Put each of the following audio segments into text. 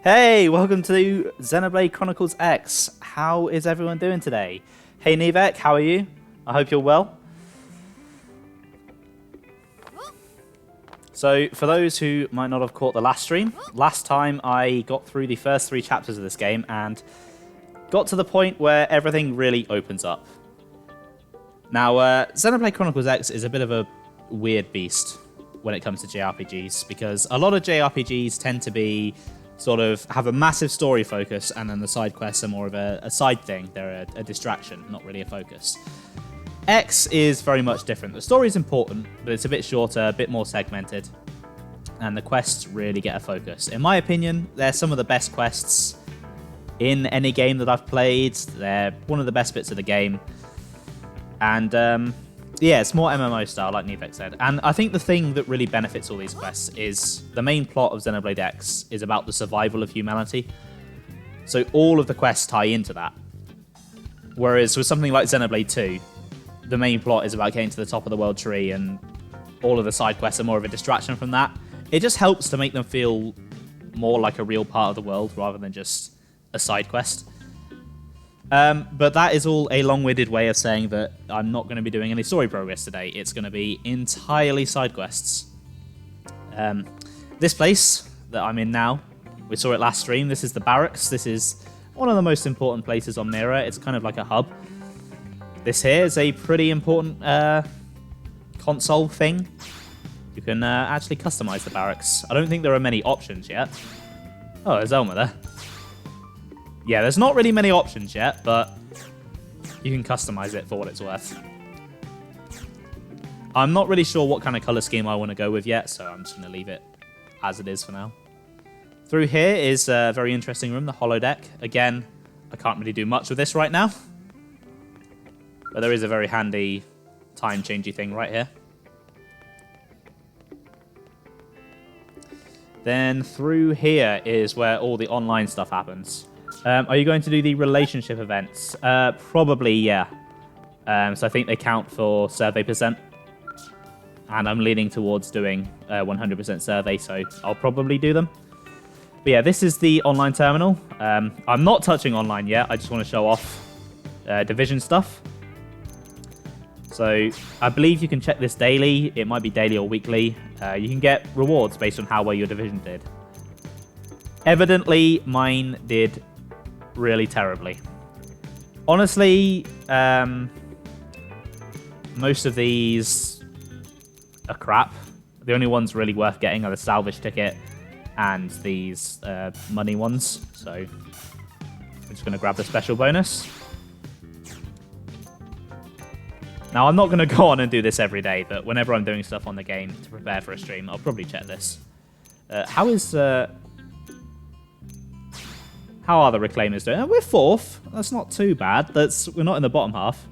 Hey, welcome to Xenoblade Chronicles X. How is everyone doing today? Hey Nivek, how are you? I hope you're well. So, for those who might not have caught the last stream, last time I got through the first 3 chapters of this game and got to the point where everything really opens up. Now, Xenoblade Chronicles X is a bit of a weird beast when it comes to JRPGs, because a lot of JRPGs tend to be sort of have a massive story focus, and then the side quests are more of a side thing. They're a distraction, not really a focus. X is very much different. The story is important, but it's a bit shorter, a bit more segmented, and the quests really get a focus. In my opinion, they're some of the best quests in any game that I've played. They're one of the best bits of the game, and yeah, it's more MMO style, like Nivek said. And I think the thing that really benefits all these quests is the main plot of Xenoblade X is about the survival of humanity. So all of the quests tie into that. Whereas with something like Xenoblade 2, the main plot is about getting to the top of the world tree, and all of the side quests are more of a distraction from that. It just helps to make them feel more like a real part of the world rather than just a side quest. But that is all a long-winded way of saying that I'm not going to be doing any story progress today. It's going to be entirely side quests. This place that I'm in now, we saw it last stream. This is the barracks. This is one of the most important places on Mira. It's kind of like a hub. This here is a pretty important console thing. You can actually customize the barracks. I don't think there are many options yet. Oh, there's Elma there. Yeah, there's not really many options yet, but you can customize it for what it's worth. I'm not really sure what kind of color scheme I want to go with yet, so I'm just going to leave it as it is for now. Through here is a very interesting room, the holodeck. Again, I can't really do much with this right now, but there is a very handy time-changey thing right here. Then through here is where all the online stuff happens. Are you going to do the relationship events? Probably, yeah. So I think they count for survey percent. And I'm leaning towards doing 100% survey, so I'll probably do them. But yeah, this is the online terminal. I'm not touching online yet. I just want to show off division stuff. So I believe you can check this daily. It might be daily or weekly. You can get rewards based on how well your division did. Evidently, mine did really terribly. Honestly, most of these are crap. The only ones really worth getting are the salvage ticket and these money ones. So I'm just going to grab the special bonus. Now, I'm not going to go on and do this every day, but whenever I'm doing stuff on the game to prepare for a stream, I'll probably check this. How are the Reclaimers doing? We're 4th. That's not too bad. We're not in the bottom half.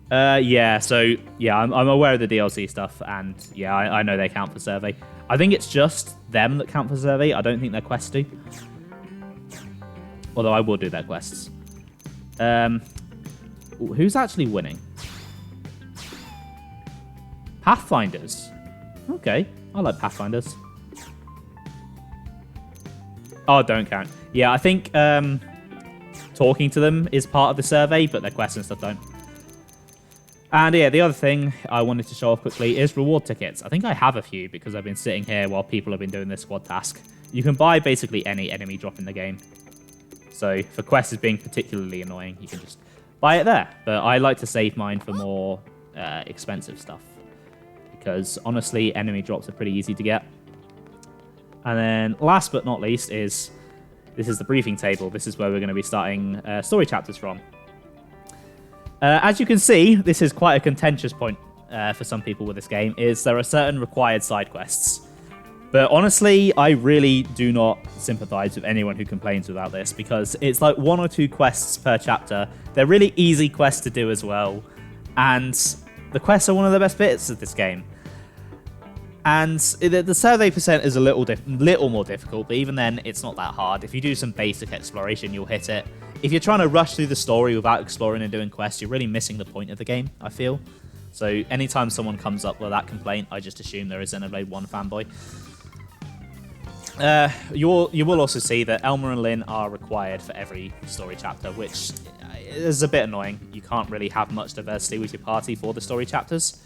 Yeah, so, yeah, I'm aware of the DLC stuff, and, yeah, I know they count for survey. I think it's just them that count for survey. I don't think their quests do. Although I will do their quests. Who's actually winning? Pathfinders. Okay, I like Pathfinders. Oh, don't count. Yeah, I think talking to them is part of the survey, but their quests and stuff don't. And yeah, the other thing I wanted to show off quickly is reward tickets. I think I have a few because I've been sitting here while people have been doing this squad task. You can buy basically any enemy drop in the game. So for quests as being particularly annoying, you can just buy it there. But I like to save mine for more expensive stuff, because honestly, enemy drops are pretty easy to get. And then last but not least this is the briefing table. This is where we're going to be starting story chapters from. As you can see, this is quite a contentious point for some people with this game, is there are certain required side quests. But honestly, I really do not sympathize with anyone who complains about this, because it's like 1 or 2 quests per chapter. They're really easy quests to do as well. And the quests are one of the best bits of this game. And the survey percent is a little more difficult, but even then, it's not that hard. If you do some basic exploration, you'll hit it. If you're trying to rush through the story without exploring and doing quests, you're really missing the point of the game, I feel. So anytime someone comes up with that complaint, I just assume they're a Xenoblade 1 fanboy. You will also see that Elmer and Lynn are required for every story chapter, which is a bit annoying. You can't really have much diversity with your party for the story chapters.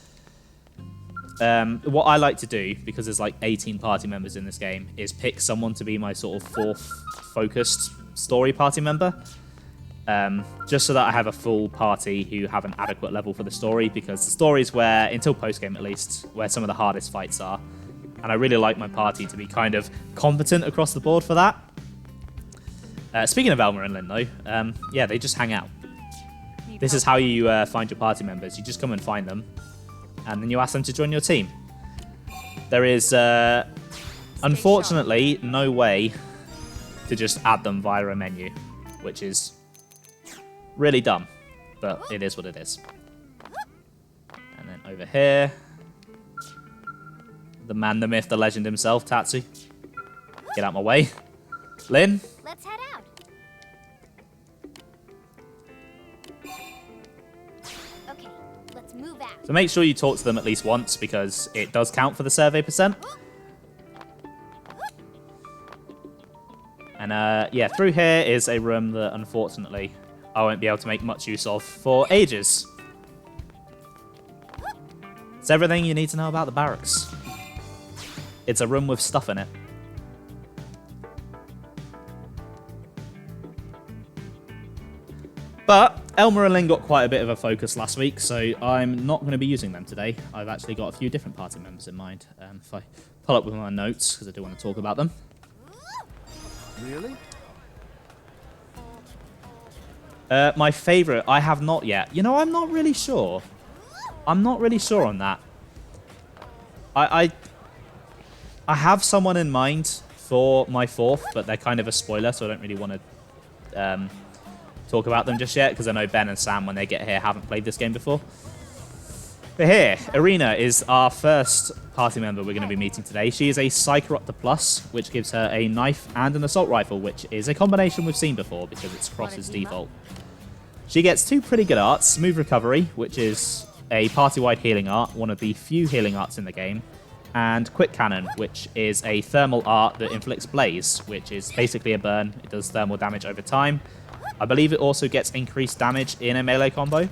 What I like to do, because there's like 18 party members in this game, is pick someone to be my sort of fourth focused story party member. Just so that I have a full party who have an adequate level for the story, because the stories where, until post-game at least, where some of the hardest fights are. And I really like my party to be kind of competent across the board for that. Speaking of Elmer and Lynn, though, yeah, they just hang out. This is how you find your party members. You just come and find them, and then you ask them to join your team. There is, unfortunately, no way to just add them via a menu, which is really dumb, but it is what it is. And then over here, the man, the myth, the legend himself, Tatsu. Get out my way. Lynn? Let's head out. Okay, let's move out. So make sure you talk to them at least once, because it does count for the survey percent. And yeah, through here is a room that unfortunately I won't be able to make much use of for ages. It's everything you need to know about the barracks. It's a room with stuff in it. But Elmer and Lynn got quite a bit of a focus last week, so I'm not going to be using them today. I've actually got a few different party members in mind. If I pull up with my notes, because I do want to talk about them. Really? My favourite, I have not yet. You know, I'm not really sure. I'm not really sure on that. I have someone in mind for my fourth, but they're kind of a spoiler, so I don't really want to talk about them just yet, because I know Ben and Sam, when they get here, haven't played this game before. But here, Irina is our first party member we're going to be meeting today. She is a Psychoropter Plus, which gives her a knife and an assault rifle, which is a combination we've seen before, because it's Cross's default. She gets two pretty good arts, Smooth Recovery, which is a party-wide healing art, one of the few healing arts in the game, and Quick Cannon, which is a thermal art that inflicts blaze, which is basically a burn. It does thermal damage over time. I believe it also gets increased damage in a melee combo.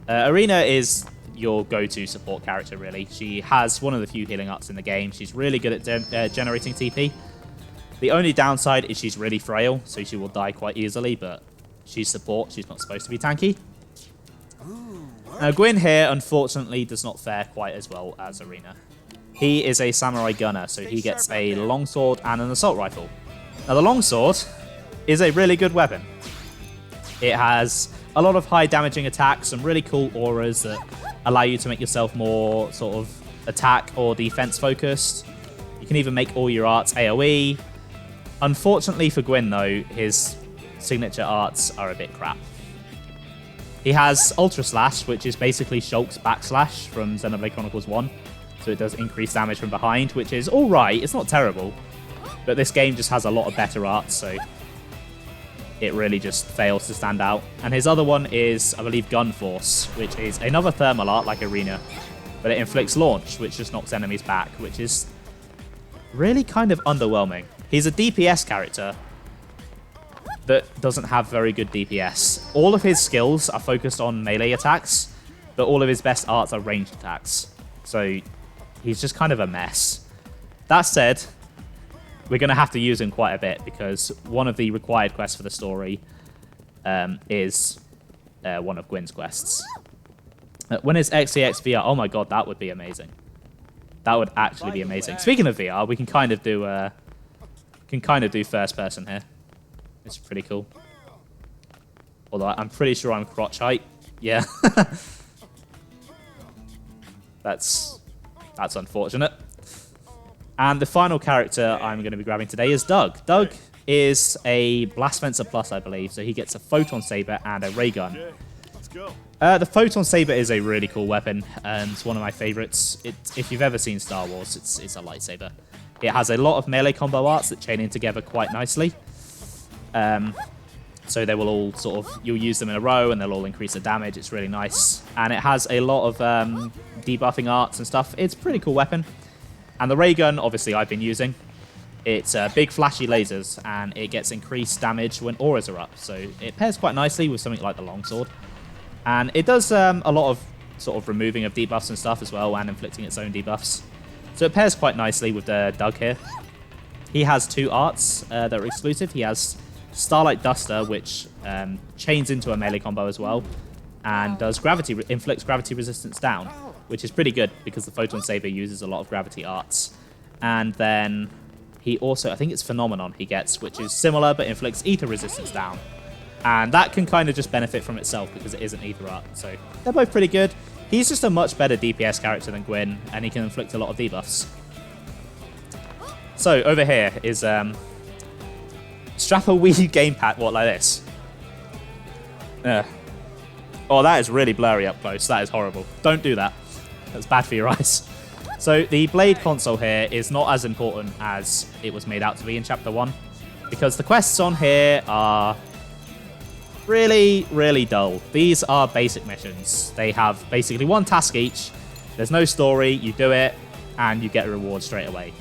Irina is your go-to support character, really. She has one of the few healing arts in the game. She's really good at generating TP. The only downside is she's really frail, so she will die quite easily, but she's support. She's not supposed to be tanky. Now, Gwyn here, unfortunately, does not fare quite as well as Irina. He is a samurai gunner, so he gets a longsword and an assault rifle. Now, the longsword is a really good weapon. It has a lot of high damaging attacks, some really cool auras that allow you to make yourself more sort of attack or defense focused. You can even make all your arts AoE. Unfortunately for Gwyn, though, his signature arts are a bit crap. He has Ultra Slash, which is basically Shulk's backslash from Xenoblade Chronicles 1. So it does increase damage from behind, which is alright. It's not terrible. But this game just has a lot of better arts, so it really just fails to stand out. And his other one is, I believe, Gun Force, which is another thermal art like Irina. But it inflicts launch, which just knocks enemies back, which is really kind of underwhelming. He's a DPS character that doesn't have very good DPS. All of his skills are focused on melee attacks, but all of his best arts are ranged attacks. So he's just kind of a mess. That said, we're going to have to use him quite a bit, because one of the required quests for the story is one of Gwyn's quests. When is XCX VR? Oh my god, that would be amazing. That would actually be amazing. Speaking of VR, we can kind of do first person here. It's pretty cool. Although I'm pretty sure I'm crotch height. Yeah. That's unfortunate. And the final character I'm going to be grabbing today is Doug. Doug is a Blast Fencer Plus, I believe. So he gets a Photon Saber and a Ray Gun. Okay, let's go. The Photon Saber is a really cool weapon, and it's one of my favorites. If you've ever seen Star Wars, it's a lightsaber. It has a lot of melee combo arts that chain in together quite nicely. So they will all sort of, you'll use them in a row and they'll all increase the damage. It's really nice. And it has a lot of debuffing arts and stuff. It's a pretty cool weapon. And the ray gun, obviously, I've been using. It's big flashy lasers, and it gets increased damage when auras are up. So it pairs quite nicely with something like the longsword. And it does a lot of sort of removing of debuffs and stuff as well, and inflicting its own debuffs. So it pairs quite nicely with Doug here. He has 2 arts that are exclusive. He has Starlight Duster, which chains into a melee combo as well, and does inflicts gravity resistance down, which is pretty good because the Photon Saber uses a lot of gravity arts. And then he also, I think it's Phenomenon he gets, which is similar but inflicts ether resistance down. And that can kind of just benefit from itself because it is an ether art. So they're both pretty good. He's just a much better DPS character than Gwyn, and he can inflict a lot of debuffs. So over here is strap a Wii gamepad, what, like this? Oh, that is really blurry up close. That is horrible. Don't do that. That's bad for your eyes. So the Blade console here is not as important as it was made out to be in Chapter 1, because the quests on here are really, really dull. These are basic missions. They have basically 1 task each. There's no story. You do it, and you get a reward straight away.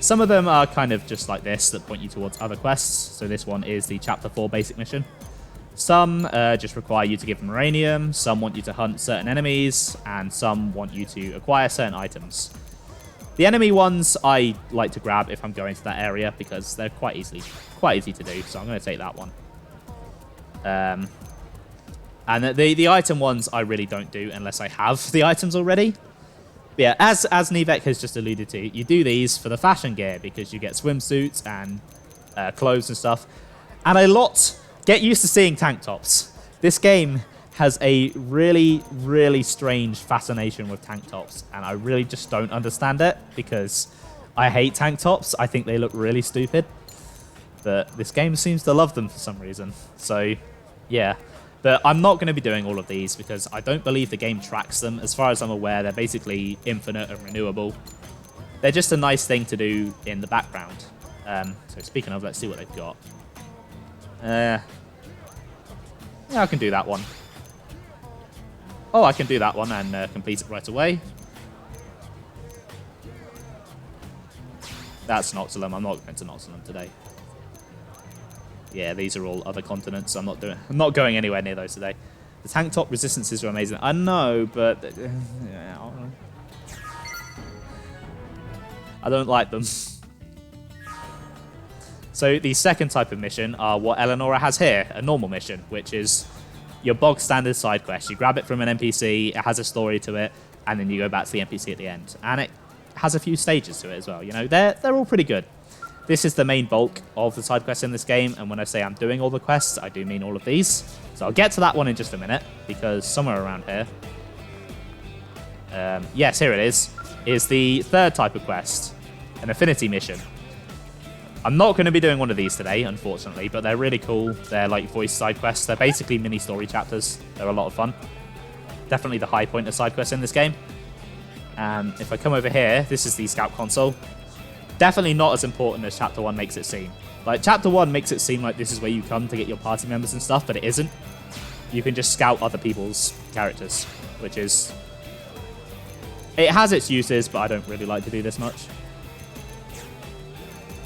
Some of them are kind of just like this that point you towards other quests. So this one is the Chapter 4 basic mission. Some just require you to give them uranium, some want you to hunt certain enemies, and some want you to acquire certain items. The enemy ones I like to grab if I'm going to that area because they're quite easy to do, so I'm going to take that one. And the item ones I really don't do unless I have the items already. But yeah, as Nivek has just alluded to, you do these for the fashion gear because you get swimsuits and clothes and stuff. And get used to seeing tank tops. This game has a really, really strange fascination with tank tops, and I really just don't understand it because I hate tank tops. I think they look really stupid, but this game seems to love them for some reason. So, yeah. But I'm not going to be doing all of these because I don't believe the game tracks them. As far as I'm aware, they're basically infinite and renewable. They're just a nice thing to do in the background. So speaking of, let's see what they've got. Yeah, I can do that one. Oh, I can do that one and complete it right away. That's Noxolum. I'm not going to Noxolum today. Yeah, these are all other continents. I'm not going anywhere near those today. The tank top resistances are amazing. I know, but yeah, I don't like them. So the second type of mission are what Eleonora has here, a normal mission, which is your bog standard side quest. You grab it from an NPC, it has a story to it, and then you go back to the NPC at the end. And it has a few stages to it as well. You know, they're all pretty good. This is the main bulk of the side quests in this game, and when I say I'm doing all the quests, I do mean all of these. So I'll get to that one in just a minute, because somewhere around here... yes, here it is the third type of quest, an affinity mission. I'm not going to be doing one of these today, unfortunately, but they're really cool. They're like voice side quests. They're basically mini story chapters. They're a lot of fun. Definitely the high point of side quests in this game. And if I come over here, this is the scout console. Definitely not as important as Chapter 1 makes it seem. Like, Chapter 1 makes it seem like this is where you come to get your party members and stuff, but it isn't. You can just scout other people's characters, which is... It has its uses, but I don't really like to do this much.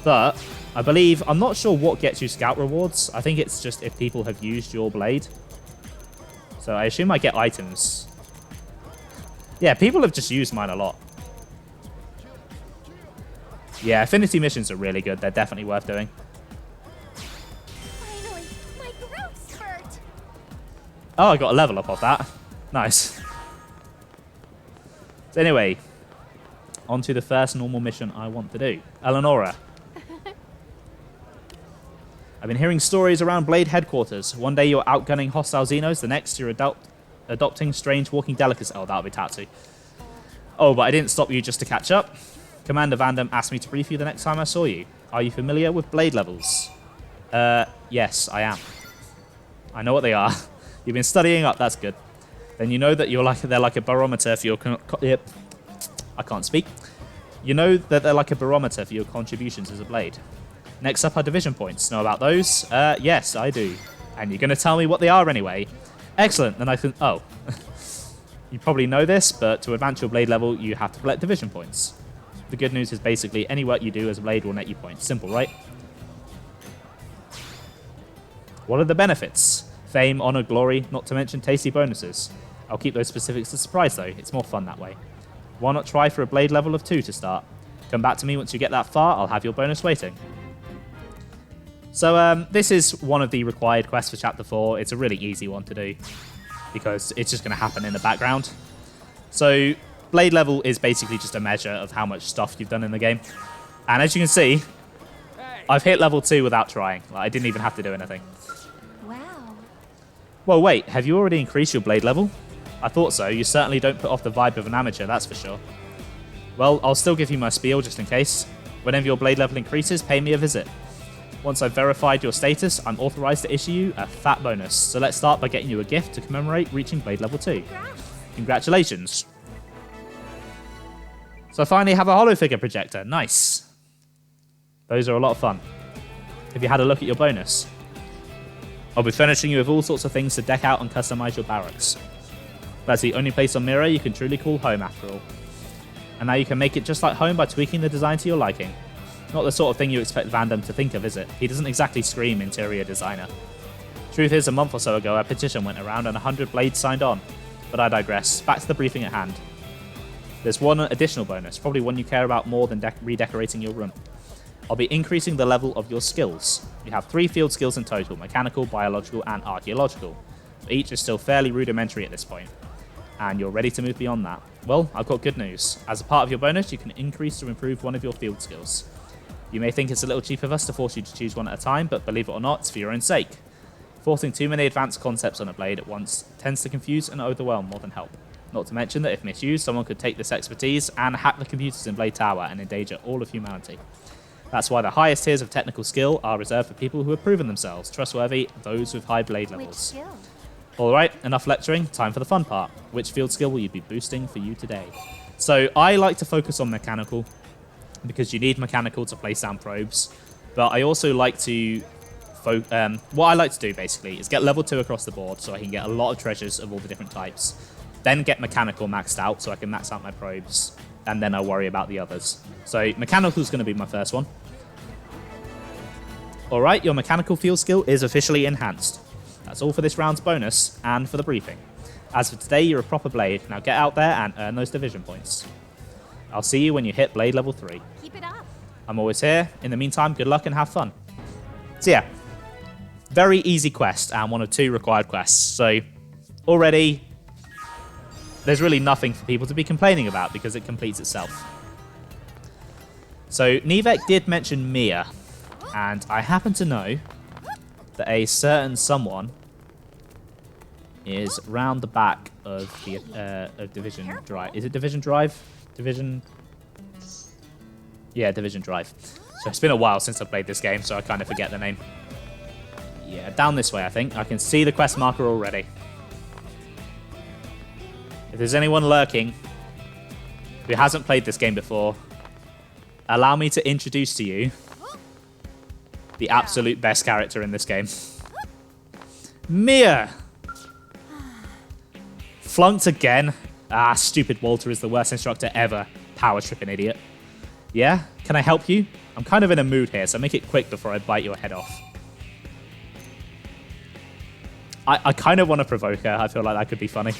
But I believe... I'm not sure what gets you scout rewards. I think it's just if people have used your blade. So I assume I get items. Yeah, people have just used mine a lot. Yeah, affinity missions are really good. They're definitely worth doing. Finally, my growth spurt. Oh, I got a level up off that. Nice. So anyway, on to the first normal mission I want to do. Eleonora. I've been hearing stories around Blade headquarters. One day you're outgunning hostile Xenos, the next you're adopting strange walking delicacies. Oh, that'll be Tatsu. Oh, but I didn't stop you just to catch up. Commander Vandam asked me to brief you the next time I saw you. Are you familiar with blade levels? Yes, I am. I know what they are. You've been studying up, that's good. Then you know that they're like a barometer for your... I can't speak. You know that they're like a barometer for your contributions as a blade. Next up are division points. Know about those? Yes, I do. And you're going to tell me what they are anyway. Excellent, then I can... Oh. You probably know this, but to advance your blade level, you have to collect division points. The good news is basically any work you do as a blade will net you points. Simple, right? What are the benefits? Fame, honor, glory, not to mention tasty bonuses. I'll keep those specifics a surprise though, it's more fun that way. Why not try for a blade level of 2 to start? Come back to me once you get that far, I'll have your bonus waiting. So this is one of the required quests for Chapter 4. It's a really easy one to do because it's just going to happen in the background. So blade level is basically just a measure of how much stuff you've done in the game. And as you can see, I've hit level 2 without trying. Like, I didn't even have to do anything. Wow. Well, wait, have you already increased your blade level? I thought so. You certainly don't put off the vibe of an amateur, that's for sure. Well, I'll still give you my spiel just in case. Whenever your blade level increases, pay me a visit. Once I've verified your status, I'm authorized to issue you a fat bonus. So let's start by getting you a gift to commemorate reaching blade level 2. Congratulations. So I finally have a holo figure projector. Nice. Those are a lot of fun. Have you had a look at your bonus? I'll be furnishing you with all sorts of things to deck out and customize your barracks. That's the only place on Mirror you can truly call home after all. And now you can make it just like home by tweaking the design to your liking. Not the sort of thing you expect Vandam to think of, is it? He doesn't exactly scream interior designer. Truth is, a month or so ago, a petition went around and 100 blades signed on. But I digress. Back to the briefing at hand. There's one additional bonus, probably one you care about more than redecorating your room. I'll be increasing the level of your skills. You have 3 field skills in total, mechanical, biological, and archaeological. Each is still fairly rudimentary at this point. And you're ready to move beyond that. Well, I've got good news. As a part of your bonus, you can increase or improve one of your field skills. You may think it's a little cheap of us to force you to choose one at a time, but believe it or not, it's for your own sake. Forcing too many advanced concepts on a blade at once tends to confuse and overwhelm more than help. Not to mention that if misused, someone could take this expertise and hack the computers in Blade Tower and endanger all of humanity. That's why the highest tiers of technical skill are reserved for people who have proven themselves trustworthy, those with high blade levels. Which skill? Alright, enough lecturing, time for the fun part. Which field skill will you be boosting for you today? So I like to focus on mechanical, because you need mechanical to place down probes. But I also like to... what I like to do, basically, is get level 2 across the board so I can get a lot of treasures of all the different types. Then get mechanical maxed out so I can max out my probes. And then I'll worry about the others. So mechanical is going to be my first one. Alright, your mechanical field skill is officially enhanced. That's all for this round's bonus, and for the briefing. As for today, you're a proper blade. Now get out there and earn those division points. I'll see you when you hit blade level 3. Keep it up. I'm always here. In the meantime, good luck and have fun. So yeah, very easy quest, and one of 2 required quests. So already, there's really nothing for people to be complaining about because it completes itself. So Nivek did mention Mia, and I happen to know that a certain someone is round the back of the of Division Drive. Is it Division Drive? Division... Yeah, Division Drive. So it's been a while since I played this game, so I kind of forget the name. Yeah, down this way, I think. I can see the quest marker already. If there's anyone lurking who hasn't played this game before, allow me to introduce to you the absolute best character in this game. Mia! Flunked again. Ah, stupid Walter is the worst instructor ever. Power tripping idiot. Yeah? Can I help you? I'm kind of in a mood here, so make it quick before I bite your head off. I kind of want to provoke her. I feel like that could be funny.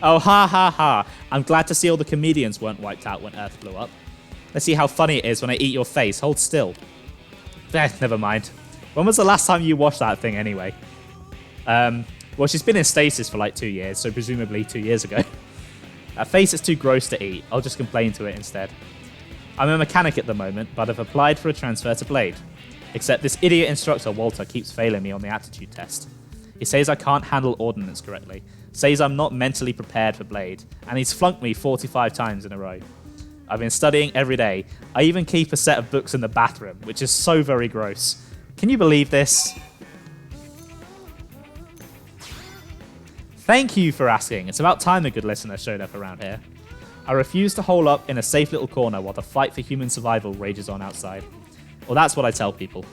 Oh, ha ha ha. I'm glad to see all the comedians weren't wiped out when Earth blew up. Let's see how funny it is when I eat your face. Hold still. Never mind. When was the last time you watched that thing anyway? Well, she's been in stasis for like 2 years, so presumably 2 years ago. Her face is too gross to eat. I'll just complain to it instead. I'm a mechanic at the moment, but I've applied for a transfer to Blade. Except this idiot instructor, Walter, keeps failing me on the aptitude test. He says I can't handle ordnance correctly, says I'm not mentally prepared for Blade, and he's flunked me 45 times in a row. I've been studying every day. I even keep a set of books in the bathroom, which is so very gross. Can you believe this? Thank you for asking. It's about time a good listener showed up around here. I refuse to hole up in a safe little corner while the fight for human survival rages on outside. Well, that's what I tell people.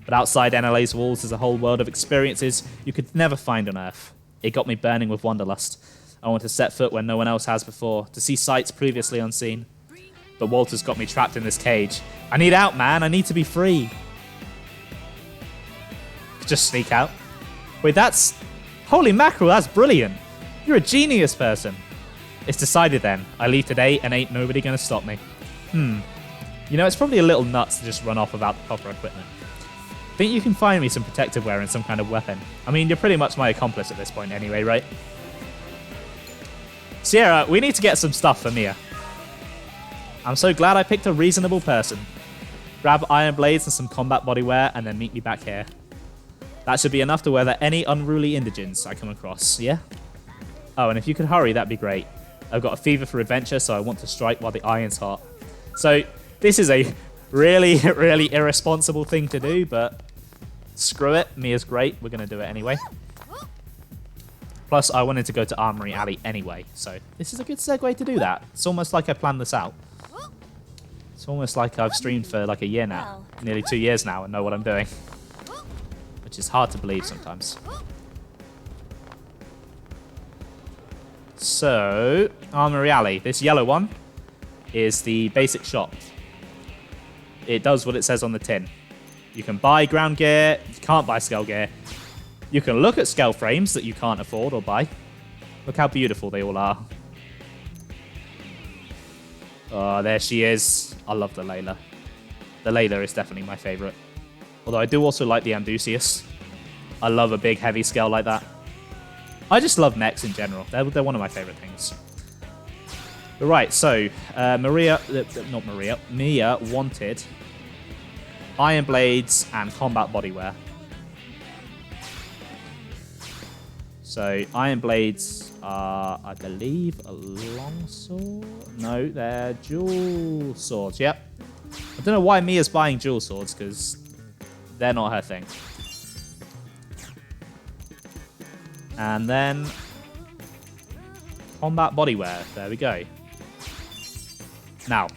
But outside NLA's walls is a whole world of experiences you could never find on Earth. It got me burning with wanderlust. I want to set foot where no one else has before, to see sights previously unseen. But Walter's got me trapped in this cage. I need out, man. I need to be free. Just sneak out. Wait, that's... Holy mackerel, that's brilliant. You're a genius person. It's decided then. I leave today and ain't nobody gonna stop me. You know, it's probably a little nuts to just run off without the proper equipment. Think you can find me some protective wear and some kind of weapon. I mean, you're pretty much my accomplice at this point anyway, right? Sierra, we need to get some stuff for Mia. I'm so glad I picked a reasonable person. Grab iron blades and some combat bodywear and then meet me back here. That should be enough to weather any unruly indigents I come across, yeah? Oh, and if you could hurry, that'd be great. I've got a fever for adventure, so I want to strike while the iron's hot. So, this is a really, really irresponsible thing to do, but screw it. Mia's great. We're going to do it anyway. Plus, I wanted to go to Armory Alley anyway, so this is a good segue to do that. It's almost like I planned this out. It's almost like I've streamed for like a year now, nearly 2 years now, and know what I'm doing. Which is hard to believe sometimes. So, Armory Alley. This yellow one is the basic shop. It does what it says on the tin. You can buy ground gear. You can't buy scale gear. You can look at scale frames that you can't afford or buy. Look how beautiful they all are. Oh, there she is. I love the Layla. The Layla is definitely my favorite. Although I do also like the Andusius. I love a big, heavy scale like that. I just love mechs in general. They're one of my favorite things. But right, so Mia wanted iron blades and combat bodywear. So iron blades are, I believe, a long sword. No, they're dual swords. Yep. I don't know why Mia's buying dual swords because they're not her thing. And then combat bodywear. There we go. Now,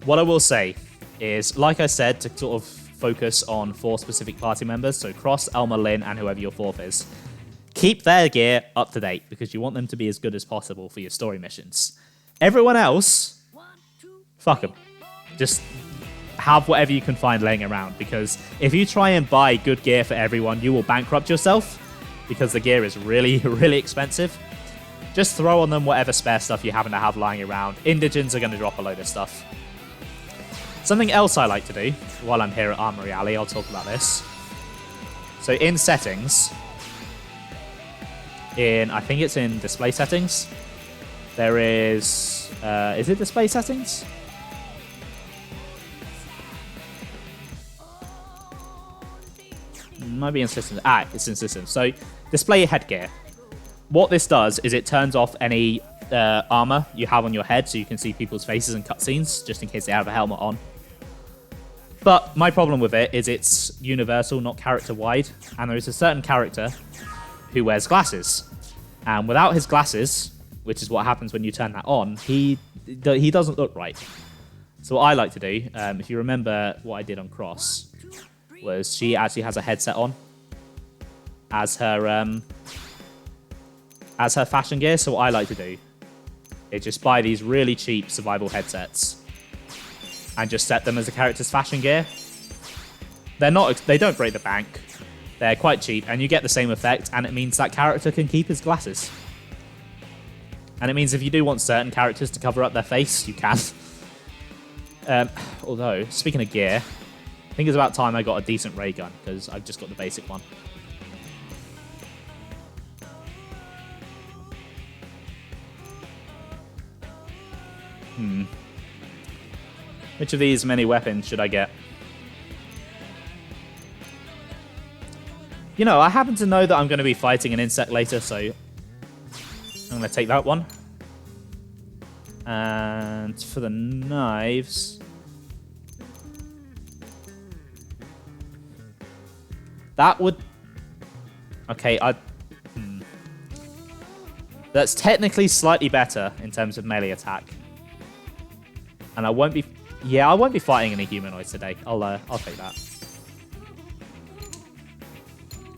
what I will say is, like I said, to sort of focus on 4 specific party members, so Cross, Elma, Lynn, and whoever your 4th is, keep their gear up to date because you want them to be as good as possible for your story missions. Everyone else, fuck them. Just have whatever you can find laying around, because if you try and buy good gear for everyone, you will bankrupt yourself because the gear is really, really expensive. Just throw on them whatever spare stuff you happen to have lying around. Indigents are going to drop a load of stuff. Something else I like to do while I'm here at Armory Alley, I'll talk about this. So in settings, I think it's in display settings, there is it display settings? Might be in systems. It's in systems. So display headgear. What this does is it turns off any armor you have on your head so you can see people's faces and cutscenes, just in case they have a helmet on. But my problem with it is it's universal, not character-wide, and there is a certain character who wears glasses. And without his glasses, which is what happens when you turn that on, he doesn't look right. So what I like to do, if you remember what I did on Cross, was she actually has a headset on as her fashion gear. So what I like to do is just buy these really cheap survival headsets and just set them as the character's fashion gear. They don't break the bank. They're quite cheap, and you get the same effect, and it means that character can keep his glasses. And it means if you do want certain characters to cover up their face, you can. Although, speaking of gear, I think it's about time I got a decent ray gun, because I've just got the basic one. Which of these many weapons should I get? You know, I happen to know that I'm going to be fighting an insect later, so I'm going to take that one. And for the knives, that would... Okay, that's technically slightly better in terms of melee attack. And I won't be... Yeah, I won't be fighting any humanoids today. I'll take that.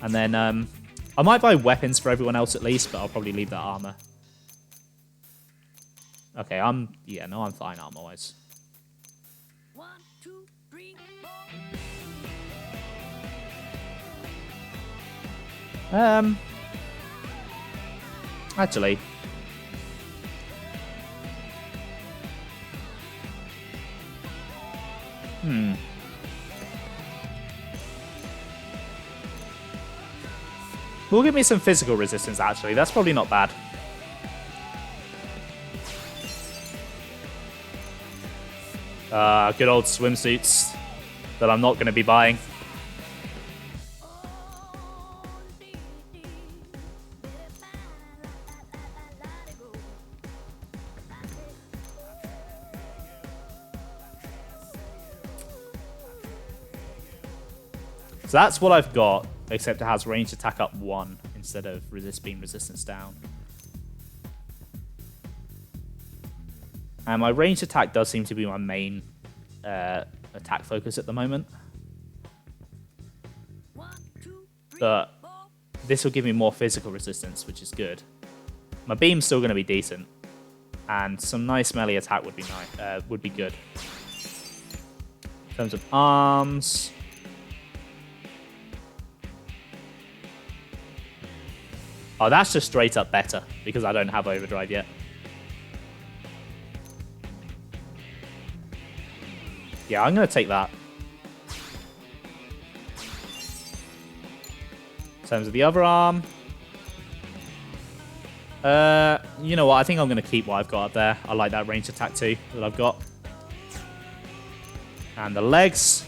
And then I might buy weapons for everyone else at least, but I'll probably leave that armor. Okay, I'm fine armor-wise. 1, 2, 3, 4. Actually. Will give me some physical resistance, actually. That's probably not bad. Good old swimsuits that I'm not going to be buying. So that's what I've got, except it has ranged attack up 1 instead of beam resistance down. And my ranged attack does seem to be my main attack focus at the moment. 1, 2, 3, But 4. this will give me more physical resistance, which is good. My beam's still going to be decent. And some nice melee attack would be nice, would be good. In terms of arms... Oh, that's just straight up better, because I don't have overdrive yet. Yeah, I'm going to take that. In terms of the other arm... you know what, I think I'm going to keep what I've got up there. I like that range attack too, that I've got. And the legs...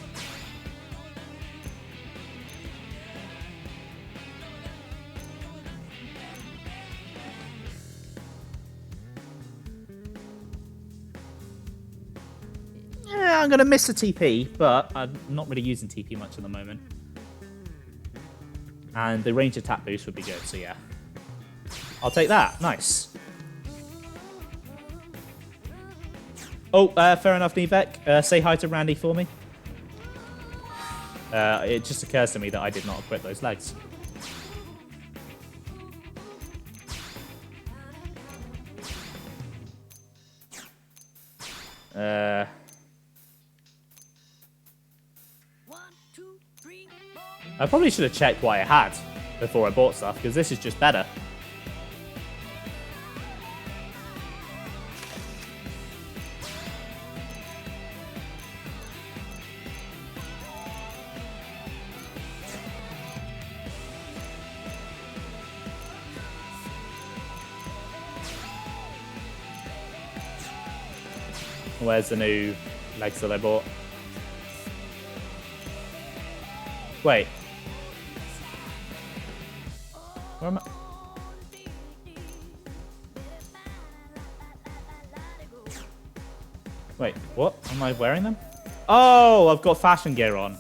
I'm going to miss the TP, but I'm not really using TP much at the moment. And the range attack boost would be good, so yeah. I'll take that. Nice. Oh, fair enough, Nivek. Say hi to Randy for me. It just occurs to me that I did not equip those legs. I probably should have checked what I had before I bought stuff, because this is just better. Where's the new legs that I bought? Wait. Where am I? Wait, what? Am I wearing them? Oh, I've got fashion gear on.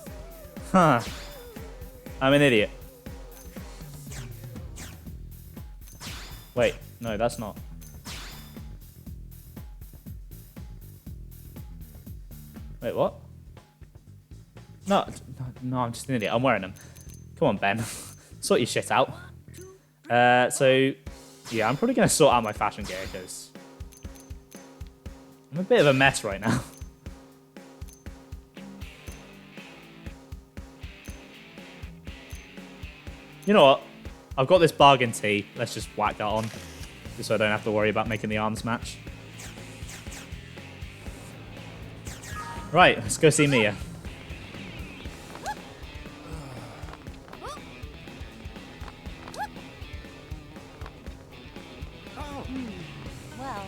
Huh. I'm an idiot. Wait, no, that's not. Wait, what? No, I'm just an idiot. I'm wearing them. Come on, Ben. Sort your shit out. So, yeah, I'm probably going to sort out my fashion gear, because I'm a bit of a mess right now. You know what? I've got this bargain tee. Let's just whack that on, just so I don't have to worry about making the arms match. Right, let's go see Mia. Well.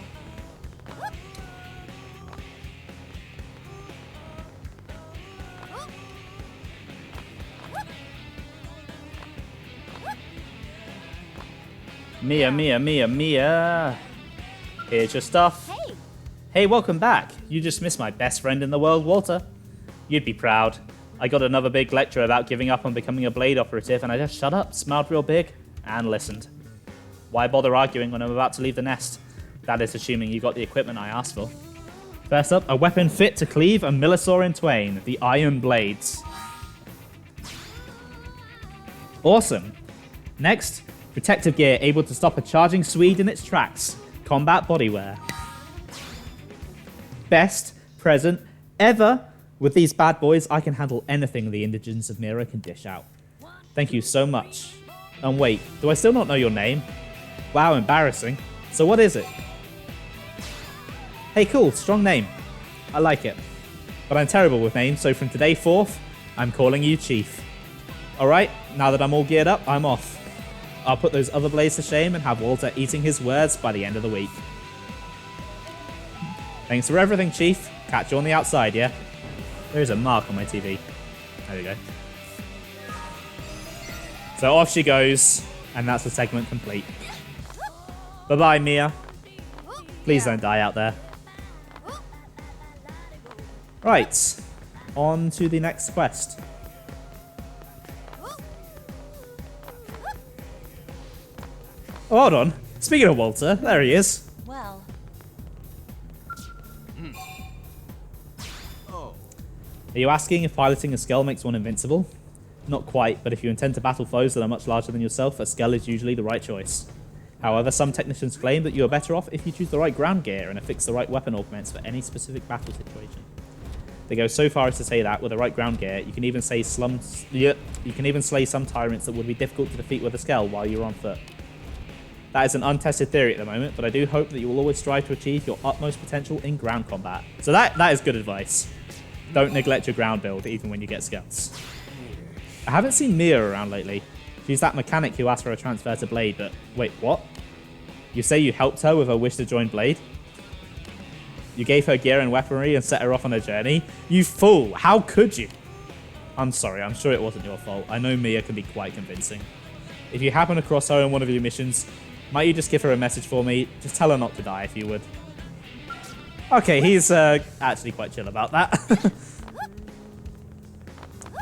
Mia. Here's your stuff. Hey. Hey, welcome back. You just missed my best friend in the world, Walter. You'd be proud. I got another big lecture about giving up on becoming a blade operative, and I just shut up, smiled real big, and listened. Why bother arguing when I'm about to leave the nest? That is assuming you got the equipment I asked for. First up, a weapon fit to cleave a Millisaur in twain, the Iron Blades. Awesome. Next, protective gear able to stop a charging Swede in its tracks, combat bodywear. best present ever. With these bad boys, I can handle anything the indigents of Mira can dish out. Thank you so much. And wait, do I still not know your name? Wow, embarrassing. So what is it? Hey, cool, strong name. I like it. But I'm terrible with names, so from today forth, I'm calling you Chief. Alright, now that I'm all geared up, I'm off. I'll put those other blades to shame and have Walter eating his words by the end of the week. Thanks for everything, Chief. Catch you on the outside, yeah? There is a mark on my TV. There we go. So off she goes, and that's the segment complete. Bye-bye, Mia. Please don't die out there. Right, on to the next quest. Oh, hold on. Speaking of Walter, there he is. Well. Are you asking if piloting a Skell makes one invincible? Not quite, but if you intend to battle foes that are much larger than yourself, a Skell is usually the right choice. However, some technicians claim that you are better off if you choose the right ground gear and affix the right weapon augments for any specific battle situation. They go so far as to say that with the right ground gear, you can even slay some tyrants that would be difficult to defeat with a Skell while you're on foot. That is an untested theory at the moment, but I do hope that you will always strive to achieve your utmost potential in ground combat. So that is good advice. Don't neglect your ground build, even when you get Scouts. I haven't seen Mia around lately. She's that mechanic who asked for a transfer to Blade, but wait, what? You say you helped her with her wish to join Blade? You gave her gear and weaponry and set her off on a journey? You fool! How could you? I'm sorry, I'm sure it wasn't your fault. I know Mia can be quite convincing. If you happen across her on one of your missions, might you just give her a message for me? Just tell her not to die if you would. Okay, he's actually quite chill about that.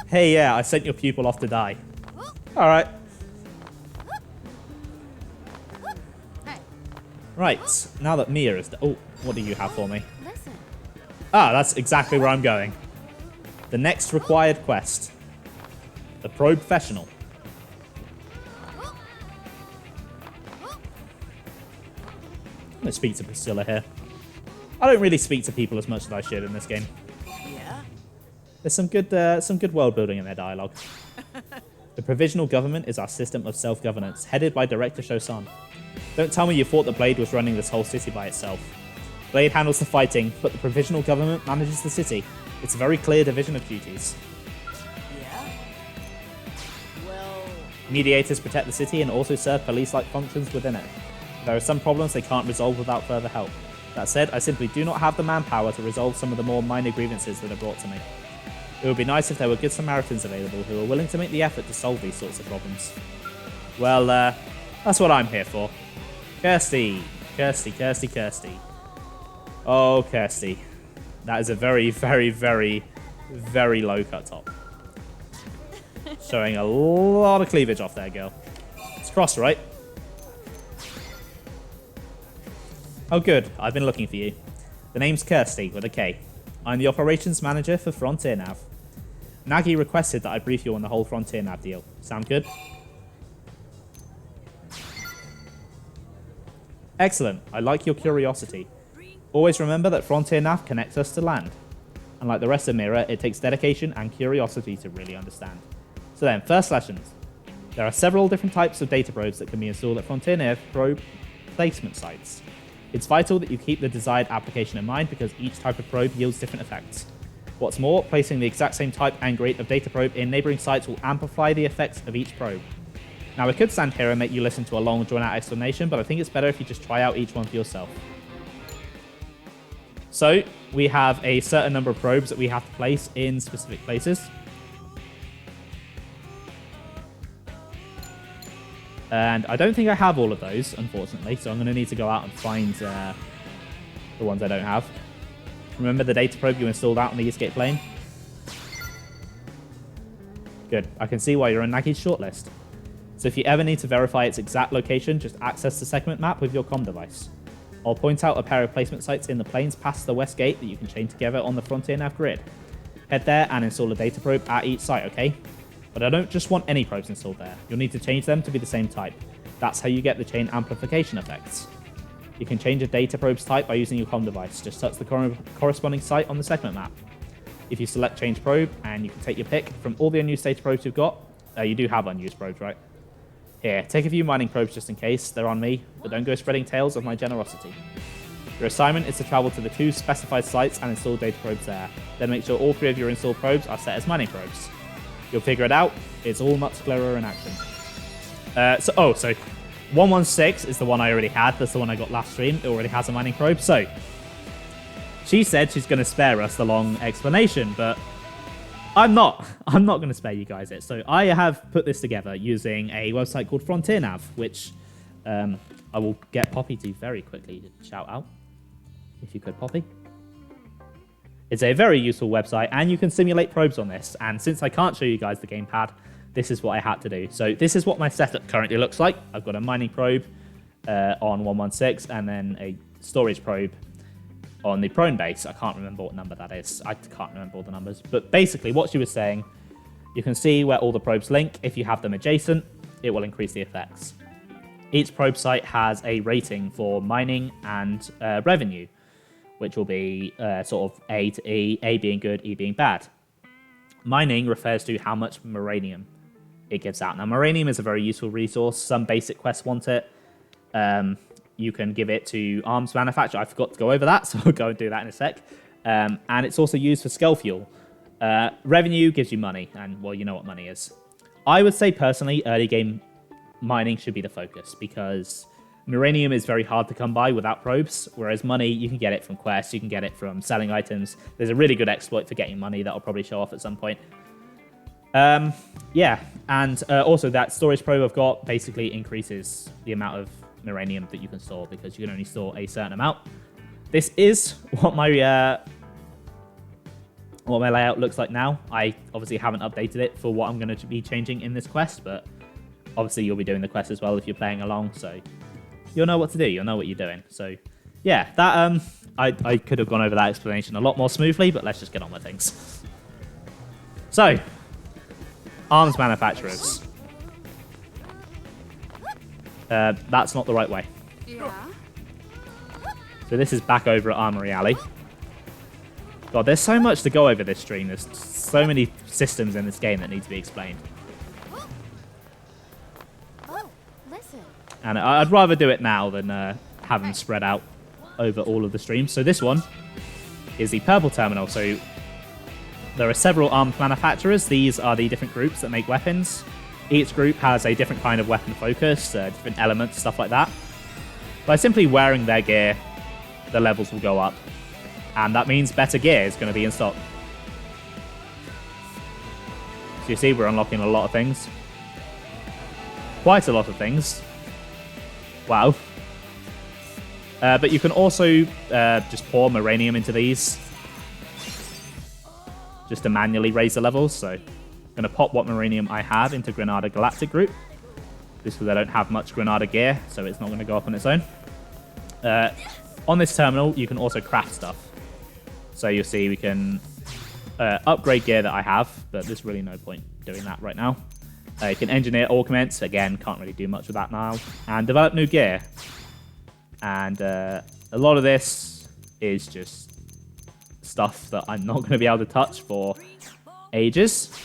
Hey, yeah, I sent your pupil off to die. Alright. Right, now that Mia is... Oh, what do you have for me? Listen. Ah, that's exactly where I'm going. The next required quest. The Professional. I'm going to speak to Priscilla here. I don't really speak to people as much as I should in this game. Yeah? There's some good world building in their dialogue. The Provisional Government is our system of self-governance, headed by Director Shosan. Don't tell me you thought the Blade was running this whole city by itself. Blade handles the fighting, but the Provisional Government manages the city. It's a very clear division of duties. Yeah? Well... Mediators protect the city and also serve police-like functions within it. There are some problems they can't resolve without further help. That said, I simply do not have the manpower to resolve some of the more minor grievances that are brought to me. It would be nice if there were good Samaritans available who are willing to make the effort to solve these sorts of problems. Well, that's what I'm here for. Kirsty. Oh, Kirsty. That is a very, very, very, very low cut top. Showing a lot of cleavage off there, girl. It's crossed, right? Oh good, I've been looking for you. The name's Kirsty, with a K. I'm the operations manager for Frontier Nav. Nagy requested that I brief you on the whole Frontier Nav deal. Sound good? Excellent, I like your curiosity. Always remember that Frontier Nav connects us to land. Unlike the rest of Mira, it takes dedication and curiosity to really understand. So then, first lessons. There are several different types of data probes that can be installed at Frontier Nav probe placement sites. It's vital that you keep the desired application in mind because each type of probe yields different effects. What's more, placing the exact same type and grade of data probe in neighbouring sites will amplify the effects of each probe. Now I could stand here and make you listen to a long drawn out explanation, but I think it's better if you just try out each one for yourself. So, we have a certain number of probes that we have to place in specific places. And I don't think I have all of those, unfortunately, so I'm going to need to go out and find the ones I don't have. Remember the data probe you installed out on the escape plane? Good. I can see why you're on Nagy's shortlist. So if you ever need to verify its exact location, just access the segment map with your comm device. I'll point out a pair of placement sites in the plains past the west gate that you can chain together on the Frontier Nav grid. Head there and install a data probe at each site, okay? But I don't just want any probes installed there. You'll need to change them to be the same type. That's how you get the chain amplification effects. You can change a data probe's type by using your comm device. Just touch the corresponding site on the segment map. If you select change probe, and you can take your pick from all the unused data probes you've got. You do have unused probes, right? Here, take a few mining probes just in case. They're on me, but don't go spreading tales of my generosity. Your assignment is to travel to the 2 specified sites and install data probes there. Then make sure all 3 of your installed probes are set as mining probes. You'll figure it out. It's all much clearer in action. So 116 is the one I already had. That's the one I got last stream. It already has a mining probe. So she said she's going to spare us the long explanation, but I'm not. I'm not going to spare you guys it. So I have put this together using a website called Frontier Nav, which I will get Poppy to very quickly shout out. If you could, Poppy. It's a very useful website, and you can simulate probes on this. And since I can't show you guys the gamepad, this is what I had to do. So this is what my setup currently looks like. I've got a mining probe on 116, and then a storage probe on the prone base. I can't remember what number that is. I can't remember all the numbers. But basically, what she was saying, you can see where all the probes link. If you have them adjacent, it will increase the effects. Each probe site has a rating for mining and revenue, which will be sort of A to E, A being good, E being bad. Mining refers to how much moranium it gives out. Now, moranium is a very useful resource. Some basic quests want it. You can give it to arms manufacturer. I forgot to go over that, so I'll go and do that in a sec. And it's also used for skull fuel. Revenue gives you money, and, well, you know what money is. I would say, personally, early game mining should be the focus, because moranium is very hard to come by without probes, whereas money, you can get it from quests, you can get it from selling items. There's a really good exploit for getting money that I'll probably show off at some point. Yeah, and also that storage probe I've got basically increases the amount of moranium that you can store, because you can only store a certain amount. This is what my layout looks like now. I obviously haven't updated it for what I'm going to be changing in this quest, but obviously you'll be doing the quest as well if you're playing along, so you'll know what to do, you'll know what you're doing. So yeah, that I could have gone over that explanation a lot more smoothly, but let's just get on with things. So, arms manufacturers. That's not the right way. Yeah. So this is back over at Armory Alley. God, there's so much to go over this stream. There's so many systems in this game that need to be explained. Oh, listen. And I'd rather do it now than have them spread out over all of the streams. So this one is the purple terminal. So there are several arms manufacturers. These are the different groups that make weapons. Each group has a different kind of weapon focus, different elements, stuff like that. By simply wearing their gear, the levels will go up. And that means better gear is going to be in stock. So you see, we're unlocking a lot of things. Quite a lot of things. Wow. But you can also just pour moranium into these, just to manually raise the levels. So I'm going to pop what moranium I have into Granada Galactic Group. Just because I don't have much Granada gear, so it's not going to go up on its own. On this terminal, you can also craft stuff. So you'll see we can upgrade gear that I have, but there's really no point doing that right now. You can engineer augments. Again, can't really do much with that now. And develop new gear. And a lot of this is just stuff that I'm not going to be able to touch for ages.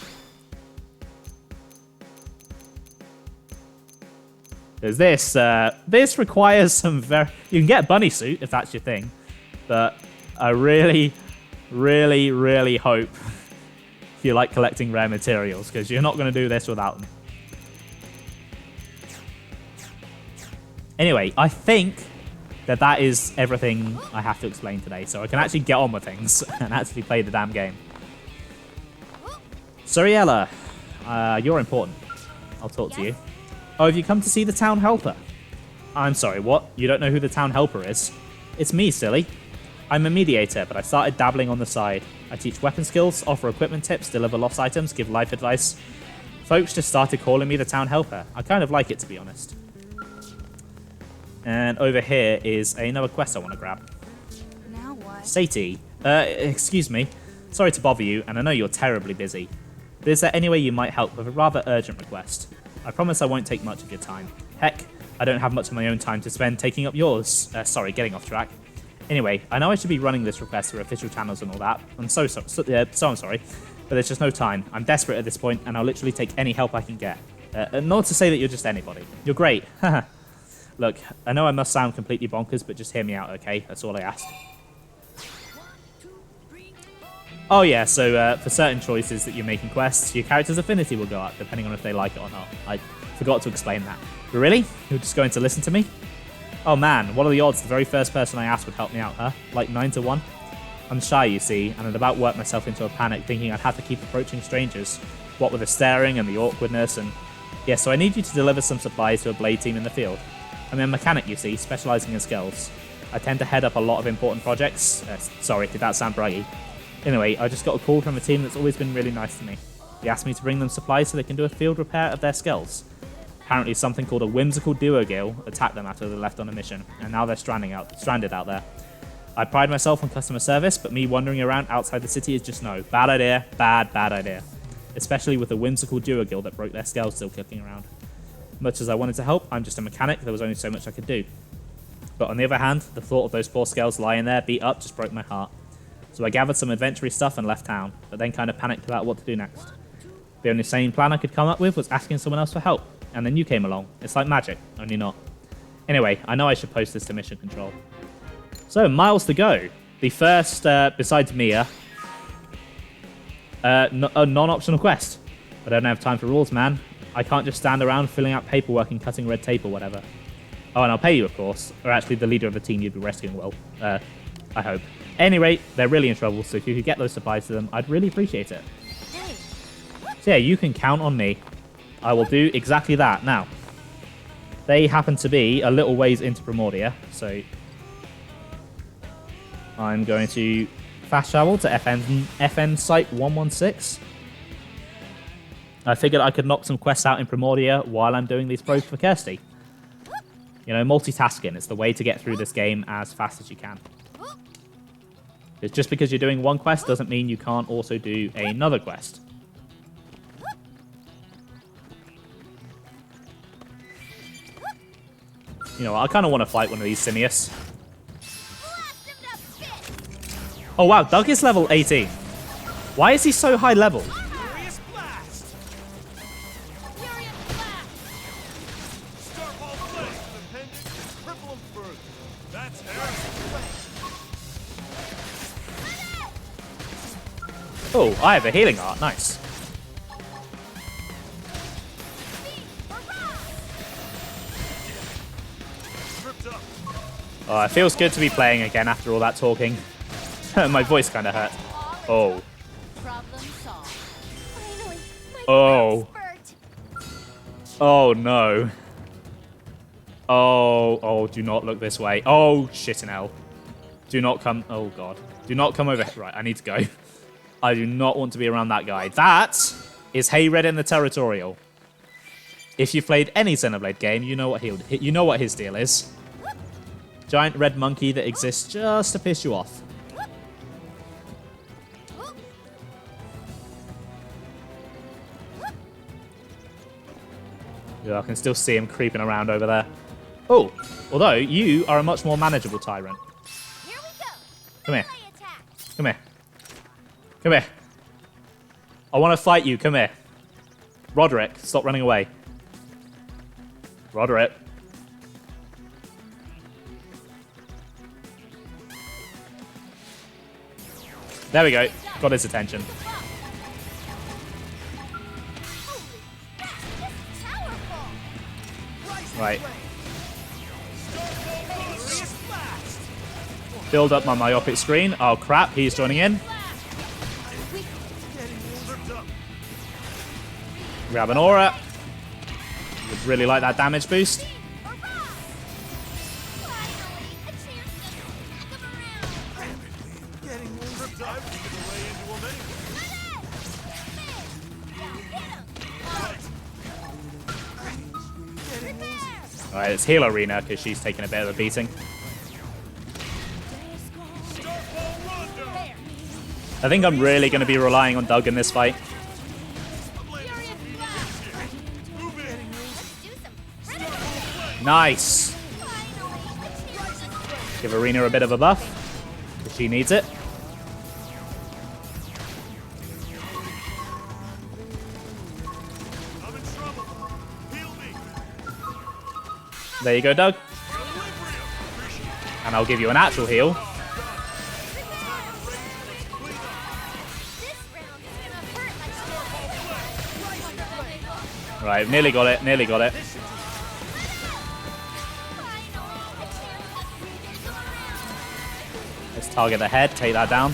Because this requires some very... You can get a bunny suit if that's your thing. But I really, really, really hope you like collecting rare materials, because you're not going to do this without them. Anyway, I think that is everything I have to explain today, so I can actually get on with things and actually play the damn game. Suriella, you're important. I'll talk to you. Oh, have you come to see the town helper? I'm sorry, what? You don't know who the town helper is? It's me, silly. I'm a mediator, but I started dabbling on the side. I teach weapon skills, offer equipment tips, deliver lost items, give life advice. Folks just started calling me the town helper. I kind of like it, to be honest. And over here is another quest I want to grab. Now what? Sadie, excuse me. Sorry to bother you, and I know you're terribly busy. But is there any way you might help with a rather urgent request? I promise I won't take much of your time. Heck, I don't have much of my own time to spend taking up yours. Sorry, getting off track. Anyway, I know I should be running this request through official channels and all that. I'm so I'm sorry, but there's just no time. I'm desperate at this point, and I'll literally take any help I can get. Not to say that you're just anybody. You're great. Look, I know I must sound completely bonkers, but just hear me out, okay? That's all I ask. Oh yeah, so for certain choices that you're making quests, your character's affinity will go up, depending on if they like it or not. I forgot to explain that. But really? You're just going to listen to me? Oh man, what are the odds the very first person I asked would help me out, huh? Like 9 to 1? I'm shy, you see, and I'd about worked myself into a panic thinking I'd have to keep approaching strangers. What with the staring and the awkwardness and... Yeah, so I need you to deliver some supplies to a blade team in the field. I'm a mechanic, you see, specialising in skills. I tend to head up a lot of important projects. Sorry, did that sound braggy? Anyway, I just got a call from a team that's always been really nice to me. They asked me to bring them supplies so they can do a field repair of their skulls. Apparently something called a whimsical duo gill attacked them after they left on a mission, and now they're stranded out there. I pride myself on customer service, but me wandering around outside the city is just no. Bad idea, bad idea. Especially with the whimsical duo gill that broke their skulls still kicking around. Much as I wanted to help, I'm just a mechanic, there was only so much I could do. But on the other hand, the thought of those poor skulls lying there beat up just broke my heart. So I gathered some adventure stuff and left town, but then kind of panicked about what to do next. The only sane plan I could come up with was asking someone else for help, and then you came along. It's like magic, only not. Anyway, I know I should post this to mission control. So, miles to go. The first, besides Mia, a non-optional quest. I don't have time for rules, man. I can't just stand around filling out paperwork and cutting red tape or whatever. Oh, and I'll pay you, of course, or actually the leader of the team you'd be rescuing will. I hope. Any rate, they're really in trouble, so if you could get those supplies to them, I'd really appreciate it. So yeah, you can count on me. I will do exactly that. Now, they happen to be a little ways into Primordia, so I'm going to fast travel to FN Site 116. I figured I could knock some quests out in Primordia while I'm doing these probes for Kirsty. You know, multitasking is the way to get through this game as fast as you can. It's just because you're doing one quest doesn't mean you can't also do another quest. You know, I kind of want to fight one of these Simius. Oh wow, Doug is level 18. Why is he so high level? Oh, I have a healing art. Nice. Oh, it feels good to be playing again after all that talking. My voice kind of hurt. Oh. Oh. Oh, no. Oh, do not look this way. Oh, shit in hell. Do not come. Oh, God. Do not come over. Right, I need to go. I do not want to be around that guy. That is Hayred in the Territorial. If you've played any Xenoblade game, you know what his deal is. Giant red monkey that exists just to piss you off. Yeah, I can still see him creeping around over there. Oh, although you are a much more manageable tyrant. Come here. Come here. Come here. I want to fight you. Come here. Roderick, stop running away. Roderick. There we go. Got his attention. Right. Build up my myopic screen. Oh crap, he's joining in. Grab an aura. Would really like that damage boost. Alright, it's heal Arena because she's taking a bit of a beating. I think I'm really going to be relying on Doug in this fight. Nice. Give Arena a bit of a buff, because she needs it. I'm in trouble. Heal me. There you go, Doug. And I'll give you an actual heal. This round is gonna hurt like shit. Right, nearly got it, nearly got it. Let's target the head, take that down.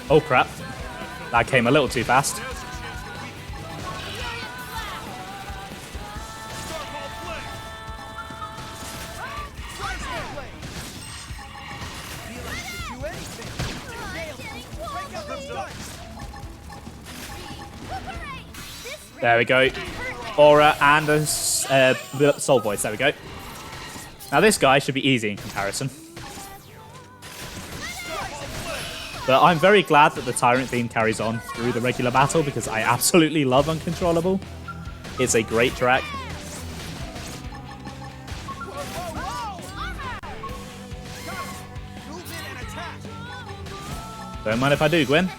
Oh crap. That came a little too fast. There we go. Aura and a Soul Voice. There we go. Now this guy should be easy in comparison. But I'm very glad that the Tyrant theme carries on through the regular battle because I absolutely love Uncontrollable. It's a great track. Don't mind if I do, Gwen.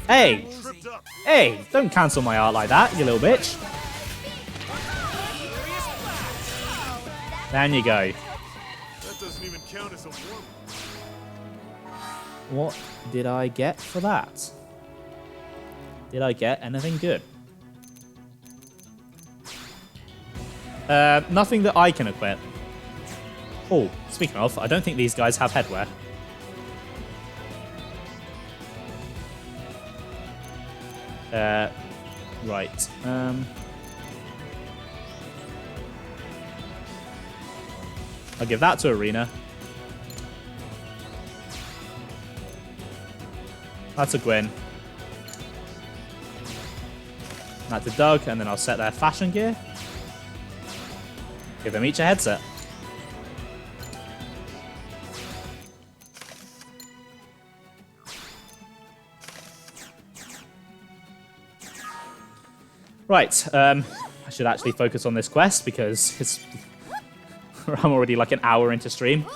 Hey! Hey! Don't cancel my art like that, you little bitch. There you go. That doesn't even count as a warm. What did I get for that? Did I get anything good? Nothing that I can equip. Oh, speaking of, I don't think these guys have headwear. Right. I'll give that to Arena. That's a Gwen. That's a Doug, and then I'll set their fashion gear. Give them each a headset. Right, I should actually focus on this quest because it's I'm already like an hour into stream.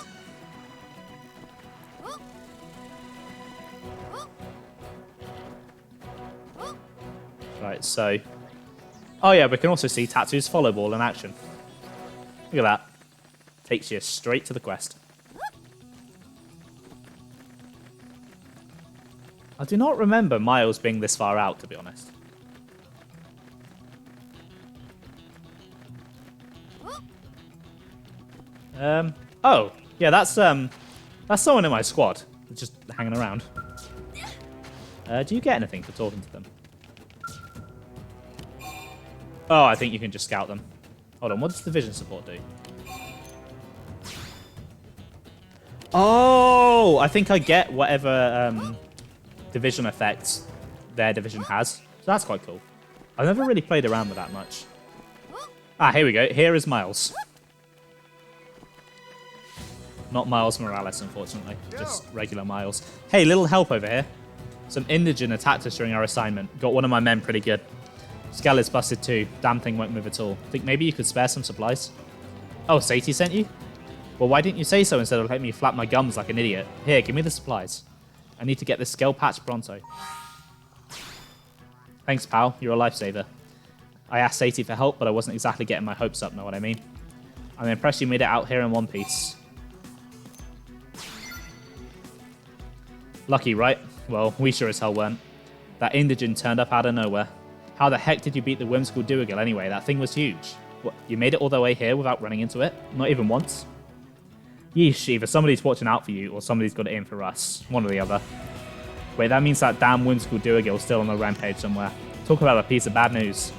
Right, so... Oh yeah, we can also see Tatsu's follow ball in action. Look at that. Takes you straight to the quest. I do not remember Miles being this far out, to be honest. Oh, yeah, that's someone in my squad. Just hanging around. Do you get anything for talking to them? Oh, I think you can just scout them. Hold on, what does division support do? Oh, I think I get whatever division effects their division has. So that's quite cool. I've never really played around with that much. Ah, here we go. Here is Miles. Not Miles Morales, unfortunately. Just regular Miles. Hey, little help over here. Some indigent attacked us during our assignment. Got one of my men pretty good. Skull is busted too. Damn thing won't move at all. Think maybe you could spare some supplies? Oh, Sadie sent you? Well, why didn't you say so instead of letting me flap my gums like an idiot? Here, give me the supplies. I need to get this skull patch pronto. Thanks, pal. You're a lifesaver. I asked Sadie for help, but I wasn't exactly getting my hopes up, know what I mean? I'm impressed you made it out here in one piece. Lucky, right? Well, we sure as hell weren't. That indigent turned up out of nowhere. How the heck did you beat the whimsical Dougal anyway? That thing was huge. What, you made it all the way here without running into it? Not even once? Yeesh, either somebody's watching out for you or somebody's got it in for us. One or the other. Wait, that means that damn whimsical Dougal's still on the rampage somewhere. Talk about a piece of bad news.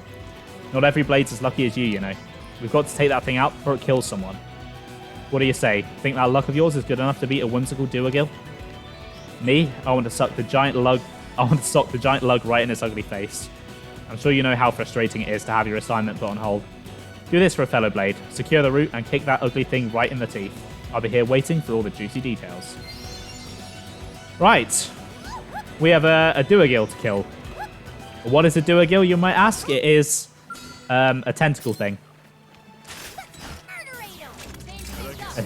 Not every blade's as lucky as you know. We've got to take that thing out before it kills someone. What do you say? Think that luck of yours is good enough to beat a whimsical Dougal? Me? I want to suck the giant lug. I want to sock the giant lug right in its ugly face. I'm sure you know how frustrating it is to have your assignment put on hold. Do this for a fellow blade. Secure the route and kick that ugly thing right in the teeth. I'll be here waiting for all the juicy details. Right. We have a Dougal to kill. What is a Dougal, you might ask? It is a tentacle thing.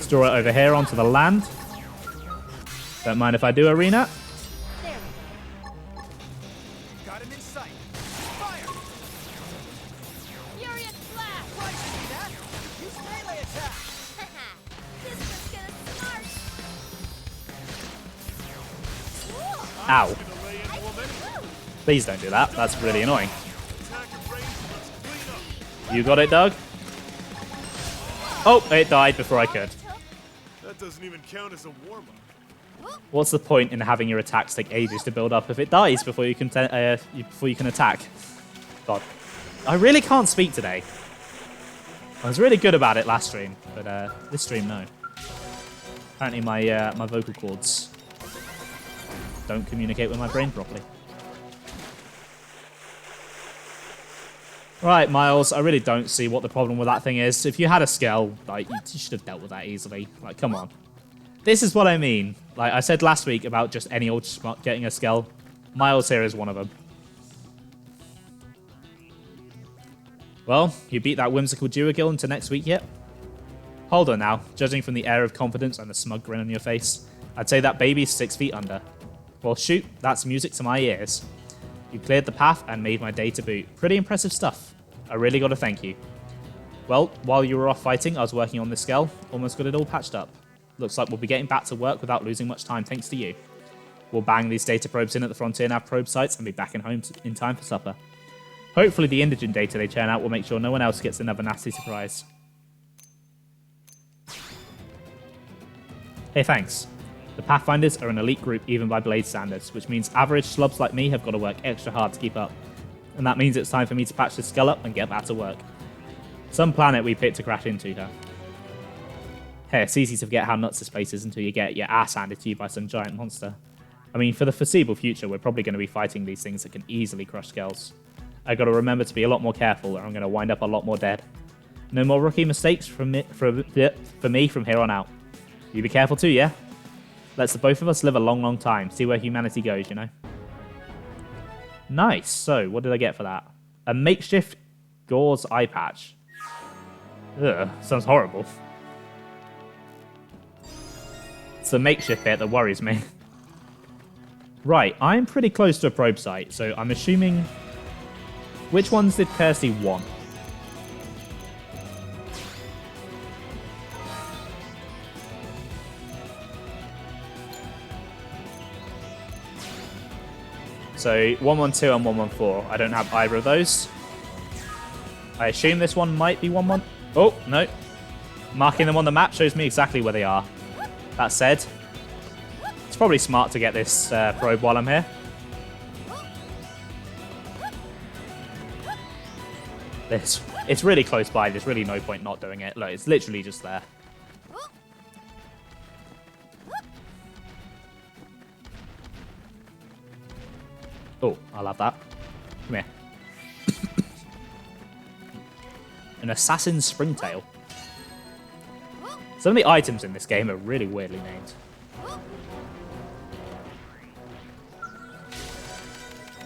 Let's draw it over here onto the land. Don't mind if I do, Arena. There Got him in sight. Fire! we go. Furious blast. Why see that? Use melee attack. Haha. This one's gonna smart. Cool. Ow. Gonna lay into him anyway. Woo. Please don't do that. That's really annoying. Attacker range. Let's clean up. You got it, Doug? Oh, it died before I could. That doesn't even count as a warm-up. What's the point in having your attacks take ages to build up if it dies before you can attack? God, I really can't speak today. I was really good about it last stream, but this stream, no. Apparently my vocal cords don't communicate with my brain properly. Right, Miles, I really don't see what the problem with that thing is. If you had a Skell, like, you should have dealt with that easily. Like, come on. This is what I mean. Like I said last week about just any old schmuck getting a Skell. Miles here is one of them. Well, you beat that whimsical Duergill into next week yet? Hold on now. Judging from the air of confidence and the smug grin on your face, I'd say that baby's 6 feet under. Well, shoot, that's music to my ears. You cleared the path and made my day to boot. Pretty impressive stuff. I really got to thank you. Well, while you were off fighting, I was working on this Skell. Almost got it all patched up. Looks like we'll be getting back to work without losing much time thanks to you. We'll bang these data probes in at the Frontier Nav probe sites and be back in time for supper. Hopefully the indigent data they churn out will make sure no one else gets another nasty surprise. Hey, thanks. The Pathfinders are an elite group even by Blade standards, which means average slubs like me have got to work extra hard to keep up. And that means it's time for me to patch this Skell up and get back to work. Some planet we picked to crash into, huh? Hey, it's easy to forget how nuts this place is until you get your ass handed to you by some giant monster. I mean, for the foreseeable future, we're probably going to be fighting these things that can easily crush Skells. I got to remember to be a lot more careful, or I'm going to wind up a lot more dead. No more rookie mistakes for me from here on out. You be careful too, yeah? Let's the both of us live a long, long time. See where humanity goes, you know? Nice. So, what did I get for that? A makeshift Gauze eye patch. Ugh, sounds horrible. It's the makeshift bit that worries me. Right, I'm pretty close to a probe site, so I'm assuming... Which ones did Kirsty want? So 112 and 114. I don't have either of those. I assume this one might be 11. Oh, no. Marking them on the map shows me exactly where they are. That said, it's probably smart to get this probe while I'm here. It's really close by. There's really no point not doing it. Look, it's literally just there. Oh, I'll have that. Come here. An assassin's springtail. Some of the items in this game are really weirdly named.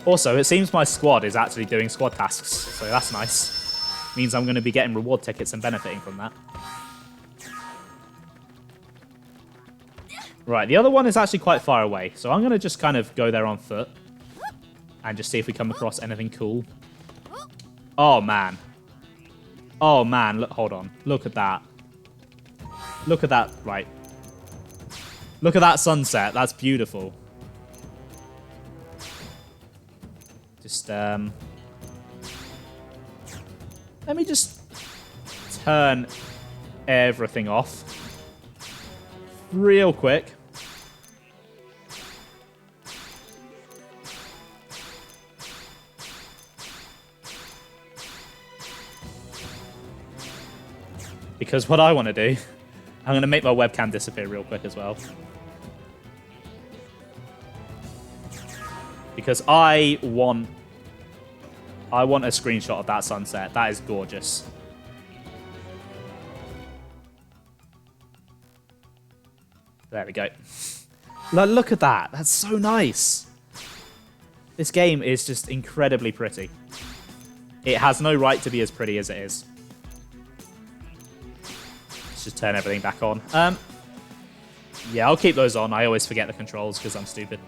Also, it seems my squad is actually doing squad tasks, so that's nice. Means I'm going to be getting reward tickets and benefiting from that. Right, the other one is actually quite far away, so I'm going to just kind of go there on foot and just see if we come across anything cool. Oh, man. Oh, man. Look, hold on. Look at that. Look at that. Right. Look at that sunset. That's beautiful. Just, let me just turn everything off real quick. Because what I want to do, I'm going to make my webcam disappear real quick as well. Because I want a screenshot of that sunset. That is gorgeous. There we go. Look at that. That's so nice. This game is just incredibly pretty. It has no right to be as pretty as it is. just turn everything back on. Yeah, I'll keep those on. I always forget the controls because I'm stupid.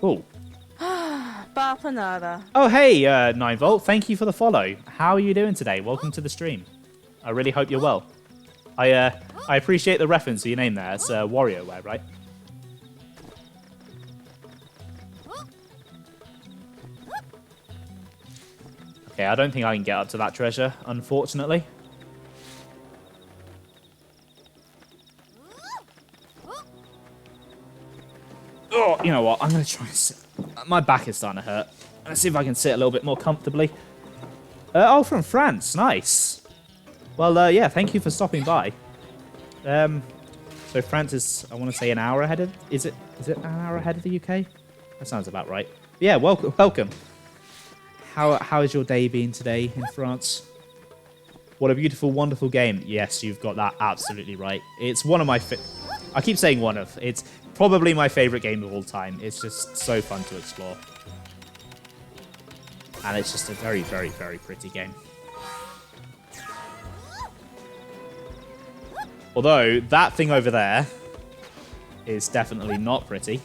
Oh. Bapanada. Oh, hey, 9volt. Thank you for the follow. How are you doing today? Welcome to the stream. I really hope you're well. I appreciate the reference to your name there. It's WarioWare, right? Okay, I don't think I can get up to that treasure, unfortunately. Oh, you know what? I'm going to try and sit. My back is starting to hurt. Let's see if I can sit a little bit more comfortably. Oh, from France. Nice. Well, yeah, thank you for stopping by. So France is, I want to say, an hour ahead of... Is it an hour ahead of the UK? That sounds about right. Yeah, welcome. How has your day been today in France? What a beautiful, wonderful game. Yes, you've got that absolutely right. It's one of my... I keep saying one of. It's probably my favorite game of all time. It's just so fun to explore. And it's just a very, very, very pretty game. Although, that thing over there is definitely not pretty.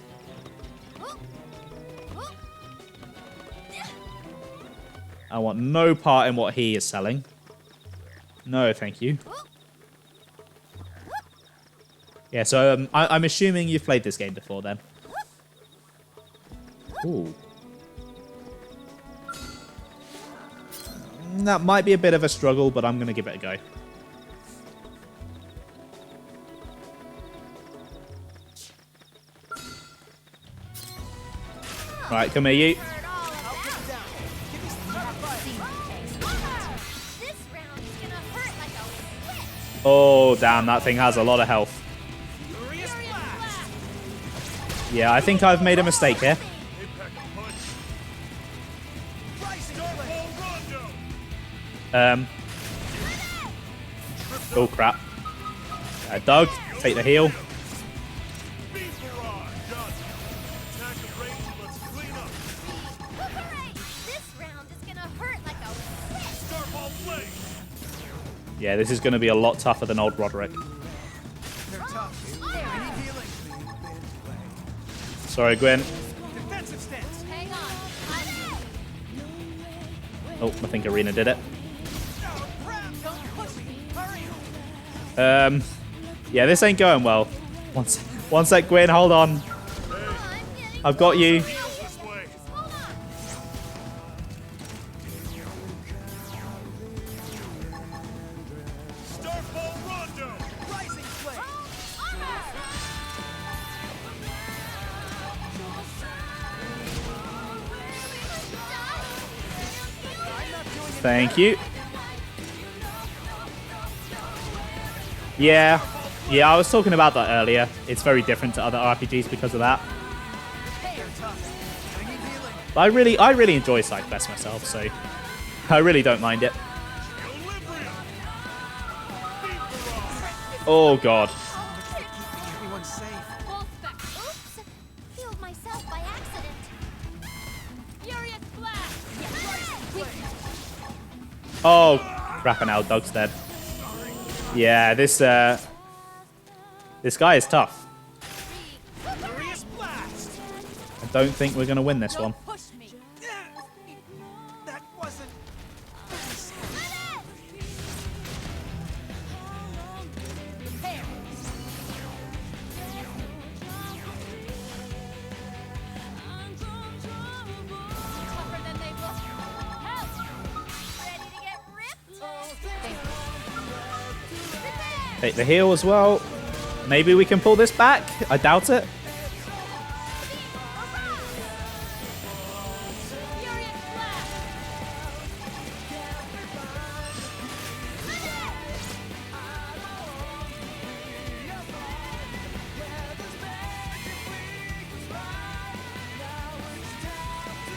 I want no part in what he is selling. No, thank you. Yeah, so I'm assuming you've played this game before then. Ooh. That might be a bit of a struggle, but I'm going to give it a go. Right, come here, you. Oh, damn, that thing has a lot of health. Yeah, I think I've made a mistake here. Oh, crap. Doug, take the heal. Yeah, this is going to be a lot tougher than old Roderick. Sorry, Gwen. Oh, I think Arena did it. Yeah, this ain't going well. One sec, Gwen, hold on. I've got you. Thank you. Yeah, I was talking about that earlier. It's very different to other RPGs because of that. But I really enjoy sidequests myself, so I really don't mind it. Oh god. Oh, crap, and now Doug's dead. Yeah, this guy is tough. I don't think we're going to win this one. Take the heal as well. Maybe we can pull this back. I doubt it.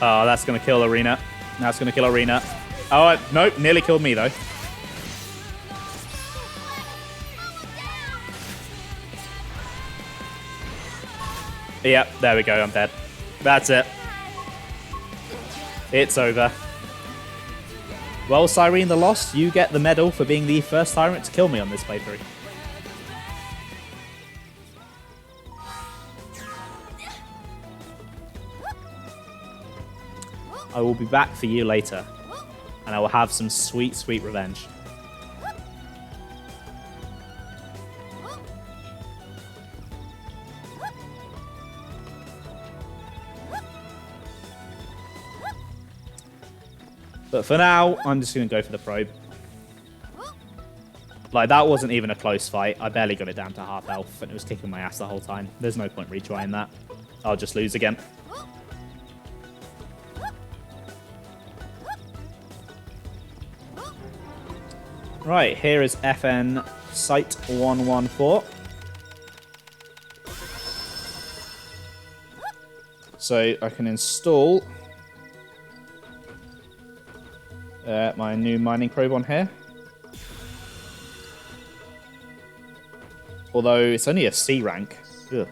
Oh, that's going to kill Arena. That's going to kill Arena. Oh, nope. Nearly killed me, though. Yep, there we go. I'm dead. That's it. It's over. Well, Cyrene the Lost, you get the medal for being the first tyrant to kill me on this playthrough. I will be back for you later, and I will have some sweet, sweet revenge. But for now, I'm just going to go for the probe. Like, that wasn't even a close fight. I barely got it down to half health, and it was kicking my ass the whole time. There's no point retrying that. I'll just lose again. Right, here is FN Site 114. So I can install my new mining probe on here. Although it's only a C rank. Ugh.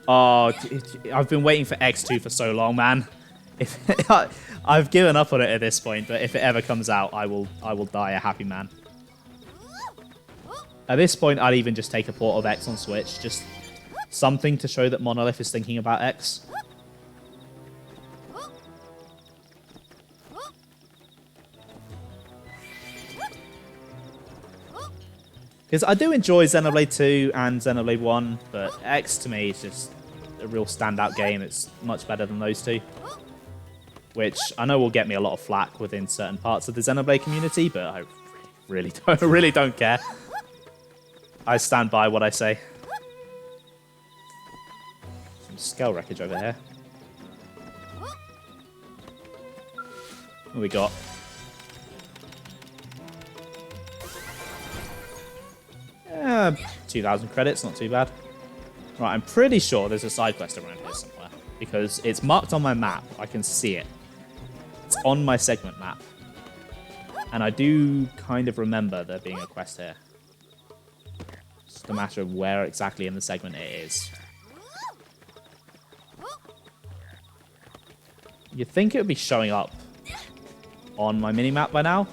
Oh, I've been waiting for X2 for so long, man. I've given up on it at this point, but if it ever comes out, I will die a happy man. At this point, I'd even just take a port of X on Switch, just something to show that Monolith is thinking about X. Because I do enjoy Xenoblade 2 and Xenoblade 1, but X to me is just a real standout game. It's much better than those two. Which I know will get me a lot of flack within certain parts of the Xenoblade community, but I really don't care. I stand by what I say. Some scale wreckage over here. What we got? 2,000 credits, not too bad. Right, I'm pretty sure there's a side quest around here somewhere, because it's marked on my map. I can see it. It's on my segment map. And I do kind of remember there being a quest here. It's just a matter of where exactly in the segment it is. You'd think it would be showing up on my minimap by now.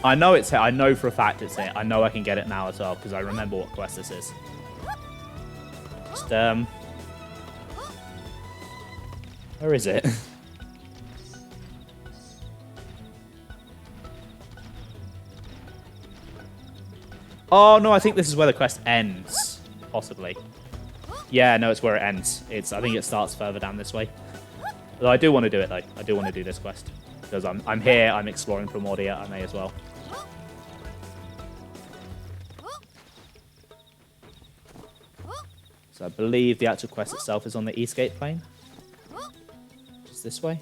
I know it's here. I know for a fact it's here. I know I can get it now as well, because I remember what quest this is. Just, where is it? Oh, no, I think this is where the quest ends. Possibly. Yeah, no, it's where it ends. I think it starts further down this way. Although I do want to do it, though. I do want to do this quest. Because I'm here, I'm exploring Primordia, I may as well. So I believe the actual quest itself is on the Eastgate Plain. Just this way.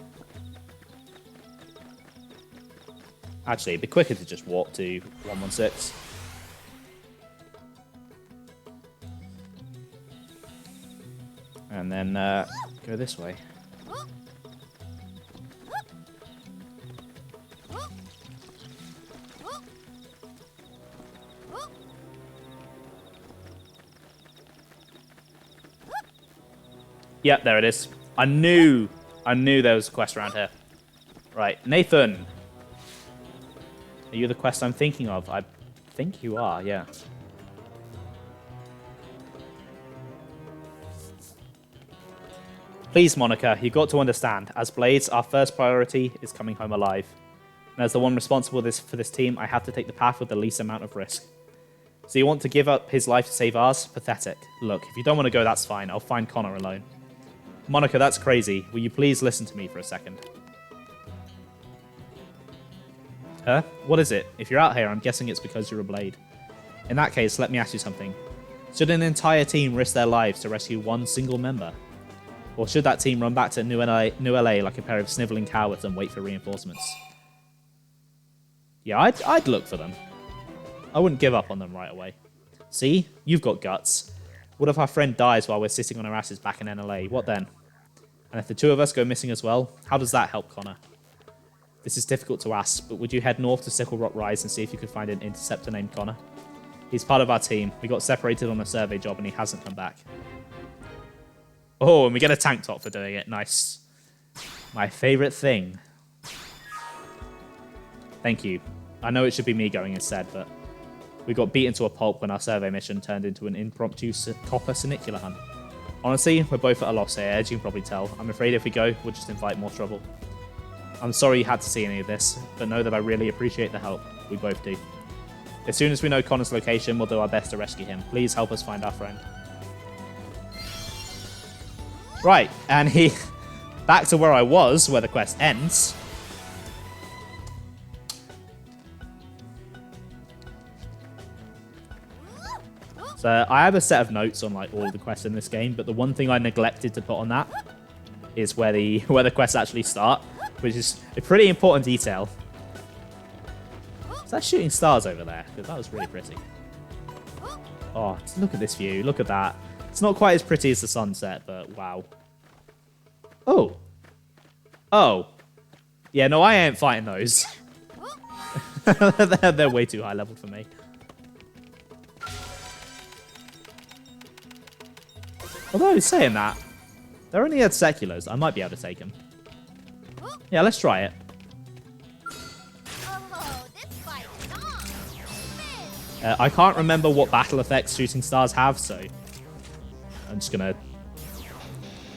Actually, it'd be quicker to just walk to 116. And then go this way. Yep, there it is. I knew there was a quest around here. Right, Nathan. Are you the quest I'm thinking of? I think you are, yeah. Please, Monica, you've got to understand. As Blades, our first priority is coming home alive. And as the one responsible for this team, I have to take the path with the least amount of risk. So you want to give up his life to save ours? Pathetic. Look, if you don't want to go, that's fine. I'll find Connor alone. Monica, that's crazy. Will you please listen to me for a second? Huh? What is it? If you're out here, I'm guessing it's because you're a Blade. In that case, let me ask you something. Should an entire team risk their lives to rescue one single member? Or should that team run back to New LA like a pair of sniveling cowards and wait for reinforcements? Yeah, I'd look for them. I wouldn't give up on them right away. See? You've got guts. What if our friend dies while we're sitting on our asses back in NLA? What then? And if the two of us go missing as well, how does that help Connor? This is difficult to ask, but would you head north to Sickle Rock Rise and see if you could find an interceptor named Connor? He's part of our team. We got separated on a survey job and he hasn't come back. Oh, and we get a tank top for doing it. Nice. My favorite thing. Thank you. I know it should be me going instead, but we got beaten to a pulp when our survey mission turned into an impromptu copper sanicular hunt. Honestly, we're both at a loss here, as you can probably tell. I'm afraid if we go, we'll just invite more trouble. I'm sorry you had to see any of this, but know that I really appreciate the help. We both do. As soon as we know Connor's location, we'll do our best to rescue him. Please help us find our friend. Right, and he... back to where I was, where the quest ends. So I have a set of notes on like all of the quests in this game, but the one thing I neglected to put on that is where the quests actually start, which is a pretty important detail. Is that shooting stars over there? Because that was really pretty. Oh, look at this view. Look at that. It's not quite as pretty as the sunset, but wow. Oh. Oh. Yeah, no, I ain't fighting those. They're way too high level for me. Although, saying that, they're only at seculars. I might be able to take them. Yeah, let's try it. I can't remember what battle effects shooting stars have, so I'm just going to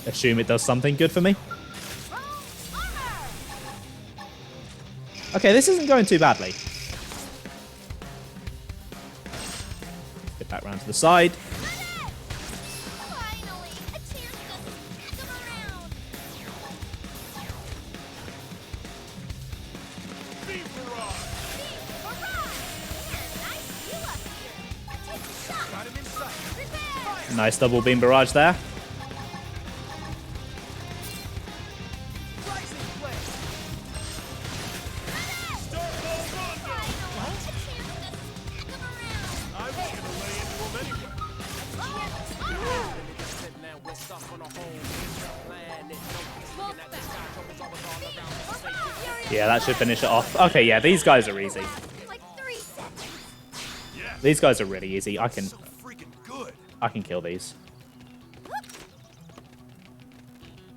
assume it does something good for me. Okay, this isn't going too badly. Get back round to the side. Nice double beam barrage there. Yeah, that should finish it off. Okay, yeah, these guys are easy. These guys are really easy. I can kill these.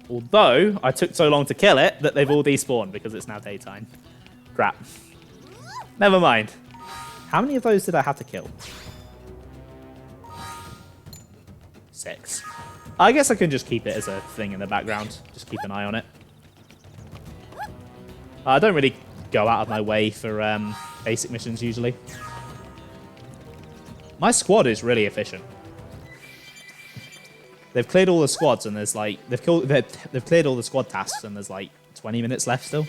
Although, I took so long to kill it that they've all despawned because it's now daytime. Crap. Never mind. How many of those did I have to kill? 6. I guess I can just keep it as a thing in the background. Just keep an eye on it. I don't really go out of my way for basic missions usually. My squad is really efficient. They've cleared all the squads and there's like they've cleared all the squad tasks and there's like 20 minutes left still.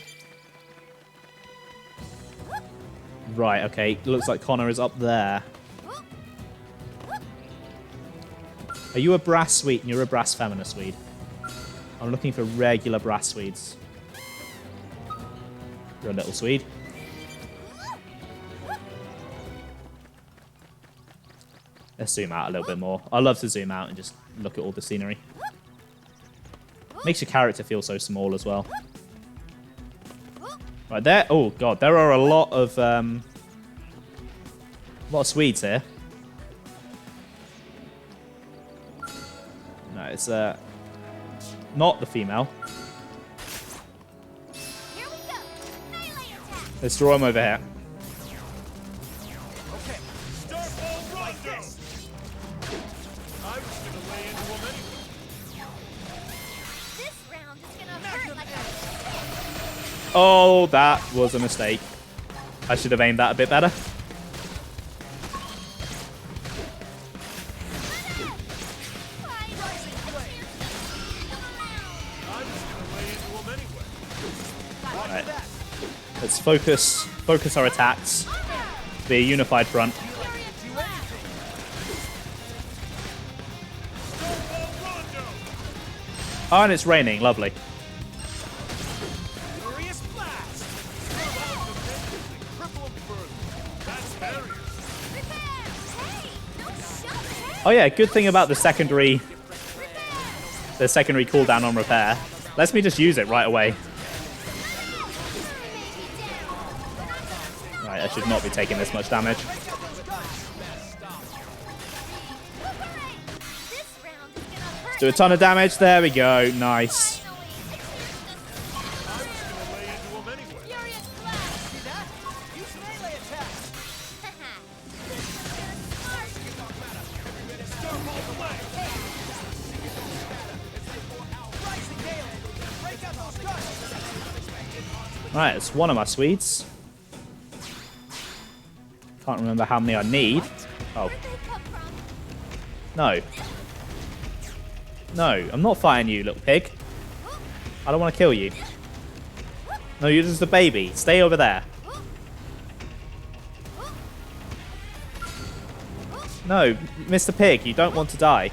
Right, okay. Looks like Connor is up there. Are you a brass Swede? You're a brass Femina Swede. I'm looking for regular brass Swedes. You're a little Swede. Let's zoom out a little bit more. I love to zoom out and just look at all the scenery. Makes your character feel so small as well. Right there. Oh god, there are a lot of Swedes here. No, it's not the female. Let's draw him over here. Oh, that was a mistake. I should have aimed that a bit better. Right. Let's focus our attacks. Be a unified front. Oh, and it's raining. Lovely. Furious blast. Cripple him further. That's barrier. Repair! Hey! No shove! Hey! Oh yeah, good thing about the secondary cooldown on repair. Lets me just use it right away. Right, I should not be taking this much damage. This round is gonna hurt. Do a ton of damage. There we go. Nice. Lay into him anyway. Furious blast! See that? Use melee attack. Haha. This one's gonna smart. Starbolt away. Rising gale. Break out those guns. Right, it's one of my sweets. Can't remember how many I need. Oh, Where'd they come from? no. No, I'm not fighting you, little pig. I don't want to kill you. No, you're just a baby. Stay over there. No, Mr. Pig, you don't want to die.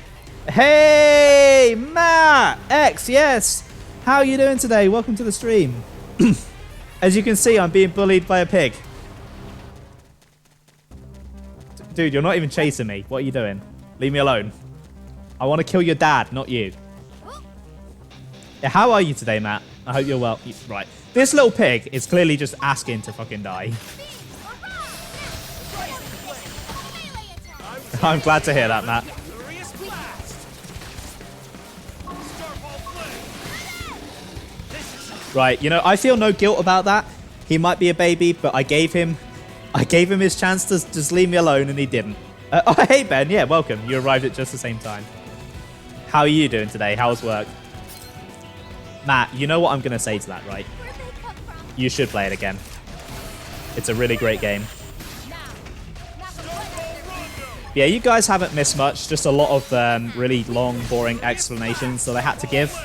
Hey, Matt! X, yes! How are you doing today? Welcome to the stream. As you can see, I'm being bullied by a pig. Dude, you're not even chasing me. What are you doing? Leave me alone. I want to kill your dad, not you. Yeah, how are you today, Matt? I hope you're well. Right. This little pig is clearly just asking to fucking die. I'm glad to hear that, Matt. Furious blast. Starbolt flame. Right, you know, I feel no guilt about that. He might be a baby, but I gave him his chance to just leave me alone, and he didn't. Oh, hey, Ben. Yeah, welcome. You arrived at just the same time. How are you doing today? How's work? Matt, you know what I'm going to say to that, right? Where'd they come from? You should play it again. It's a really great game. Yeah, you guys haven't missed much. Just a lot of really long, boring explanations that I had to give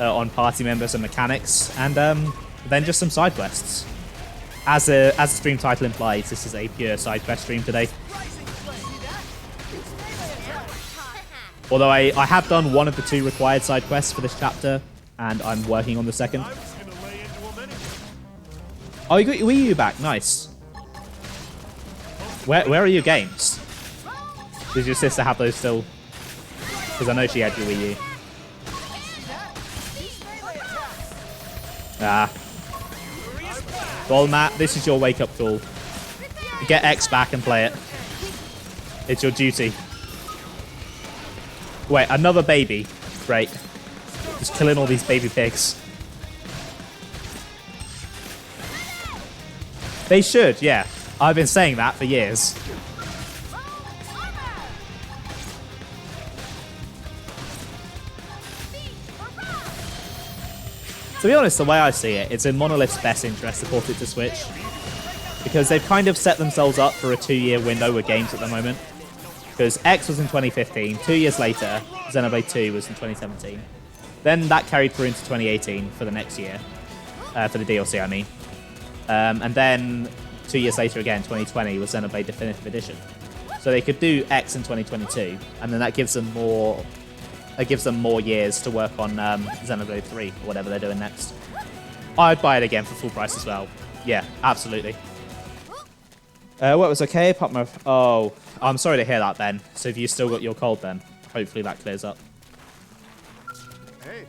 on party members and mechanics, and then just some side quests. As the stream title implies, this is a pure side quest stream today. Although I have done one of the 2 required side quests for this chapter, and I'm working on the second. I was gonna lay into him anyway. Oh, you got your Wii U back. Nice. Where are your games? Does your sister have those still? Because I know she had your Wii U. Ah. Well, Matt, this is your wake-up call. Get X back and play it. It's your duty. Wait, another baby. Great. Just killing all these baby pigs. They should, yeah. I've been saying that for years. To be honest, the way I see it, it's in Monolith's best interest to port it to Switch. Because they've kind of set themselves up for a 2-year window with games at the moment. Because X was in 2015, 2 years later, Xenoblade 2 was in 2017. Then that carried through into 2018 for the next year. For the DLC, I mean. And then 2 years later again, 2020, was Xenoblade Definitive Edition. So they could do X in 2022, and then that gives them more... It gives them more years to work on Xenoblade 3, or whatever they're doing next. I'd buy it again for full price as well. Yeah, absolutely. What was okay apart from... Oh, I'm sorry to hear that, Ben. So if you still got your cold, then hopefully that clears up. Hey.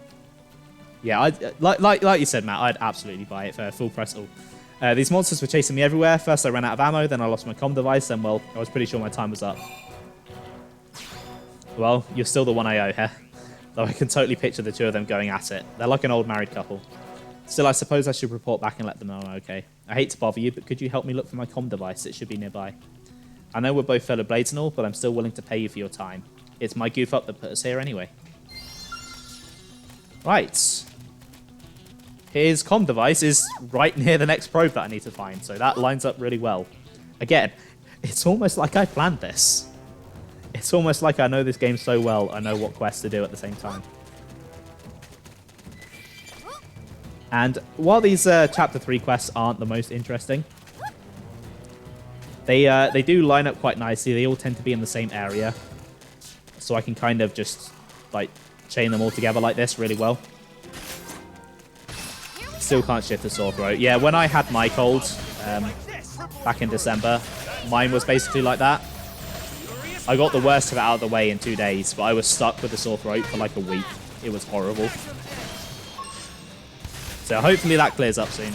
Yeah, like you said, Matt, I'd absolutely buy it for full price. Oh. These monsters were chasing me everywhere. First I ran out of ammo, then I lost my comm device, then, well, I was pretty sure my time was up. Well, you're still the one I owe, huh? Though I can totally picture the 2 of them going at it. They're like an old married couple. Still, I suppose I should report back and let them know I'm okay. I hate to bother you, but could you help me look for my comm device? It should be nearby. I know we're both fellow blades and all, but I'm still willing to pay you for your time. It's my goof up that put us here anyway. Right. His comm device is right near the next probe that I need to find, so that lines up really well. Again, it's almost like I planned this. It's almost like I know this game so well, I know what quests to do at the same time. And while these Chapter 3 quests aren't the most interesting, they do line up quite nicely. They all tend to be in the same area. So I can kind of just, like, chain them all together like this really well. Still can't shift the sore throat. Yeah, when I had my cold back in December, mine was basically like that. I got the worst of it out of the way in 2 days, but I was stuck with the sore throat for like a week. It was horrible. So hopefully that clears up soon.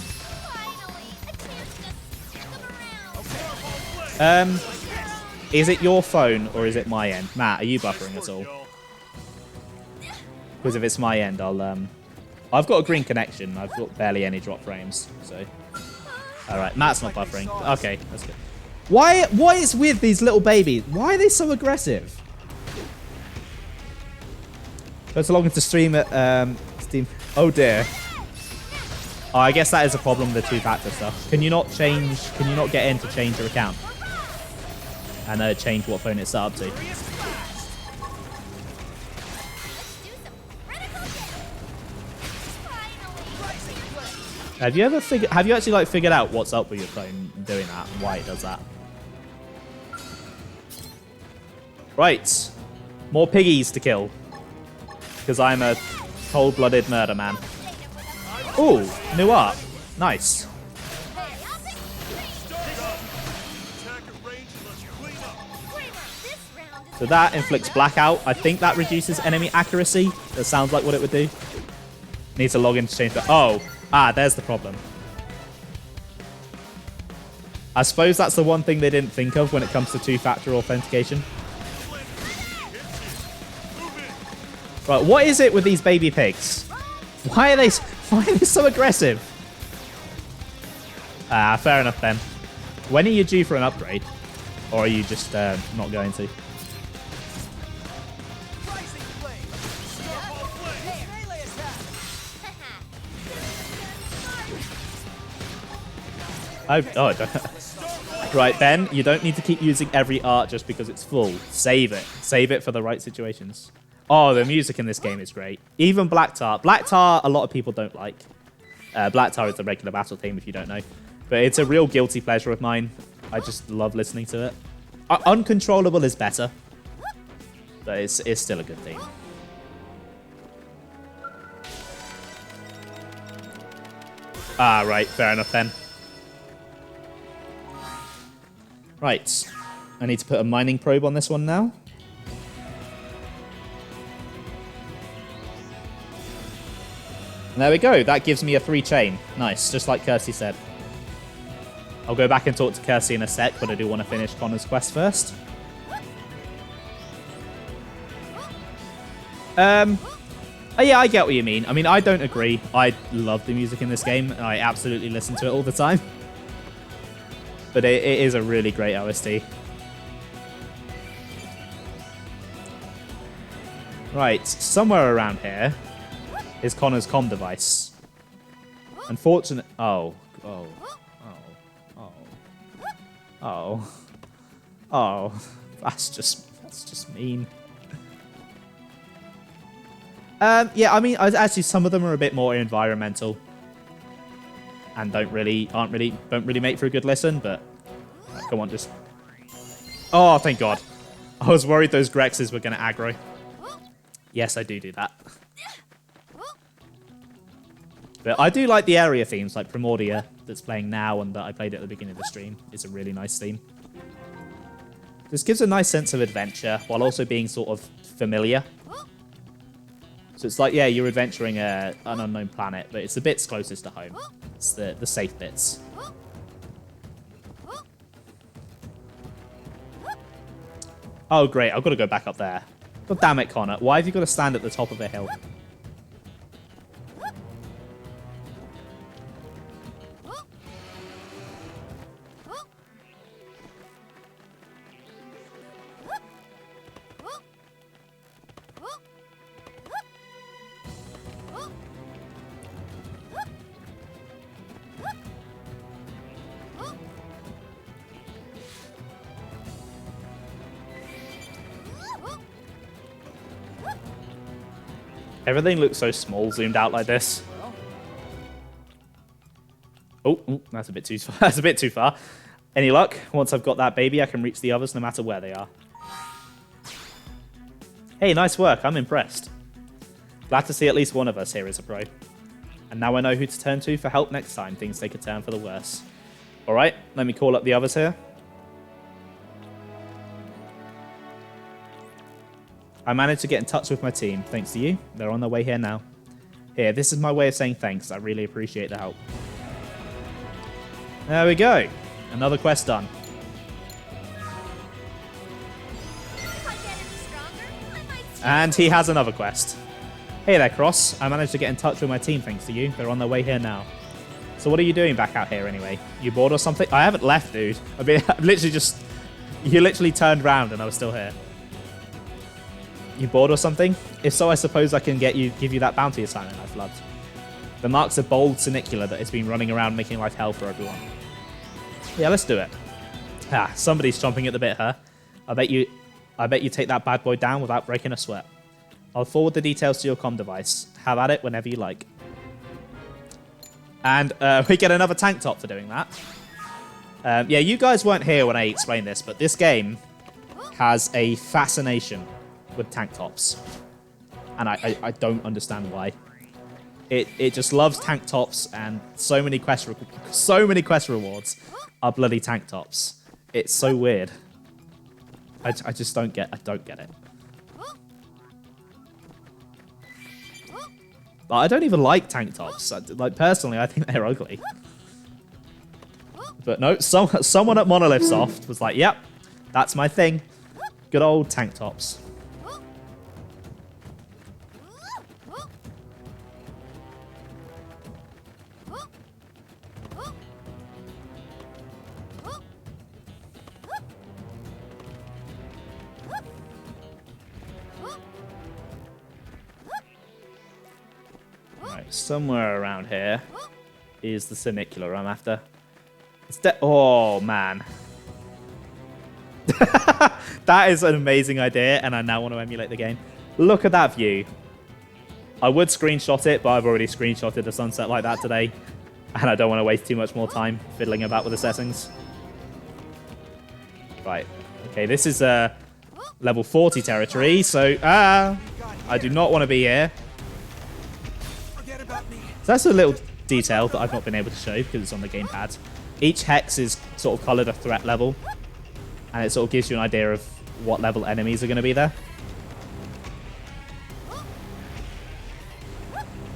Is it your phone or is it my end? Matt, are you buffering at all? Because if it's my end, I've got a green connection. I've got barely any drop frames, so. All right, Matt's not buffering. Okay, that's good. What is with these little babies? Why are they so aggressive? Go to log into stream at Steam. Oh dear. Oh, I guess that is a problem with the two-factor stuff. Can you not change? Can you not get in to change your account and change what phone it's set up to? Have you ever figured? Have you actually like figured out what's up with your phone doing that and why it does that? Right, more piggies to kill because I'm a cold-blooded murder man. Ooh, new art, nice. So that inflicts blackout. I think that reduces enemy accuracy. That sounds like what it would do. Need to log in to change that. Oh. There's the problem. I suppose that's the one thing they didn't think of when it comes to two-factor authentication. Right, what is it with these baby pigs? Why are they so aggressive? Fair enough then. When are you due for an upgrade? Or are you just not going to? Right, Ben, you don't need to keep using every art just because it's full. Save it. Save it for the right situations. Oh, the music in this game is great. Even Black Tar. Black Tar, a lot of people don't like. Black Tar is the regular battle theme, if you don't know. But it's a real guilty pleasure of mine. I just love listening to it. Uncontrollable is better. But it's still a good theme. Right. Fair enough, then. Right. I need to put a mining probe on this one now. And there we go. That gives me a 3 chain. Nice. Just like Kirsty said. I'll go back and talk to Kirsty in a sec, but I do want to finish Connor's quest first. Oh, yeah, I get what you mean. I mean, I don't agree. I love the music in this game, and I absolutely listen to it all the time. But it is a really great OST. Right, somewhere around here is Connor's comm device. Unfortunate. Oh. That's just mean. Yeah, I mean, actually, some of them are a bit more environmental, and don't really make for a good listen. But come on, just. Oh, thank God! I was worried those Grexes were going to aggro. Yes, I do that. But I do like the area themes, like Primordia, that's playing now, and that I played at the beginning of the stream. It's a really nice theme. This gives a nice sense of adventure while also being sort of familiar. So it's like, yeah, you're adventuring an unknown planet, but it's the bits closest to home. It's the safe bits. Oh, great. I've got to go back up there. God damn it, Connor. Why have you got to stand at the top of a hill? Everything looks so small, zoomed out like this. Oh, that's a bit too far. That's a bit too far. Any luck? Once I've got that baby, I can reach the others no matter where they are. Hey, nice work. I'm impressed. Glad to see at least one of us here is a pro. And now I know who to turn to for help next time things take a turn for the worse. Alright, let me call up the others here. I managed to get in touch with my team, thanks to you. They're on their way here now. Here, this is my way of saying thanks. I really appreciate the help. There we go. Another quest done. If I get any stronger, I might And he has another quest. Hey there, Cross. I managed to get in touch with my team thanks to you. They're on their way here now. So what are you doing back out here anyway? You bored or something? I haven't left, dude. I mean, I've literally just... You literally turned round and I was still here. You bored or something? If so, I suppose I can give you that bounty assignment I've loved. The mark's a bold Sinicular that has been running around making life hell for everyone. Yeah, let's do it. Ah, somebody's chomping at the bit, huh? I bet you take that bad boy down without breaking a sweat. I'll forward the details to your comm device. Have at it whenever you like. And we get another tank top for doing that. Yeah, you guys weren't here when I explained this, but this game has a fascination with tank tops. And I don't understand why. It just loves tank tops, and so many quest rewards are bloody tank tops. It's so weird. I just don't get it. But I don't even like tank tops. Like, personally, I think they're ugly. But no, someone at Monolith Soft was like, yep, that's my thing. Good old tank tops. Somewhere around here is the Sinicular I'm after. Oh, man. That is an amazing idea, and I now want to emulate the game. Look at that view. I would screenshot it, but I've already screenshotted a sunset like that today, and I don't want to waste too much more time fiddling about with the settings. Right. Okay, this is level 40 territory, so I do not want to be here. So that's a little detail that I've not been able to show because it's on the gamepad. Each hex is sort of coloured a threat level, and it sort of gives you an idea of what level enemies are going to be there.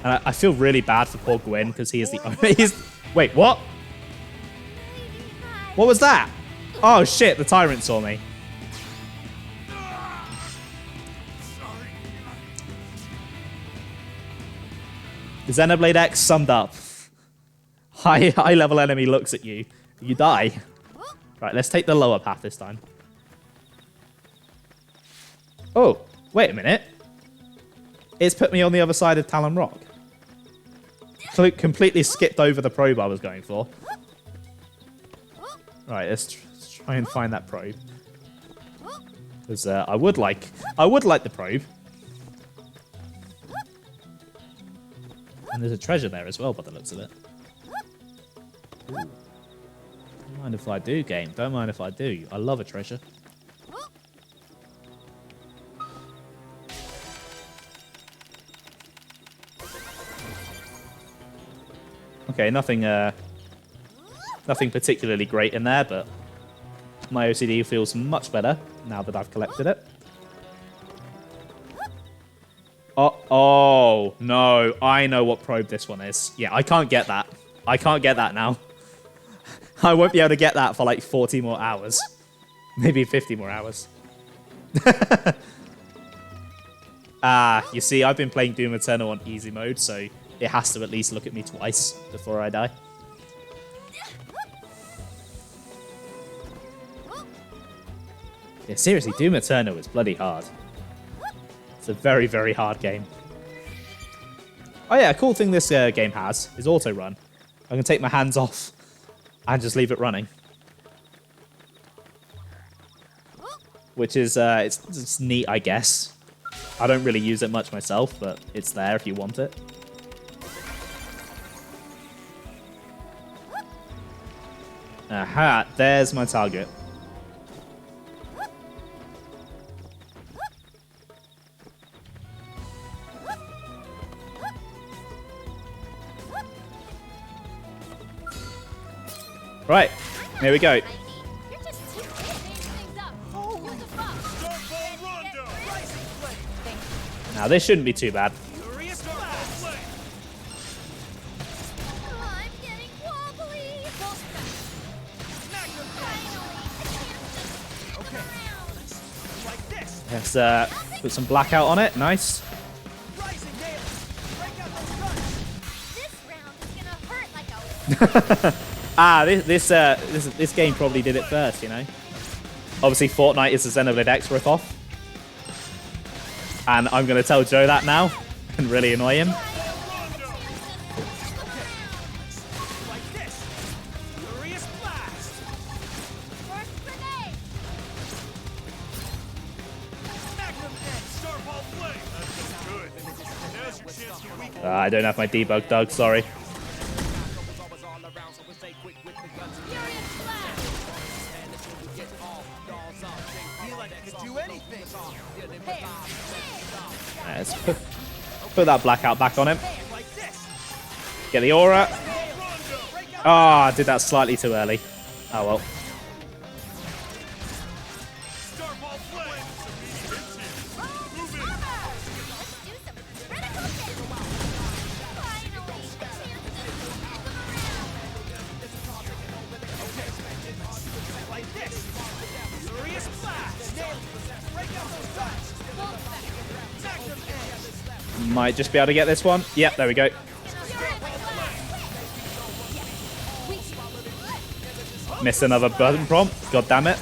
And I feel really bad for poor Gwyn because he is the only... Wait, what? What was that? Oh shit, the Tyrant saw me. Xenoblade X summed up. High level enemy looks at you. You die. Right, let's take the lower path this time. Oh, wait a minute. It's put me on the other side of Talon Rock. Completely skipped over the probe I was going for. Right, let's try and find that probe. Because I would like the probe. And there's a treasure there as well, by the looks of it. Ooh. Don't mind if I do, game. Don't mind if I do. I love a treasure. Okay, nothing particularly great in there, but my OCD feels much better now that I've collected it. Oh, no. I know what probe this one is. Yeah, I can't get that. I can't get that now. I won't be able to get that for like 40 more hours. Maybe 50 more hours. You see, I've been playing Doom Eternal on easy mode, so it has to at least look at me twice before I die. Yeah, seriously, Doom Eternal is bloody hard. It's a very, very hard game. Oh yeah, a cool thing this game has is auto-run. I can take my hands off and just leave it running. Which is, it's neat, I guess. I don't really use it much myself, but it's there if you want it. Aha, there's my target. Right, here we go. You're just too big. Change things up. Use a buff. Rondo! Rising flame! Now this shouldn't be too bad. Furious blast! I'm getting wobbly. Magnum Finally, a chance to Okay. around. like this! Let's put some blackout on it. Nice. Rising gale! Break out those guns! This round is gonna hurt like a This game probably did it first, you know. Obviously, Fortnite is the Xenoblade X ripoff, and I'm going to tell Joe that now and really annoy him. Like this! Furious blast! first grenade. Magnum edge! Starball flame! That's good. Now's your chance to weaken. I don't have my debug, Doug. Sorry. Furious blast. Feel like I could do anything! Let's put that blackout back on him. Like this! Get the aura. Rondo! Break out! Ah, I did that slightly too early. Oh well. Starball flame! Let's do some critical hits. Finally, a chance to come around. Like this! Furious blast! Break out those guns! Magnum edge! Might just be able to get this one. Yep, there we go. Missed another button prompt. God damn it.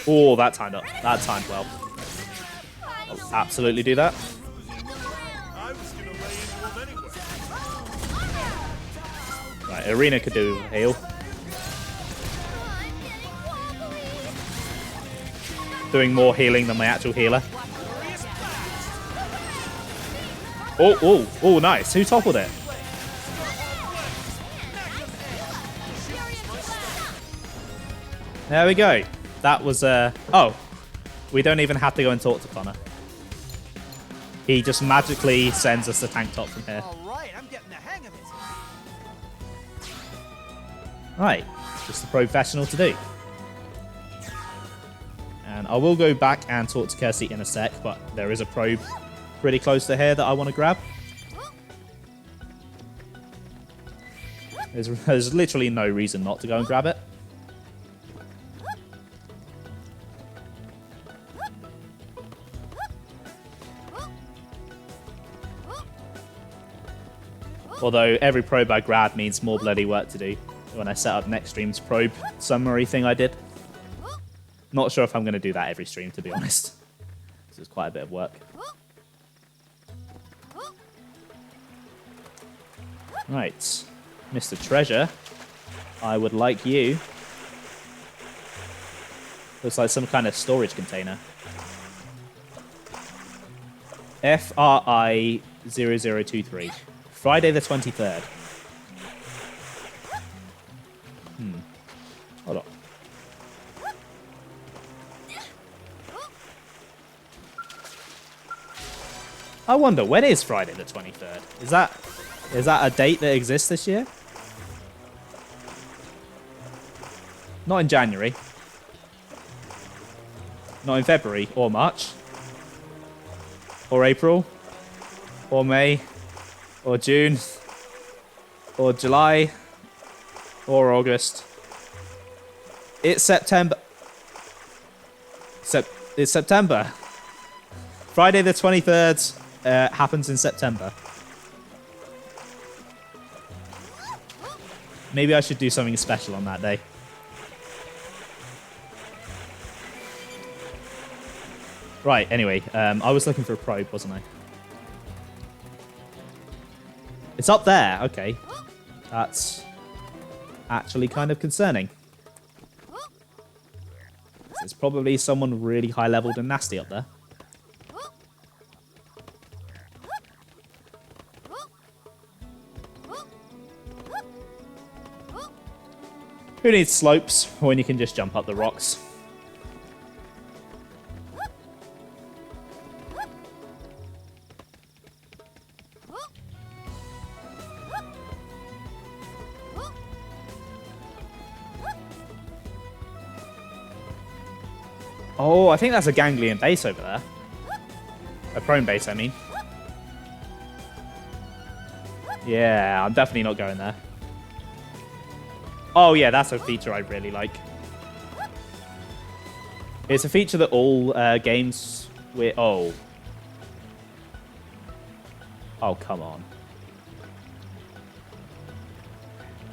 Oh, that timed up. That timed well. I'll absolutely do that. I was gonna lay into him anyway. Right, Arena could do a heal. Doing more healing than my actual healer. Oh, nice. Who toppled it? There we go. That was, oh. We don't even have to go and talk to Connor. He just magically sends us the tank top from here. Alright, I'm getting the hang of it. Right. Just the professional to do. And I will go back and talk to Kirsty in a sec, but there is a probe pretty close to here that I want to grab. There's literally no reason not to go and grab it. Although every probe I grab means more bloody work to do when I set up next stream's probe summary thing I did. Not sure if I'm going to do that every stream, to be honest. This is quite a bit of work. Right. Mr. Treasure, I would like you. Looks like some kind of storage container. FRI 0023. Friday the 23rd. Hold on. I wonder, when is Friday the 23rd? Is that a date that exists this year? Not in January. Not in February or March. Or April. Or May. Or June. Or July. Or August. It's September. It's September. Friday the 23rd happens in September. Maybe I should do something special on that day. Right, anyway, I was looking for a probe, wasn't I? It's up there, okay. That's actually kind of concerning. There's probably someone really high-leveled and nasty up there. Who needs slopes when you can just jump up the rocks? Oh, I think that's a ganglion base over there. A prone base, I mean. Yeah, I'm definitely not going there. Oh, yeah, that's a feature I really like. It's a feature that all games with... Oh. Oh, come on.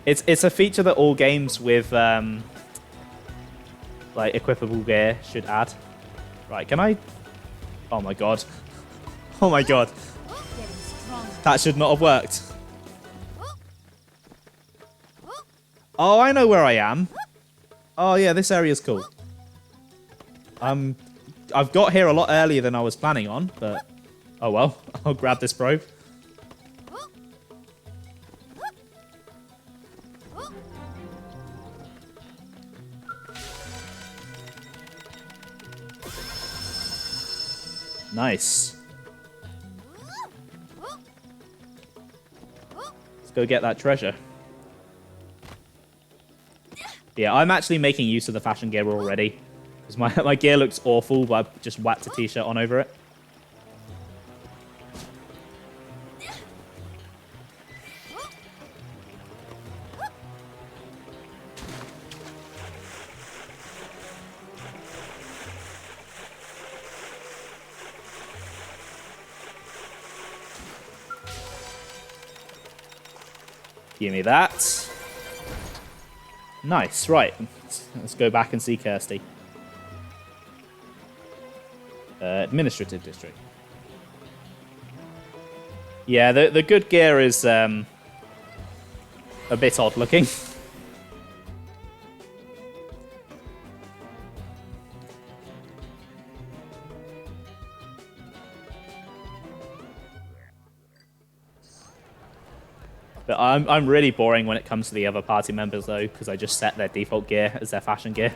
It's a feature that all games with like equipable gear should add. Right, can I? Oh my god. Oh my god. Getting stronger. That should not have worked. Oh, I know where I am. Oh yeah, this area's cool. I've got here a lot earlier than I was planning on, but oh well. I'll grab this probe. Nice. Let's go get that treasure. Yeah, I'm actually making use of the fashion gear already. Because my gear looks awful, but I've just whacked a t-shirt on over it. Give me that. Nice, right. Let's go back and see Kirsty. Administrative district. Yeah, the good gear is a bit odd looking. But I'm really boring when it comes to the other party members, though, because I just set their default gear as their fashion gear.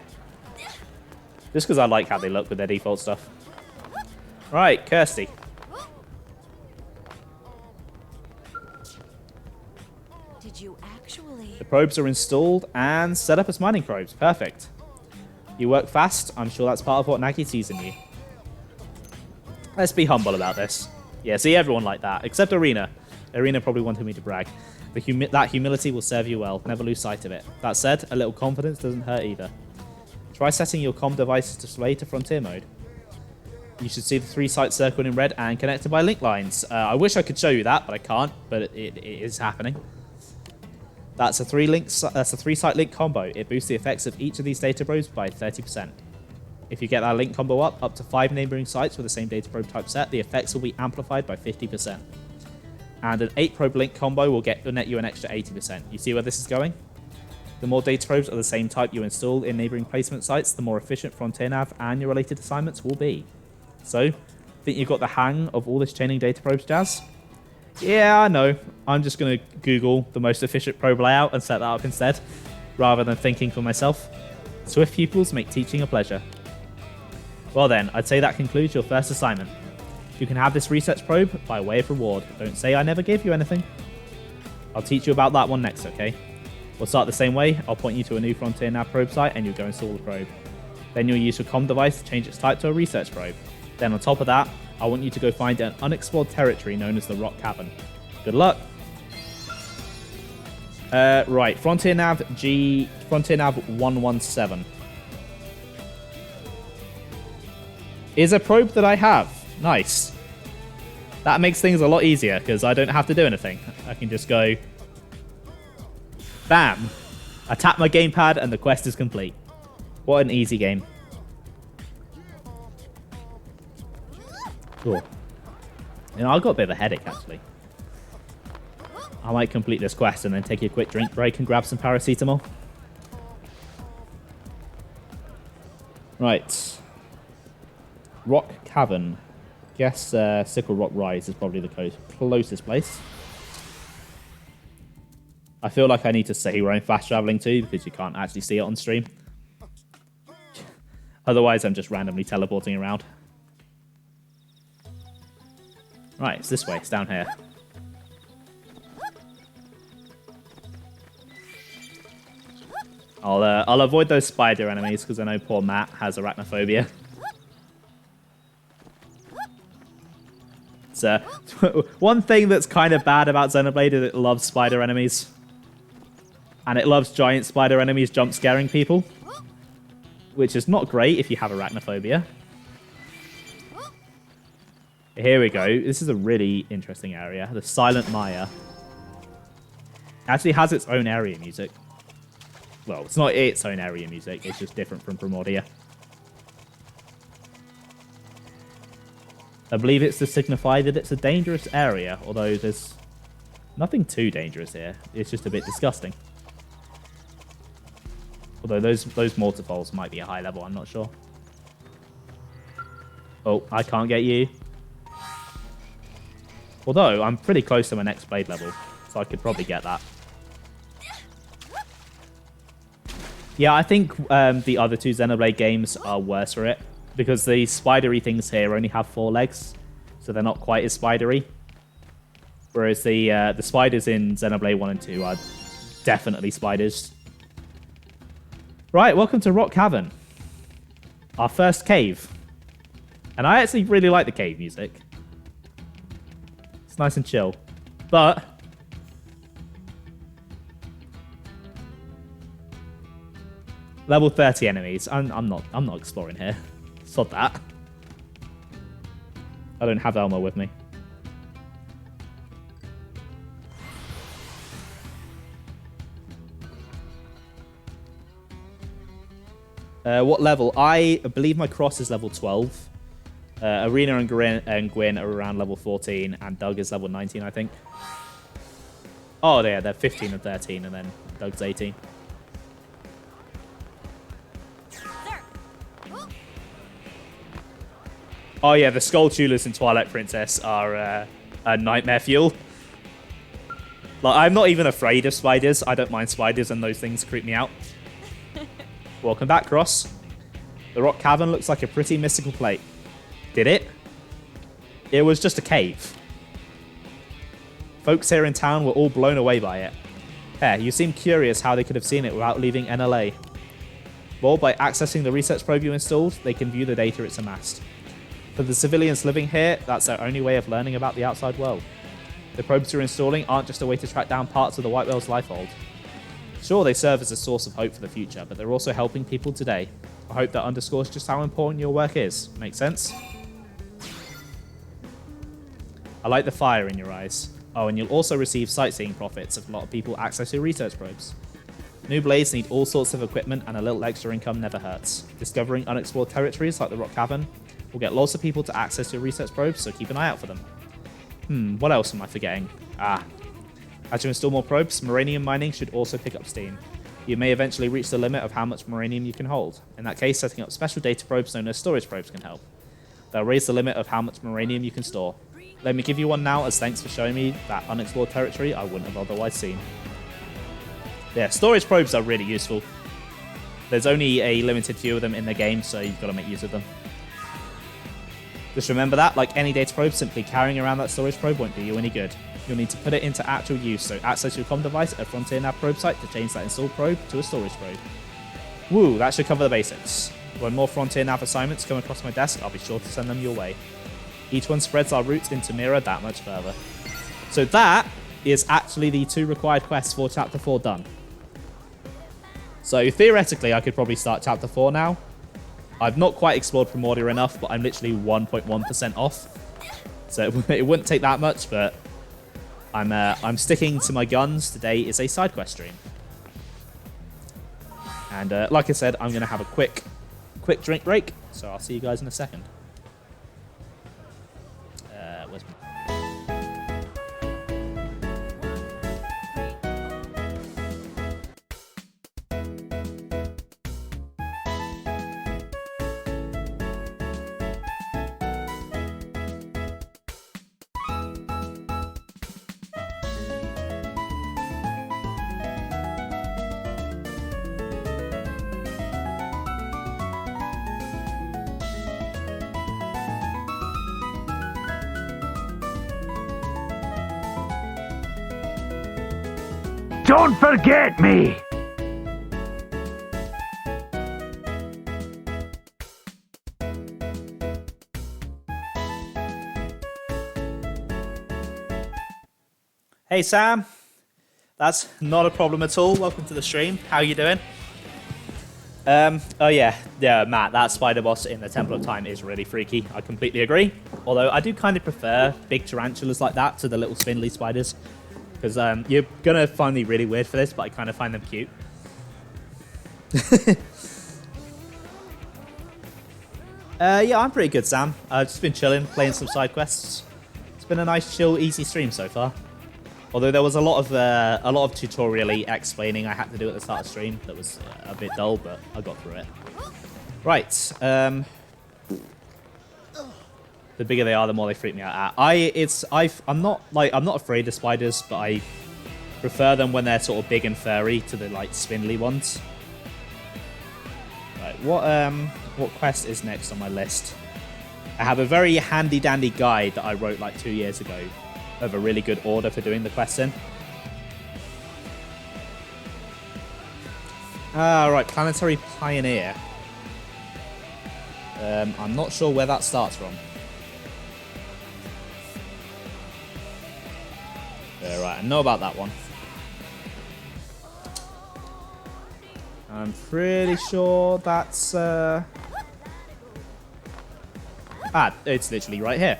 Just because I like how they look with their default stuff. Right, Kirsty. Did you actually? The probes are installed and set up as mining probes. Perfect. You work fast. I'm sure that's part of what Nagi sees in you. Let's be humble about this. Yeah, see, everyone like that, except Arena. Arena probably wanted me to brag. That humility will serve you well. Never lose sight of it. That said, a little confidence doesn't hurt either. Try setting your comm devices to display to frontier mode. You should see the 3 sites circled in red and connected by link lines. I wish I could show you that, but I can't. But it is happening. That's a 3-site link combo. It boosts the effects of each of these data probes by 30%. If you get that link combo up to 5 neighboring sites with the same data probe type set, the effects will be amplified by 50%. And an 8-probe link combo will net you an extra 80%. You see where this is going? The more data probes of the same type you install in neighboring placement sites, the more efficient Frontier Nav and your related assignments will be. So, think you've got the hang of all this chaining data probes, Jazz? Yeah, I know. I'm just going to Google the most efficient probe layout and set that up instead, rather than thinking for myself. Swift pupils make teaching a pleasure. Well then, I'd say that concludes your first assignment. You can have this research probe by way of reward. Don't say I never gave you anything. I'll teach you about that one next, okay? We'll start the same way. I'll point you to a new Frontier Nav probe site and you'll go install the probe. Then you'll use your comm device to change its type to a research probe. Then on top of that, I want you to go find an unexplored territory known as the Rock Cavern. Good luck. Right, Frontier Nav 117 is a probe that I have. Nice. That makes things a lot easier because I don't have to do anything. I can just go, bam. I tap my gamepad and the quest is complete. What an easy game. Cool. You know, I've got a bit of a headache actually. I might complete this quest and then take a quick drink break and grab some paracetamol. Right. Rock Cavern. Guess Sickle Rock Rise is probably the closest place. I feel like I need to say where I'm fast traveling to because you can't actually see it on stream. Otherwise, I'm just randomly teleporting around. Right, it's this way. It's down here. I'll avoid those spider enemies because I know poor Matt has arachnophobia. So, one thing that's kind of bad about Xenoblade is it loves spider enemies. And it loves giant spider enemies jump scaring people. Which is not great if you have arachnophobia. Here we go. This is a really interesting area. The Silent Mire. Actually has its own area music. Well, it's not its own area music. It's just different from Primordia. I believe it's to signify that it's a dangerous area, although there's nothing too dangerous here. It's just a bit disgusting. Although those mortar balls might be a high level, I'm not sure. Oh, I can't get you. Although, I'm pretty close to my next blade level, so I could probably get that. Yeah, I think the other two Xenoblade games are worse for it, because the spidery things here only have 4 legs, so they're not quite as spidery. Whereas the spiders in Xenoblade 1 and 2 are definitely spiders. Right, welcome to Rock Cavern. Our first cave. And I actually really like the cave music. It's nice and chill. But level 30 enemies. I'm not exploring here. Sod that. I don't have Elmo with me. What level? I believe my cross is level 12. Arena and Gwyn are around level 14, and Doug is level 19, I think. Oh, yeah, they're 15 and 13, and then Doug's 18. Oh, yeah, the Skulltulas in Twilight Princess are a nightmare fuel. Like, I'm not even afraid of spiders. I don't mind spiders, and those things creep me out. Welcome back, Cross. The rock cavern looks like a pretty mystical plate. Did it? It was just a cave. Folks here in town were all blown away by it. Hey, you seem curious how they could have seen it without leaving NLA. Well, by accessing the research probe you installed, they can view the data it's amassed. For the civilians living here, that's their only way of learning about the outside world. The probes you're installing aren't just a way to track down parts of the White Whale's lifehold. Sure, they serve as a source of hope for the future, but they're also helping people today. I hope that underscores just how important your work is. Make sense? I like the fire in your eyes. Oh, and you'll also receive sightseeing profits if a lot of people access your research probes. New blades need all sorts of equipment, and a little extra income never hurts. Discovering unexplored territories like the Rock Cavern will get lots of people to access your research probes, so keep an eye out for them. What else am I forgetting? As you install more probes, moranium mining should also pick up steam. You may eventually reach the limit of how much moranium you can hold. In that case, setting up special data probes known as storage probes can help. They'll raise the limit of how much moranium you can store. Let me give you one now as thanks for showing me that unexplored territory I wouldn't have otherwise seen. Yeah, storage probes are really useful. There's only a limited few of them in the game, so you've got to make use of them. Just remember that, like any data probe, simply carrying around that storage probe won't do you any good. You'll need to put it into actual use, so access your comm device at Frontier Nav probe site to change that installed probe to a storage probe. Woo, that should cover the basics. When more Frontier Nav assignments come across my desk, I'll be sure to send them your way. Each one spreads our route into Mira that much further. So that is actually the 2 required quests for Chapter 4 done. So theoretically, I could probably start Chapter 4 now. I've not quite explored Primordia enough, but I'm literally 1.1% off. So it wouldn't take that much, but I'm sticking to my guns. Today is a side quest stream. And like I said, I'm going to have a quick drink break, so I'll see you guys in a second. Where's my... Don't forget me! Hey Sam, that's not a problem at all. Welcome to the stream. How you doing? Oh yeah, Matt, that spider boss in the Temple of Time is really freaky. I completely agree. Although I do kind of prefer big tarantulas like that to the little spindly spiders. Because you're going to find me really weird for this, but I kind of find them cute. Yeah, I'm pretty good, Sam. I've just been chilling, playing some side quests. It's been a nice, chill, easy stream so far. Although there was a lot of tutorial-y explaining I had to do at the start of stream that was a bit dull, but I got through it. Right. The bigger they are, the more they freak me out. I'm not afraid of spiders, but I prefer them when they're sort of big and furry to the like spindly ones. Right, what quest is next on my list? I have a very handy dandy guide that I wrote like 2 years ago of a really good order for doing the quests in. Right, Planetary Pioneer. I'm not sure where that starts from. Right, I know about that one. I'm pretty sure that's... it's literally right here.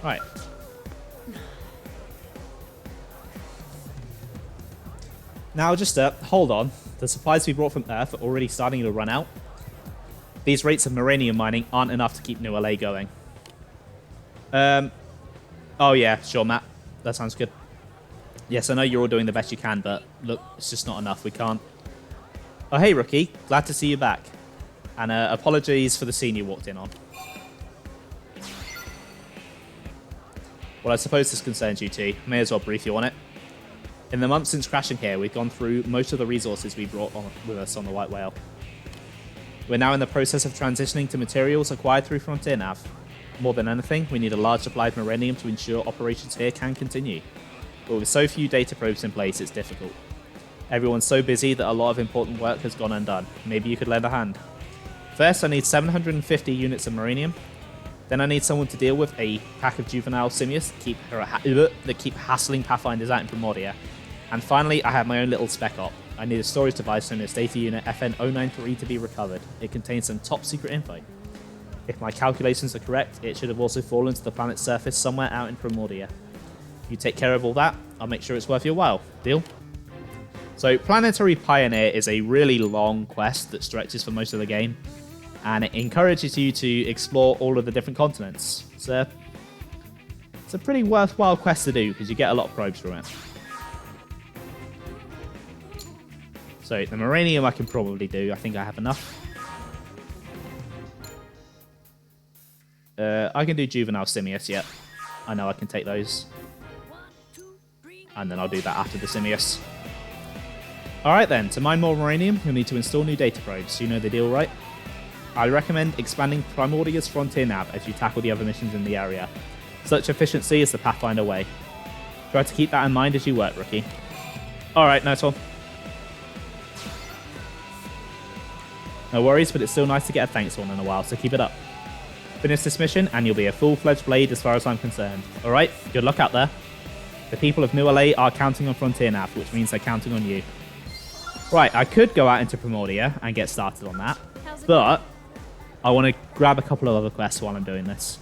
Right. Now, just hold on. The supplies we brought from Earth are already starting to run out. These rates of Moranium mining aren't enough to keep New LA going. Oh yeah, sure, Matt. That sounds good. Yes, I know you're all doing the best you can, but look, it's just not enough. We can't... Oh, hey, Rookie. Glad to see you back. And apologies for the scene you walked in on. Well, I suppose this concerns you, T. May as well brief you on it. In the months since crashing here, we've gone through most of the resources we brought on with us on the White Whale. We're now in the process of transitioning to materials acquired through Frontier Nav. More than anything, we need a large supply of Moranium to ensure operations here can continue. But with so few data probes in place, it's difficult. Everyone's so busy that a lot of important work has gone undone. Maybe you could lend a hand. First, I need 750 units of Moranium. Then I need someone to deal with a pack of juvenile simius that keep hassling Pathfinders out in Primordia. And finally, I have my own little spec op. I need a storage device known as Data Unit FN093 to be recovered. It contains some top secret info. If my calculations are correct, it should have also fallen to the planet's surface somewhere out in Primordia. You take care of all that, I'll make sure it's worth your while. Deal? So, Planetary Pioneer is a really long quest that stretches for most of the game, and it encourages you to explore all of the different continents. It's a pretty worthwhile quest to do, because you get a lot of probes from it. So, the Moranium I can probably do. I think I have enough. I can do Juvenile Simius, yeah. I know I can take those. And then I'll do that after the Simius. Alright then, to mine more Moranium, you'll need to install new data probes. You know the deal, right? I recommend expanding Primordia's Frontier Nav as you tackle the other missions in the area. Such efficiency is the Pathfinder way. Try to keep that in mind as you work, Rookie. Alright, nice one. No worries, but it's still nice to get a thanks one in a while, so keep it up. Finish this mission, and you'll be a full-fledged Blade as far as I'm concerned. Alright, good luck out there. The people of New LA are counting on Frontier Nav, which means they're counting on you. Right, I could go out into Primordia and get started on that, but I want to grab a couple of other quests while I'm doing this.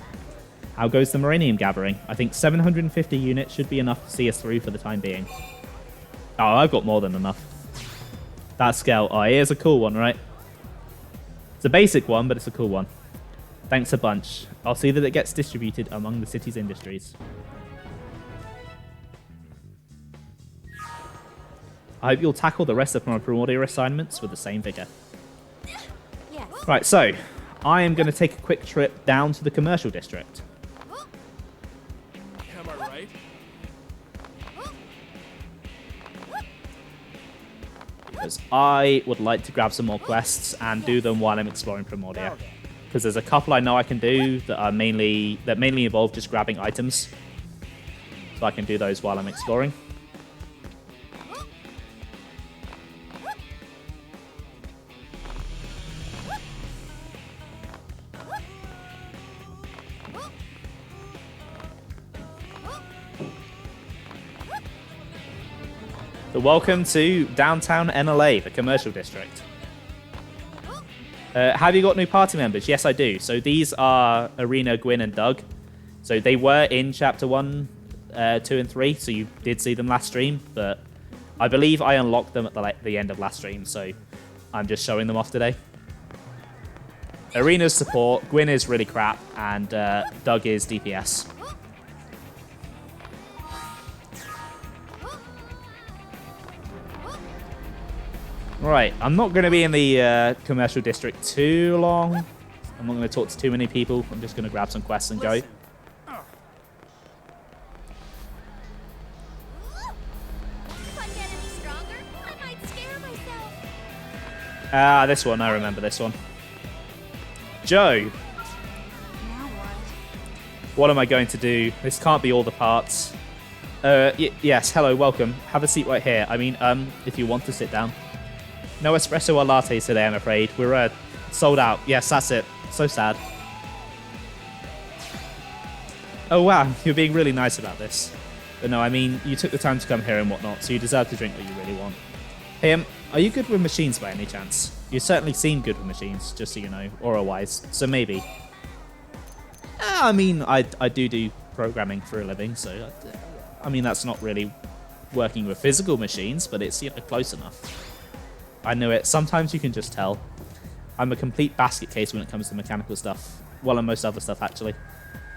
How goes the Moranium gathering? I think 750 units should be enough to see us through for the time being. Oh, I've got more than enough. That scale, oh, here's a cool one, right? It's a basic one, but it's a cool one. Thanks a bunch. I'll see that it gets distributed among the city's industries. I hope you'll tackle the rest of my Primordia assignments with the same vigor. Yes. Right, so I am going to take a quick trip down to the commercial district. Am I right? Because I would like to grab some more quests and do them while I'm exploring Primordia. Because there's a couple I know I can do that are mainly involve just grabbing items. So I can do those while I'm exploring. But welcome to downtown NLA, the commercial district. Have you got new party members? Yes, I do. So these are Arena, Gwyn, and Doug. So they were in Chapter 1, 2, and 3, so you did see them last stream, but I believe I unlocked them at the end of last stream, so I'm just showing them off today. Arena's support, Gwyn is really crap, and Doug is DPS. Right, I'm not going to be in the commercial district too long. I'm not going to talk to too many people. I'm just going to grab some quests and go. If I get any stronger, I might scare myself. Ah, this one. I remember this one. Joe, Now what? what am I going to do? This can't be all the parts. Yes, hello, welcome. Have a seat right here. I mean, if you want to sit down. No espresso or lattes today, I'm afraid. We're sold out. Yes, that's it. So sad. Oh, wow. You're being really nice about this. But no, I mean, you took the time to come here and whatnot, so you deserve to drink what you really want. Hey, are you good with machines by any chance? You certainly seem good with machines, just so you know, aura-wise. So maybe. I mean, I do programming for a living, so... I mean, that's not really working with physical machines, but it's, you know, close enough. I know it. Sometimes you can just tell. I'm a complete basket case when it comes to mechanical stuff. Well, and most other stuff, actually.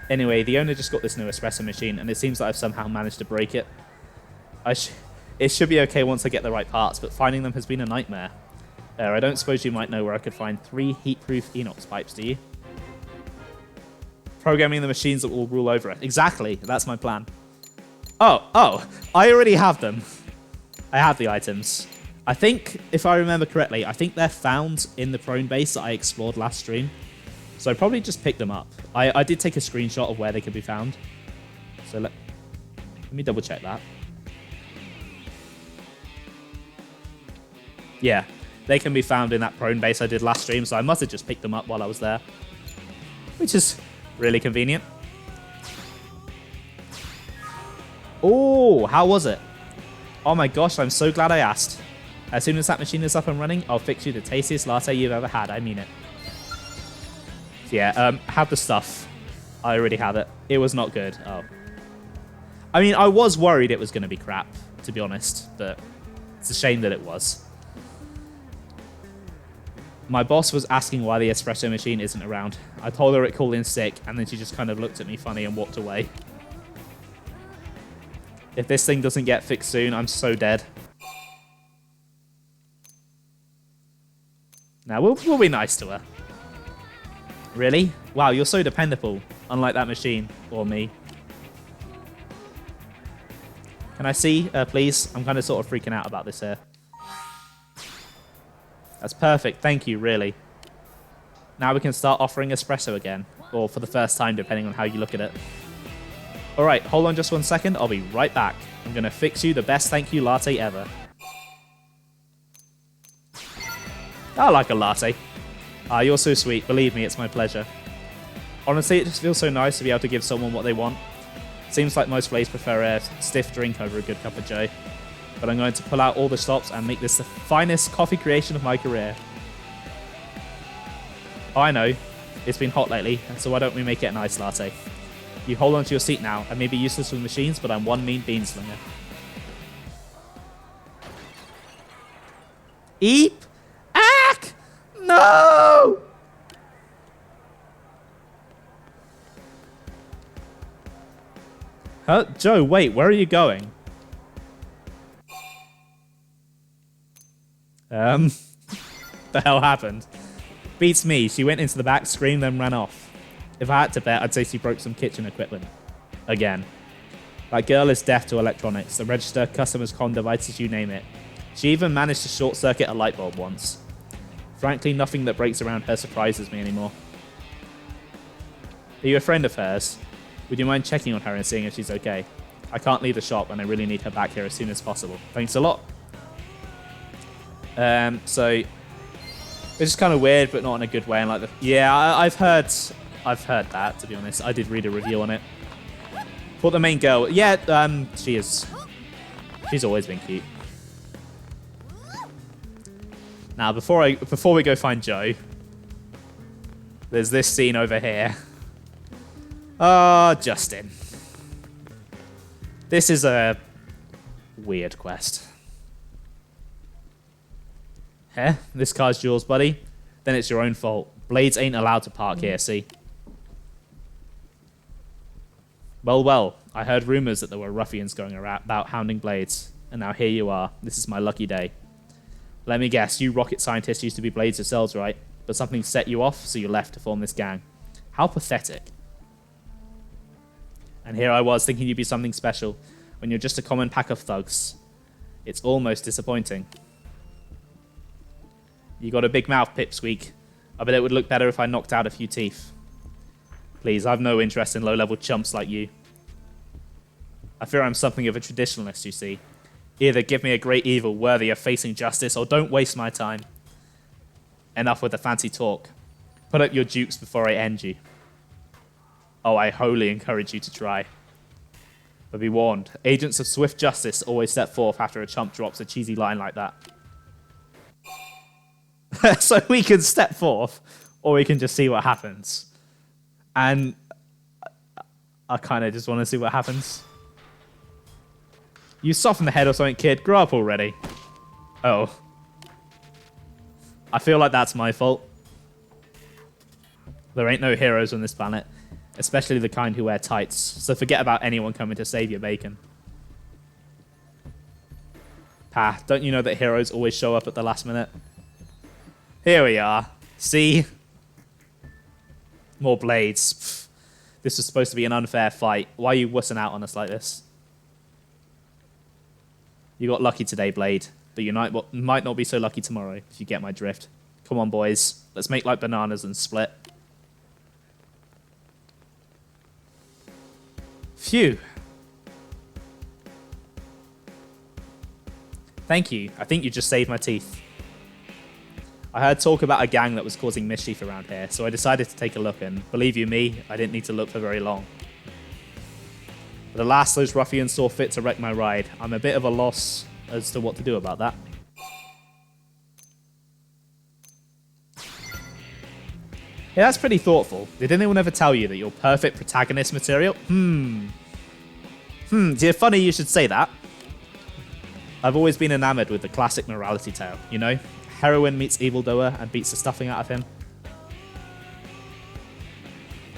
Anyway, the owner just got this new espresso machine, and it seems that I've somehow managed to break it. It should be okay once I get the right parts, but finding them has been a nightmare. I don't suppose you might know where I could find 3 heat-proof inox pipes, do you? Programming the machines that will rule over it. Exactly, that's my plan. Oh, I already have them. I have the items. I think, if I remember correctly, I think they're found in the prone base that I explored last stream. So I probably just picked them up. I did take a screenshot of where they could be found. So let me double check that. Yeah, they can be found in that prone base I did last stream, so I must have just picked them up while I was there. Which is really convenient. Oh, how was it? Oh my gosh, I'm so glad I asked. As soon as that machine is up and running, I'll fix you the tastiest latte you've ever had. I mean it. So yeah, have the stuff. I already have it. It was not good. Oh. I mean, I was worried it was going to be crap, to be honest, but it's a shame that it was. My boss was asking why the espresso machine isn't around. I told her it called in sick, and then she just kind of looked at me funny and walked away. If this thing doesn't get fixed soon, I'm so dead. Now, we'll be nice to her. Really? Wow, you're so dependable. Unlike that machine. Or me. Can I see, please? I'm kind of sort of freaking out about this here. That's perfect. Thank you, really. Now we can start offering espresso again. Or for the first time, depending on how you look at it. Alright, hold on just 1 second. I'll be right back. I'm going to fix you the best thank you latte ever. I like a latte. Ah, you're so sweet. Believe me, it's my pleasure. Honestly, it just feels so nice to be able to give someone what they want. Seems like most flays prefer a stiff drink over a good cup of joe. But I'm going to pull out all the stops and make this the finest coffee creation of my career. Oh, I know. It's been hot lately, so why don't we make it an iced latte? You hold on to your seat now. I may be useless with machines, but I'm one mean bean slinger. Eep! Ack! No! Huh? Joe, wait, where are you going? The hell happened? Beats me. She went into the back, screamed, then ran off. If I had to bet, I'd say she broke some kitchen equipment. Again. That girl is deaf to electronics. The register, customers, comm devices, you name it. She even managed to short-circuit a light bulb once. Frankly, nothing that breaks around her surprises me anymore. Are you a friend of hers? Would you mind checking on her and seeing if she's okay? I can't leave the shop and I really need her back here as soon as possible. Thanks a lot. So it's just kind of weird, but not in a good way. And like, yeah, I've heard that, to be honest. I did read a review on it. For the main girl, yeah, she's always been cute. Now, before we go find Joe, there's this scene over here. Justin. This is a weird quest. Heh? This car's yours, buddy? Then it's your own fault. Blades ain't allowed to park here, see? Well, I heard rumors that there were ruffians going around about hounding Blades, and now here you are. This is my lucky day. Let me guess, you rocket scientists used to be Blades yourselves, right? But something set you off, so you left to form this gang. How pathetic. And here I was, thinking you'd be something special, when you're just a common pack of thugs. It's almost disappointing. You got a big mouth, Pipsqueak. I bet it would look better if I knocked out a few teeth. Please, I've no interest in low-level chumps like you. I fear I'm something of a traditionalist, you see. Either give me a great evil worthy of facing justice, or don't waste my time. Enough with the fancy talk. Put up your dukes before I end you. Oh, I wholly encourage you to try. But be warned, agents of swift justice always step forth after a chump drops a cheesy line like that. So we can step forth, or we can just see what happens. And I kind of just want to see what happens. You soften the head or something, kid. Grow up already. Oh. I feel like that's my fault. There ain't no heroes on this planet. Especially the kind who wear tights. So forget about anyone coming to save your bacon. Pa, don't you know that heroes always show up at the last minute? Here we are. See? More Blades. Pfft. This was supposed to be an unfair fight. Why are you wussing out on us like this? You got lucky today, Blade. But you might not be so lucky tomorrow, if you get my drift. Come on, boys. Let's make like bananas and split. Phew. Thank you. I think you just saved my teeth. I heard talk about a gang that was causing mischief around here, so I decided to take a look, and believe you me, I didn't need to look for very long. But alas, those ruffians saw fit to wreck my ride. I'm a bit of a loss as to what to do about that. Yeah, that's pretty thoughtful. Did anyone ever tell you that you're perfect protagonist material? Dear, funny you should say that. I've always been enamored with the classic morality tale, you know? Heroine meets evildoer and beats the stuffing out of him.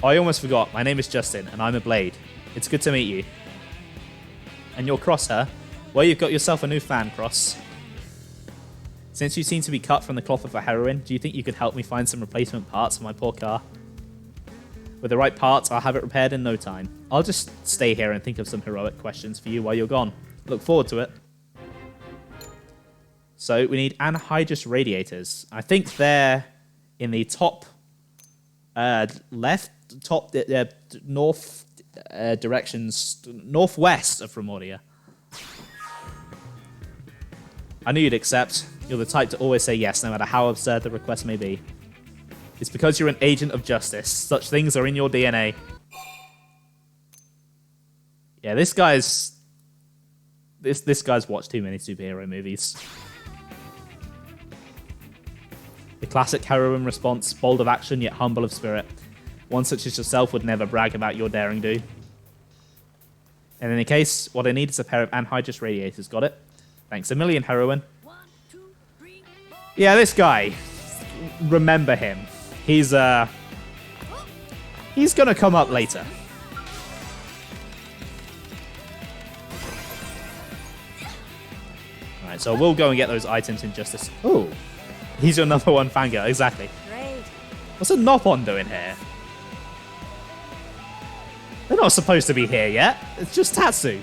Oh, I almost forgot. My name is Justin, and I'm a Blade. It's good to meet you. And you're Cross, huh? Well, you've got yourself a new fan, Cross. Since you seem to be cut from the cloth of a heroine, do you think you could help me find some replacement parts for my poor car? With the right parts, I'll have it repaired in no time. I'll just stay here and think of some heroic questions for you while you're gone. Look forward to it. So we need anhydrous radiators. I think they're in the top left, top north directions, northwest of Primordia. I knew you'd accept. You're the type to always say yes, no matter how absurd the request may be. It's because you're an agent of justice. Such things are in your DNA. Yeah, this guy's watched too many superhero movies. The classic heroine response, bold of action yet humble of spirit. One such as yourself would never brag about your daring do. In any case, what I need is a pair of anhydrous radiators. Got it? Thanks a million, heroine. Yeah, this guy. Remember him. He's gonna come up later. Alright, so we'll go and get those items in just a... Oh, he's your number one fangirl, exactly. Great. What's a Nopon doing here? They're not supposed to be here yet. It's just Tatsu.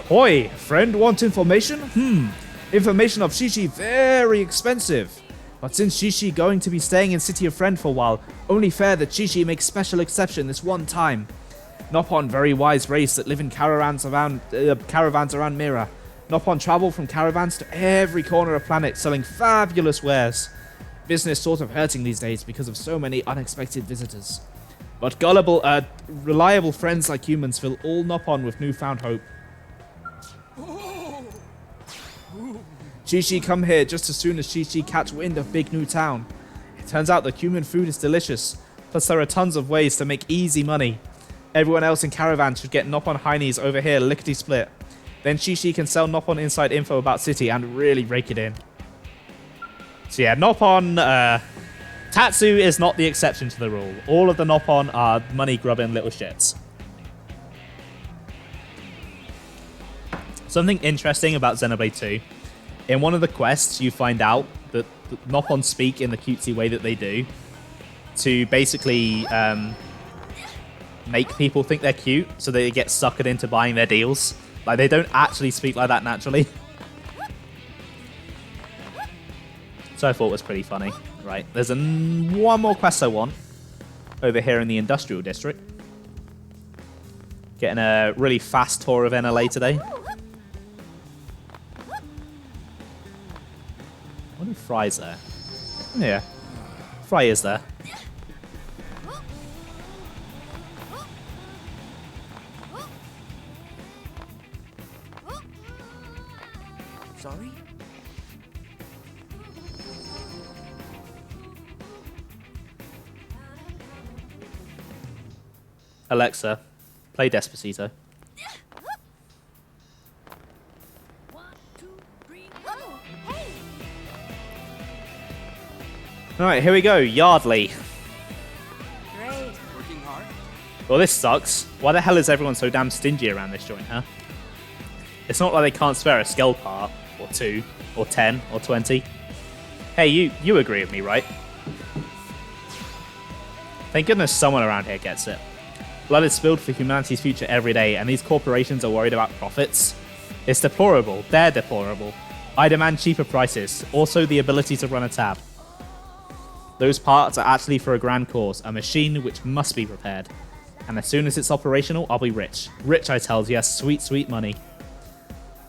Hoi, friend, want information? Information of Shishi very expensive. But since Shishi going to be staying in City of Friend for a while, only fair that Shishi makes special exception this one time. Nopon very wise race that live in caravans around Mira. Nopon travel from caravans to every corner of planet selling fabulous wares. Business sort of hurting these days because of so many unexpected visitors. But gullible, reliable friends like humans fill all Nopon with newfound hope. Chi-Chi come here just as soon as Chi-Chi catch wind of big new town. It turns out the human food is delicious, plus there are tons of ways to make easy money. Everyone else in caravan should get Noppon Heinies over here lickety-split. Then Chi-Chi can sell Noppon inside info about city and really rake it in. So yeah, Noppon, Tatsu is not the exception to the rule. All of the Noppon are money-grubbing little shits. Something interesting about Xenoblade 2. In one of the quests, you find out that the Noppon speak in the cutesy way that they do to basically make people think they're cute so that they get suckered into buying their deals. Like, they don't actually speak like that naturally. So I thought it was pretty funny. Right, there's one more quest I want over here in the industrial district. Getting a really fast tour of NLA today. I wonder if Fry's there. Yeah, Fry is there. Sorry? Alexa, play Despacito. Alright, here we go. Yardley. Great. Working hard? Well, this sucks. Why the hell is everyone so damn stingy around this joint, huh? It's not like they can't spare a skull part, or 2, or 10, or 20. Hey, you agree with me, right? Thank goodness someone around here gets it. Blood is spilled for humanity's future every day, and these corporations are worried about profits. It's deplorable. They're deplorable. I demand cheaper prices. Also, the ability to run a tab. Those parts are actually for a grand cause, a machine which must be repaired. And as soon as it's operational, I'll be rich. Rich, I tell you, sweet, sweet money.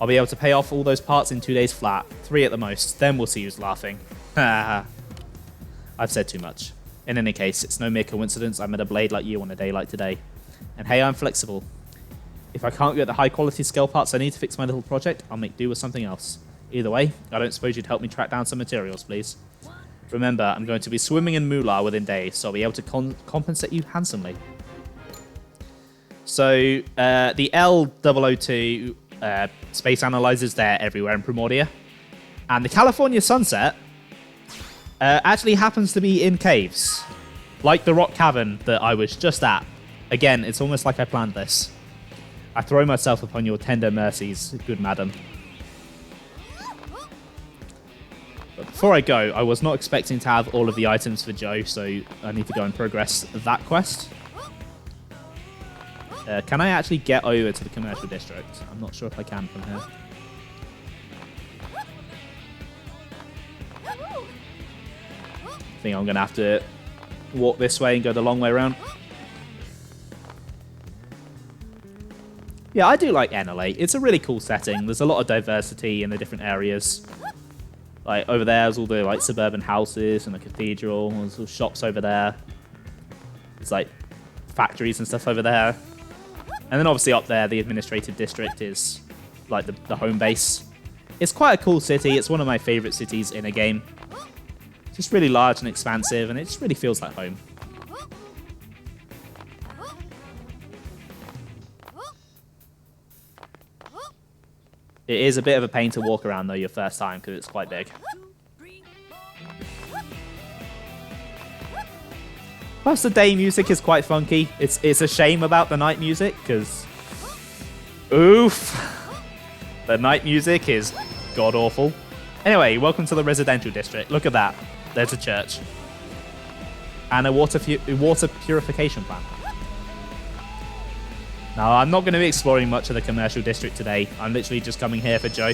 I'll be able to pay off all those parts in 2 days flat. 3 at the most. Then we'll see who's laughing. I've said too much. In any case, it's no mere coincidence I met a blade like you on a day like today. And hey, I'm flexible. If I can't get the high quality scale parts I need to fix my little project, I'll make do with something else. Either way, I don't suppose you'd help me track down some materials, please. Remember, I'm going to be swimming in moolah within days, so I'll be able to compensate you handsomely. So, the L002 space analyzers, they're everywhere in Primordia. And the California sunset actually happens to be in caves. Like the rock cavern that I was just at. Again, it's almost like I planned this. I throw myself upon your tender mercies, good madam. But before I go, I was not expecting to have all of the items for Joe, so I need to go and progress that quest. Can I actually get over to the commercial district? I'm not sure if I can from here. I think I'm going to have to walk this way and go the long way around. Yeah, I do like NLA. It's a really cool setting. There's a lot of diversity in the different areas. Like, over there's all the, like, suburban houses and the cathedral. There's all shops over there. There's, like, factories and stuff over there. And then, obviously, up there, the administrative district is, like, the home base. It's quite a cool city. It's one of my favorite cities in a game. It's just really large and expansive, and it just really feels like home. It is a bit of a pain to walk around, though, your first time, because it's quite big. Plus, the day music is quite funky. It's a shame about the night music, because... Oof! The night music is god-awful. Anyway, welcome to the residential district. Look at that. There's a church. And a water purification plant. Now, I'm not going to be exploring much of the commercial district today. I'm literally just coming here for Joe.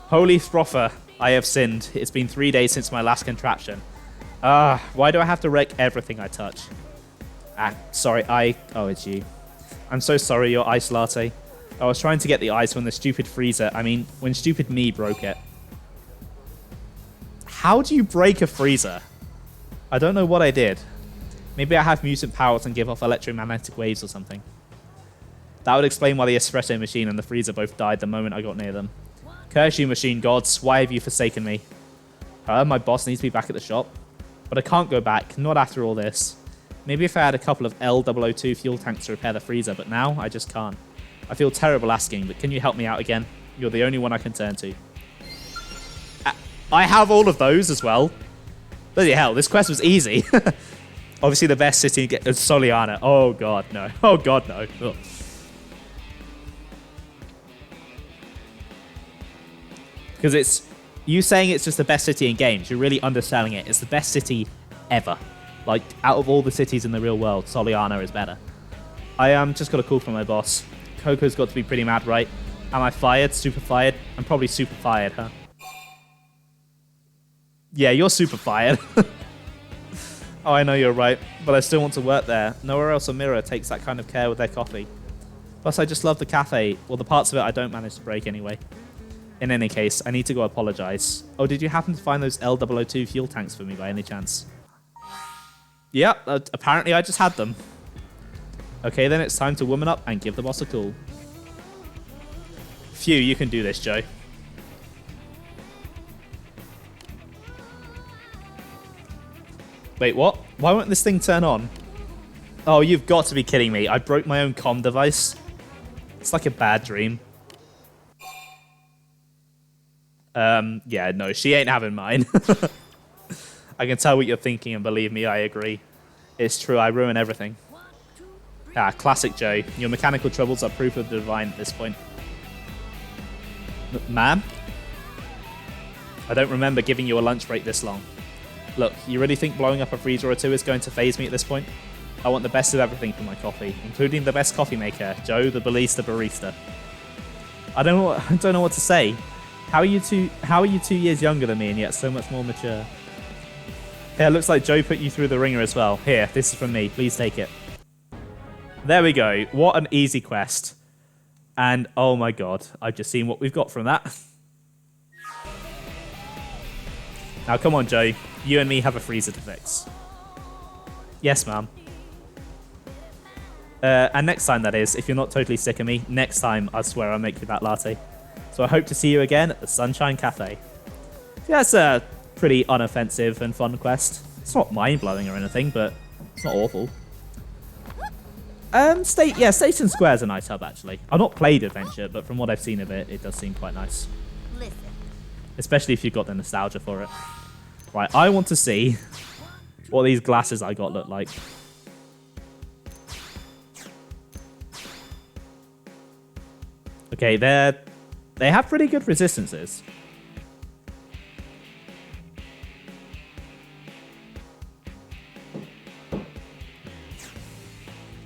Holy Throffer, I have sinned. It's been 3 days since my last contraption. Why do I have to wreck everything I touch? Sorry, Oh, it's you. I'm so sorry, your ice latte. I was trying to get the ice when the stupid freezer... when stupid me broke it. How do you break a freezer? I don't know what I did. Maybe I have mutant powers and give off electromagnetic waves or something. That would explain why the espresso machine and the freezer both died the moment I got near them. Curse you, machine gods. Why have you forsaken me? My boss needs to be back at the shop. But I can't go back, not after all this. Maybe if I had a couple of L002 fuel tanks to repair the freezer, but now I just can't. I feel terrible asking, but can you help me out again? You're the only one I can turn to. I have all of those as well. Bloody hell, this quest was easy. Obviously the best city is Soliana. Oh god, no. Oh god, no. Ugh. Because it's... You saying it's just the best city in games, you're really underselling it. It's the best city ever. Like, out of all the cities in the real world, Soliana is better. I just got a call from my boss. Coco's got to be pretty mad, right? Am I fired? Super fired? I'm probably super fired, huh? Yeah, you're super fired. Oh, I know you're right, but I still want to work there. Nowhere else on Mirror takes that kind of care with their coffee. Plus, I just love the cafe. Well, the parts of it I don't manage to break anyway. In any case, I need to go apologize. Oh, did you happen to find those L002 fuel tanks for me by any chance? Yeah, apparently I just had them. Okay, then it's time to woman up and give the boss a call. Phew, you can do this, Joe. Wait, what? Why won't this thing turn on? Oh, you've got to be kidding me. I broke my own comm device. It's like a bad dream. Yeah, no, she ain't having mine. I can tell what you're thinking, and believe me, I agree. It's true, I ruin everything. Ah, classic Joe. Your mechanical troubles are proof of the divine at this point. Ma'am? I don't remember giving you a lunch break this long. Look, you really think blowing up a freezer or two is going to faze me at this point? I want the best of everything for my coffee, including the best coffee maker, Joe, the barista. I don't know what to say. How are you 2 years younger than me and yet so much more mature? Yeah, it looks like Joe put you through the ringer as well. Here, this is from me. Please take it. There we go. What an easy quest. And oh my god, I've just seen what we've got from that. Now come on, Joe. You and me have a freezer to fix. Yes, ma'am. And next time, that is, if you're not totally sick of me, next time I swear I'll make you that latte. So I hope to see you again at the Sunshine Cafe. Yeah, that's a pretty unoffensive and fun quest. It's not mind-blowing or anything, but it's not awful. Station Square is a nice hub, actually. I've not played Adventure, but from what I've seen of it, it does seem quite nice. Listen. Especially if you've got the nostalgia for it. Right, I want to see what these glasses I got look like. Okay, they have pretty good resistances.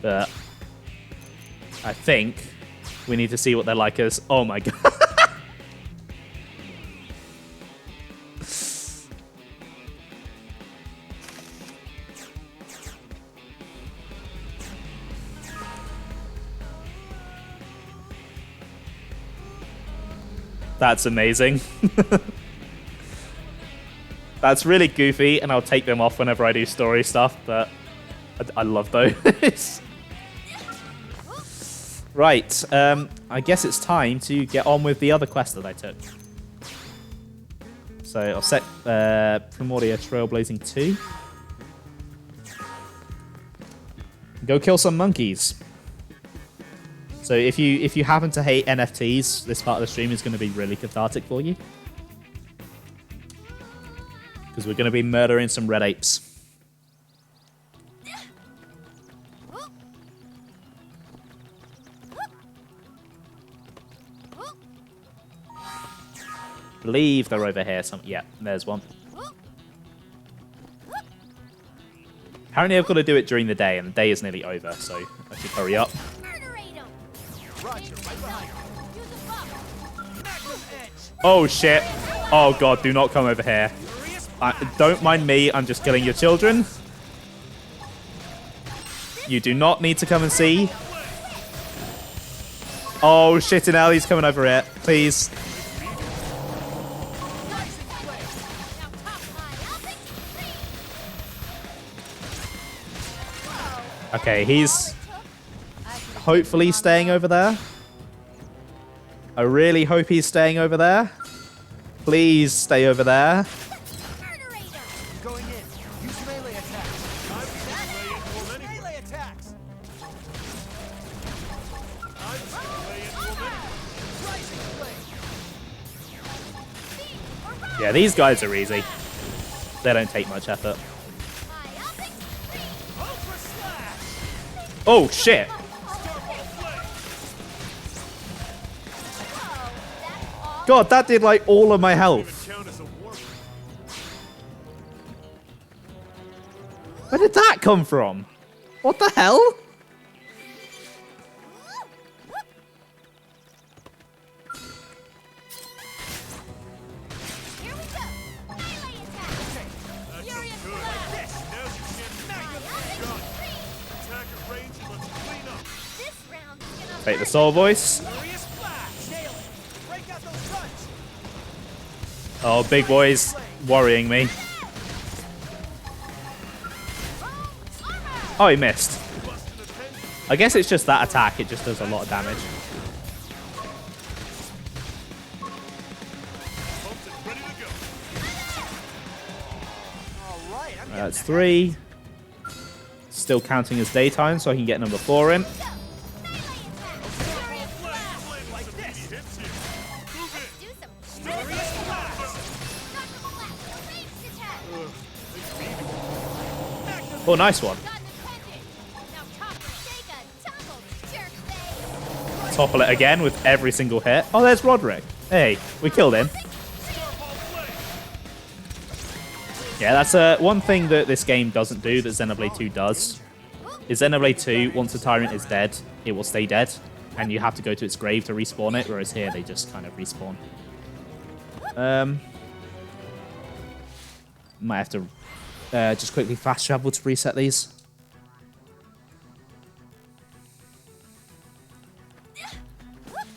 But I think we need to see what they're like as... Oh my god. That's amazing. That's really goofy, and I'll take them off whenever I do story stuff, but I love those. Right, I guess it's time to get on with the other quest that I took. So I'll set Primordia Trailblazing 2. Go kill some monkeys. So if you happen to hate NFTs, this part of the stream is going to be really cathartic for you. Because we're going to be murdering some red apes. Believe they're over here. Yeah, there's one. Apparently I've got to do it during the day, and the day is nearly over, so I should hurry up. Roger, right behind you. Use a buff. Magnum edge. Oh shit. Oh god, do not come over here. Don't mind me, I'm just killing your children. You do not need to come and see. Oh shit, and Ellie's coming over here. Please. Okay, he's... hopefully he's staying over there. I really hope he's staying over there. Please stay over there. Murderator. Going in. Use melee attacks. I'm just gonna lay into him anyway. Melee attacks. I'm just gonna lay into him anyway. Rising flame. Yeah, these guys are easy. They don't take much effort. Ultra slash. Oh, shit. Starball flame. God, that did like all of my Even health. count as a warp. Where did that come from? What the hell? Here we go. Melee attack. That's Furious good. blast. Like this. Now's your chance to magnum gun. Attack at range and let's clean up. This round is gonna Take the hurt. soul voice. Furious flash. Nail it. Break out those guns. Oh, big boy's worrying me. Oh, he missed. Busting a pen. I guess it's just that attack. It just does a lot of damage. Pumped and ready to go. All right. I'm That's 3. Still counting as daytime, so I can get number 4 in. Melee attack. Furious blast. flame like this. Hits you. Move it. Do some Furious flash. Knuckle blast. A ranged attack. Magnum. Oh, nice one. Got an appendage. Now topple. Take a tumble. Jerk face. Topple it again with every single hit. Oh, there's Roderick. Hey, we killed him. Starball flame. Yeah, that's one thing that this game doesn't do that Xenoblade 2 does. Is Xenoblade 2, once the tyrant is dead, it will stay dead, and you have to go to its grave to respawn it, whereas here they just kind of respawn. Might have to just quickly fast travel to reset these.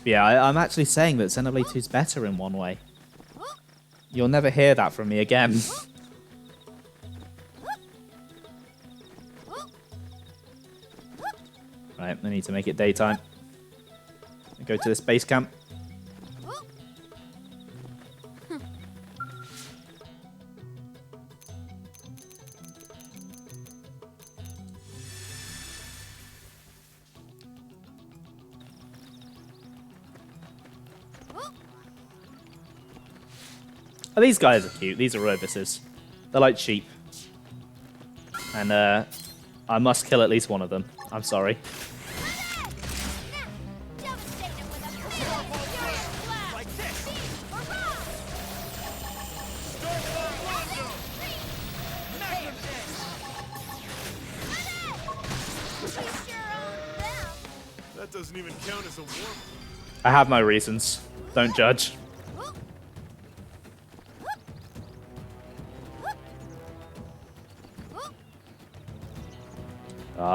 Yeah, I'm actually saying that Xenoblade 2 is better in one way. You'll never hear that from me again. Right, I need to make it daytime. Go to this base camp. Oh, these guys are cute. These are robuses. They're like sheep. And I must kill at least one of them. I'm sorry. Devastate him with a furious blast. Like this. Hurrah! Starball Wando. Magnum edge. We sure own them. That doesn't even count as a warm. I have my reasons. Don't judge.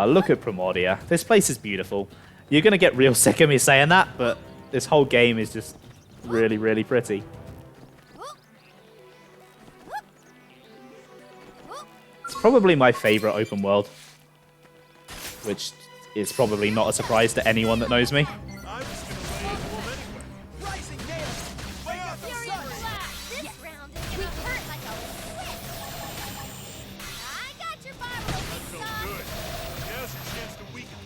Look at Primordia. This place is beautiful. You're going to get real sick of me saying that, but this whole game is just really, really pretty. It's probably my favorite open world, which is probably not a surprise to anyone that knows me. I was gonna lay into him anyway. Rising nail. Break out those Furious guns. blast. This round is gonna hurt like a whip. I got your bottle, big Felt son. good. Now's your chance to weaken.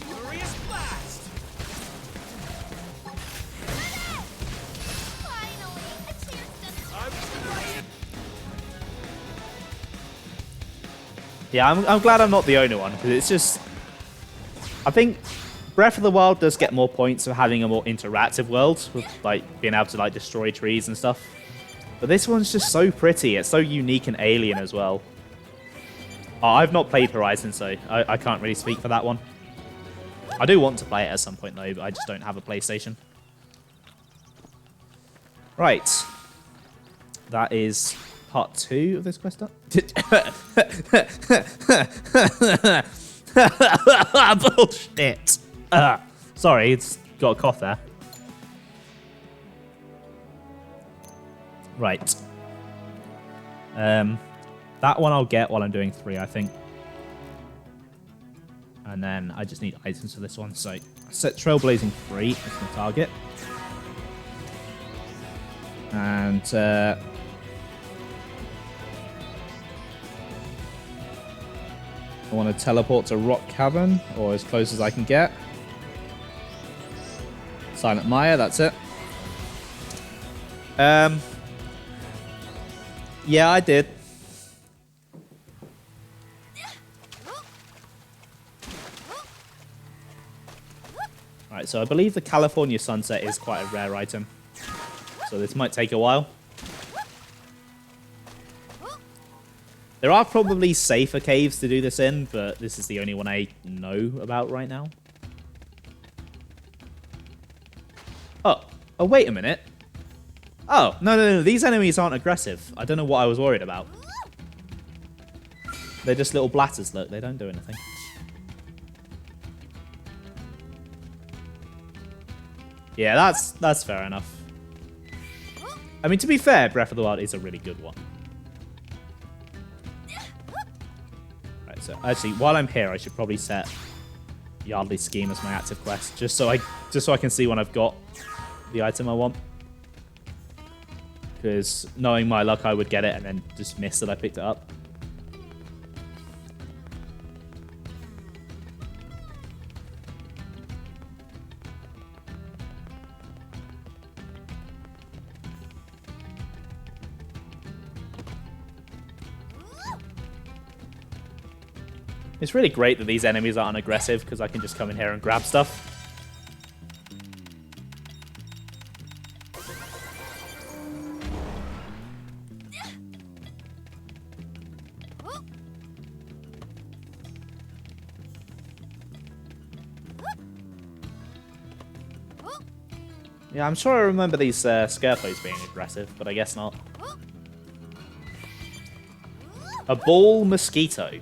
Furious blast. Finally, a chance to. I was gonna lay in. Yeah, I'm glad I'm not the only one, because it's just... I think Breath of the Wild does get more points for having a more interactive world, with like being able to like destroy trees and stuff. But this one's just so pretty. It's so unique and alien as well. Oh, I've not played Horizon, so I can't really speak for that one. I do want to play it at some point, though, but I just don't have a PlayStation. Right. That is part 2 of this quest up. Bullshit. Sorry, it's got a cough there. Right. That one I'll get while I'm doing 3, I think. And then I just need items for this one. So set Trailblazing 3 as my target. And I want to teleport to Rock Cavern, or as close as I can get. Silent Maya, that's it. Yeah, I did. Alright, so I believe the California Sunset is quite a rare item. So this might take a while. There are probably safer caves to do this in, but this is the only one I know about right now. Oh, wait a minute. Oh, no, these enemies aren't aggressive. I don't know what I was worried about. They're just little blatters, look. They don't do anything. Yeah, that's fair enough. I mean, to be fair, Breath of the Wild is a really good one. Right, so actually, while I'm here, I should probably set Yardley Scheme as my active quest, just so I can see when I've got the item I want. Because knowing my luck, I would get it and then just miss that I picked it up. It's really great that these enemies aren't aggressive because I can just come in here and grab stuff. Yeah, I'm sure I remember these Scarfos being aggressive, but I guess not. A ball mosquito.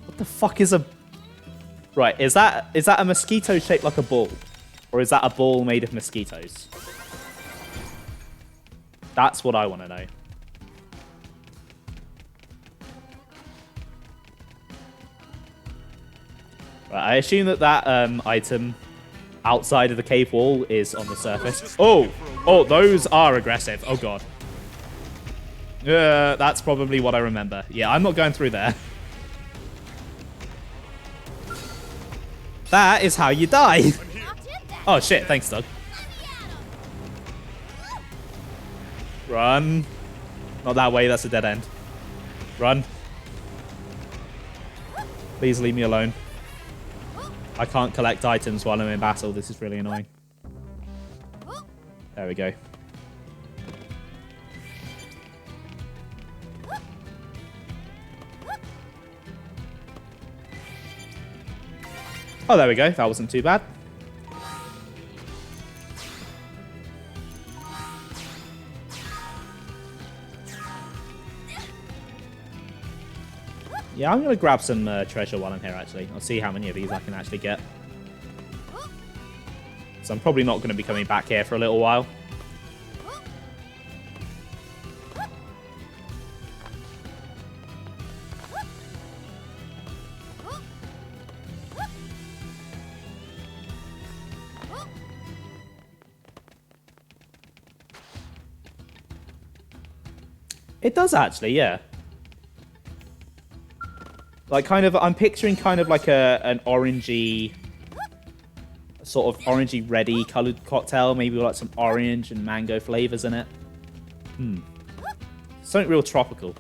What the fuck is a... Right, is that a mosquito shaped like a ball? Or is that a ball made of mosquitoes? That's what I want to know. Right, I assume that item outside of the cave wall is on the surface. Oh, those are aggressive. Oh god. That's probably what I remember. Yeah, I'm not going through there. That is how you die. Oh shit, thanks, Doug. Run. Not that way, that's a dead end. Run. Please leave me alone. I can't collect items while I'm in battle. This is really annoying. There we go. Oh, there we go. That wasn't too bad. Yeah, I'm going to grab some treasure while I'm here, actually. I'll see how many of these I can actually get. So I'm probably not going to be coming back here for a little while. It does actually, yeah. Like, kind of, I'm picturing kind of like an orangey, sort of orangey reddy coloured cocktail, maybe with like some orange and mango flavours in it. Something real tropical.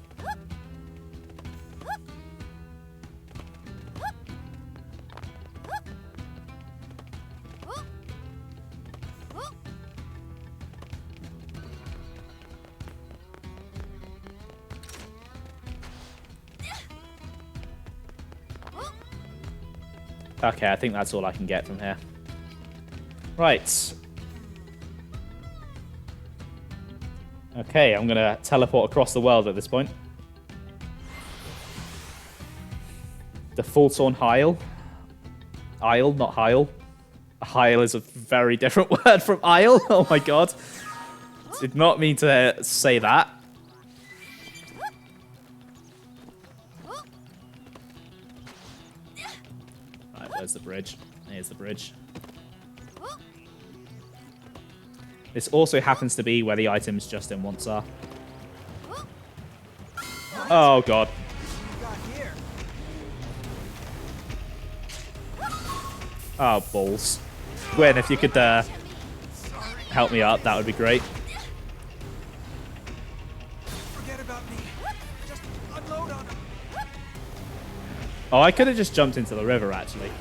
Okay, I think that's all I can get from here. Right. Okay, I'm going to teleport across the world at this point. The Fultorn Isle. Isle, not Heil. Heil is a very different word from Isle. Oh my god. Did not mean to say that. Where's the bridge? Here's the bridge. This also happens to be where the items Justin wants are. Oh, God. Oh, balls. Gwen, if you could help me up, that would be great. Forget about me. Just unload on him. Oh, I could have just jumped into the river, actually.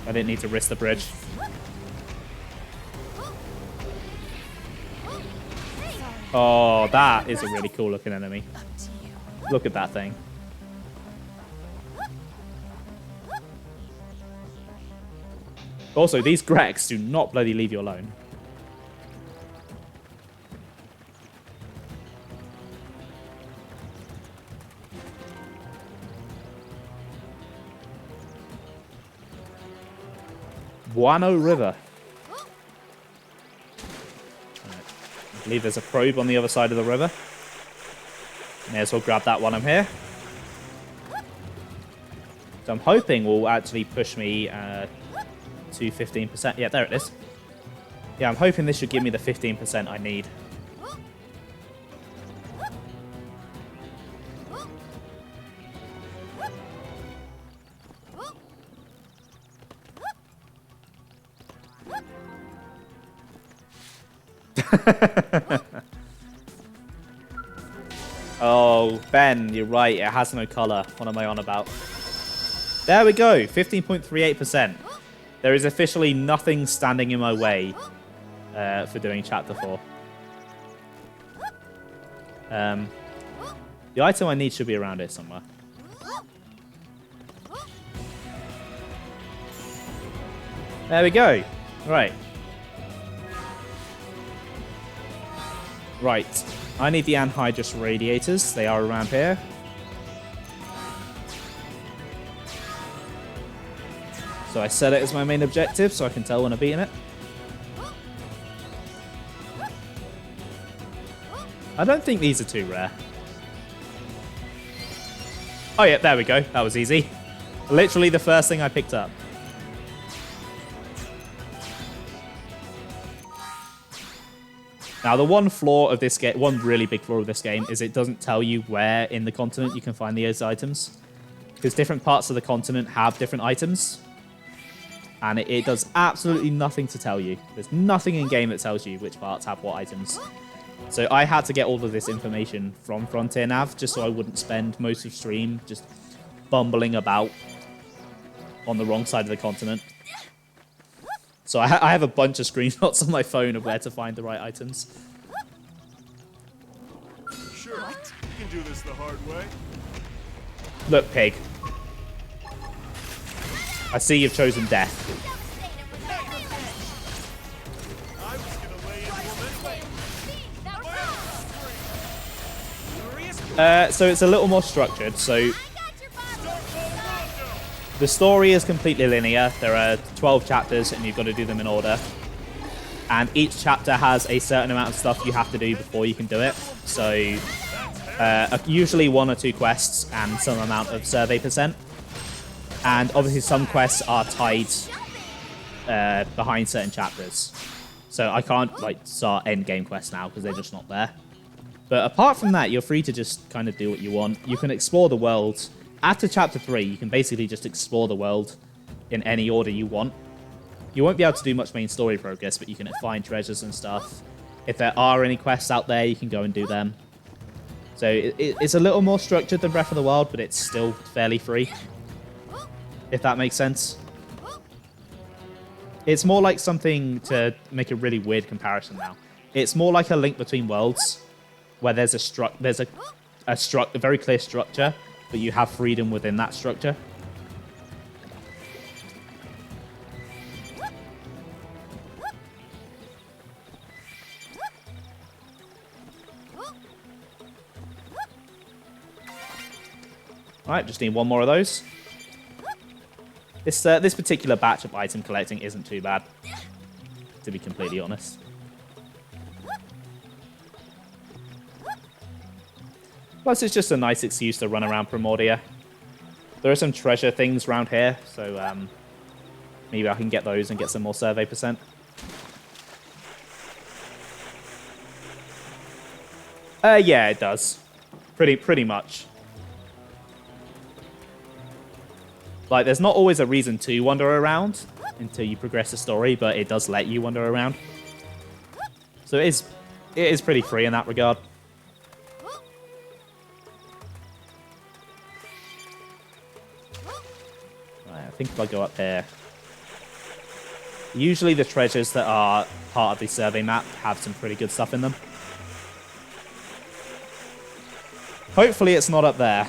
I didn't need to risk the bridge. Oh, that is a really cool looking enemy. Look at that thing. Also, these Grex do not bloody leave you alone. Guano River. I believe there's a probe on the other side of the river. May as well grab that while I'm here. So I'm hoping will actually push me to 15%. Yeah, there it is. Yeah, I'm hoping this should give me the 15% I need. Oh, Ben, you're right. It has no color. What am I on about? There we go. 15.38%. There is officially nothing standing in my way for doing Chapter 4. The item I need should be around here somewhere. There we go. Right. Right. I need the anhydrous radiators. They are around here. So I set it as my main objective so I can tell when I'm beating it. I don't think these are too rare. Oh yeah, there we go. That was easy. Literally the first thing I picked up. Now, the one flaw of this game, one really big flaw of this game, is it doesn't tell you where in the continent you can find these items. Because different parts of the continent have different items. And it does absolutely nothing to tell you. There's nothing in game that tells you which parts have what items. So I had to get all of this information from Frontier Nav just so I wouldn't spend most of stream just bumbling about on the wrong side of the continent. So I have a bunch of screenshots on my phone of where to find the right items. Sure, you can do this the hard way. Look, pig. I see you've chosen death. I was gonna lay into him So it's a little more structured. So the story is completely linear. There are 12 chapters and you've got to do them in order. And each chapter has a certain amount of stuff you have to do before you can do it. So usually 1 or 2 quests and some amount of survey percent. And obviously some quests are tied behind certain chapters. So I can't like start end game quests now because they're just not there. But apart from that, you're free to just kind of do what you want. You can explore the world. After Chapter 3, you can basically just explore the world in any order you want. You won't be able to do much main story progress, but you can find treasures and stuff. If there are any quests out there, you can go and do them. So it's a little more structured than Breath of the Wild, but it's still fairly free. If that makes sense. It's more like something to make a really weird comparison now. It's more like a Link Between Worlds, where there's a very clear structure, but you have freedom within that structure. Alright, just need 1 more of those. This particular batch of item collecting isn't too bad, to be completely honest. Plus, it's just a nice excuse to run around Primordia. There are some treasure things around here, so Maybe I can get those and get some more survey percent. Yeah, it does. Pretty much. Like, there's not always a reason to wander around until you progress the story, but it does let you wander around. So it is pretty free in that regard. Right, I think if I go up here... Usually the treasures that are part of the survey map have some pretty good stuff in them. Hopefully it's not up there.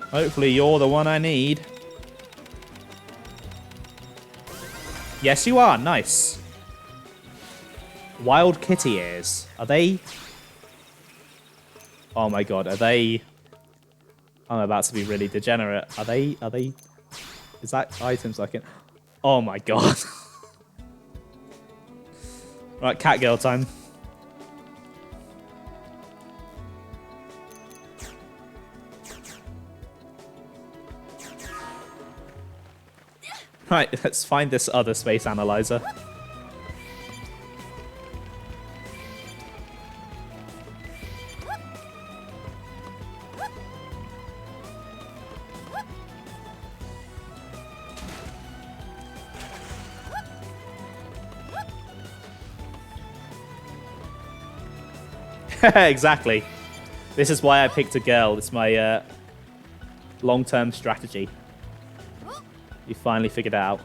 Hopefully you're the one I need. Yes, you are. Nice. Wild kitty ears. Are they... Oh my god, are they... I'm about to be really degenerate. Are they... Is that items I can... Oh my god. Right, cat girl time. Right, let's find this other space analyzer. Exactly. This is why I picked a girl. It's my long-term strategy. You finally figured it out.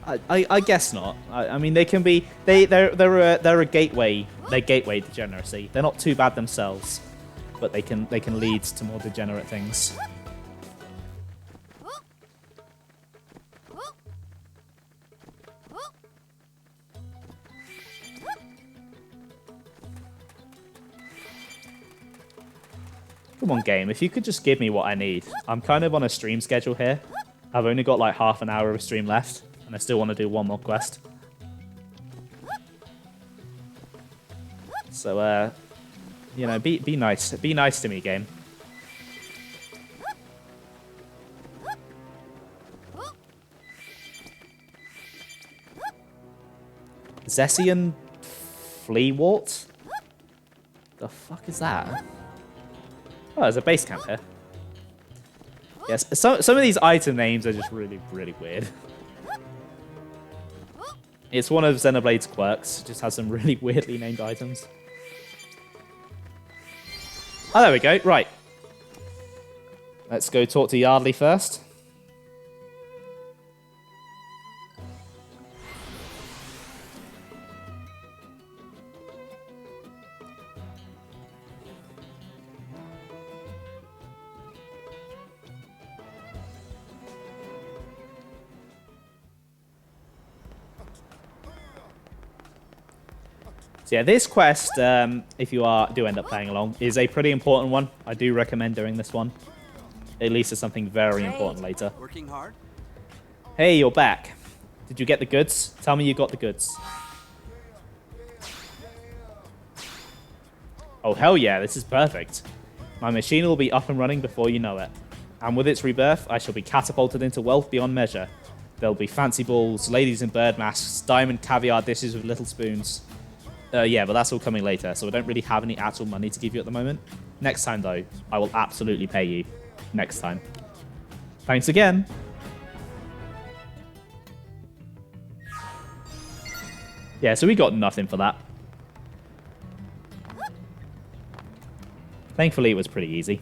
I guess not. I mean, they can be. They're a gateway. They're gateway degeneracy. They're not too bad themselves, but they can lead to more degenerate things. Come on, game. If you could just give me what I need. I'm kind of on a stream schedule here. I've only got like half an hour of a stream left, and I still want to do one more quest. So, you know, be nice. Be nice to me, game. Zessian Fleawort? The fuck is that? Oh, there's a base camp here. Yes, some of these item names are just really, really weird. It's one of Xenoblade's quirks. It just has some really weirdly named items. Oh, there we go. Right. Let's go talk to Yardley first. So yeah, this quest, if you do end up playing along, is a pretty important one. I do recommend doing this one. It leads to something very important later. Working hard? Hey, you're back. Did you get the goods? Tell me you got the goods. Oh, hell yeah, this is perfect. My machine will be up and running before you know it. And with its rebirth, I shall be catapulted into wealth beyond measure. There'll be fancy balls, ladies in bird masks, diamond caviar dishes with little spoons. Yeah, but that's all coming later, so I don't really have any actual money to give you at the moment. Next time, though, I will absolutely pay you. Next time. Thanks again. Yeah, so we got nothing for that. Thankfully, it was pretty easy.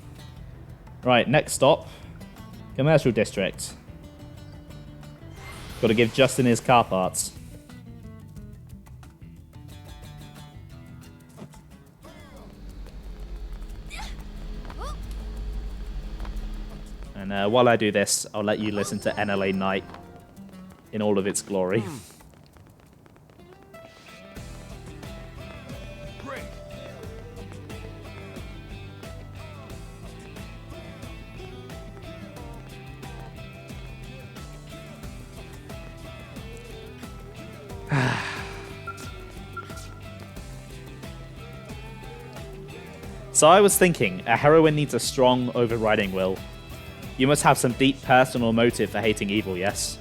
Right, next stop. Commercial District. Got to give Justin his car parts. And while I do this, I'll let you listen to NLA Night in all of its glory. Great. So I was thinking, a heroine needs a strong, overriding will. You must have some deep personal motive for hating evil, yes?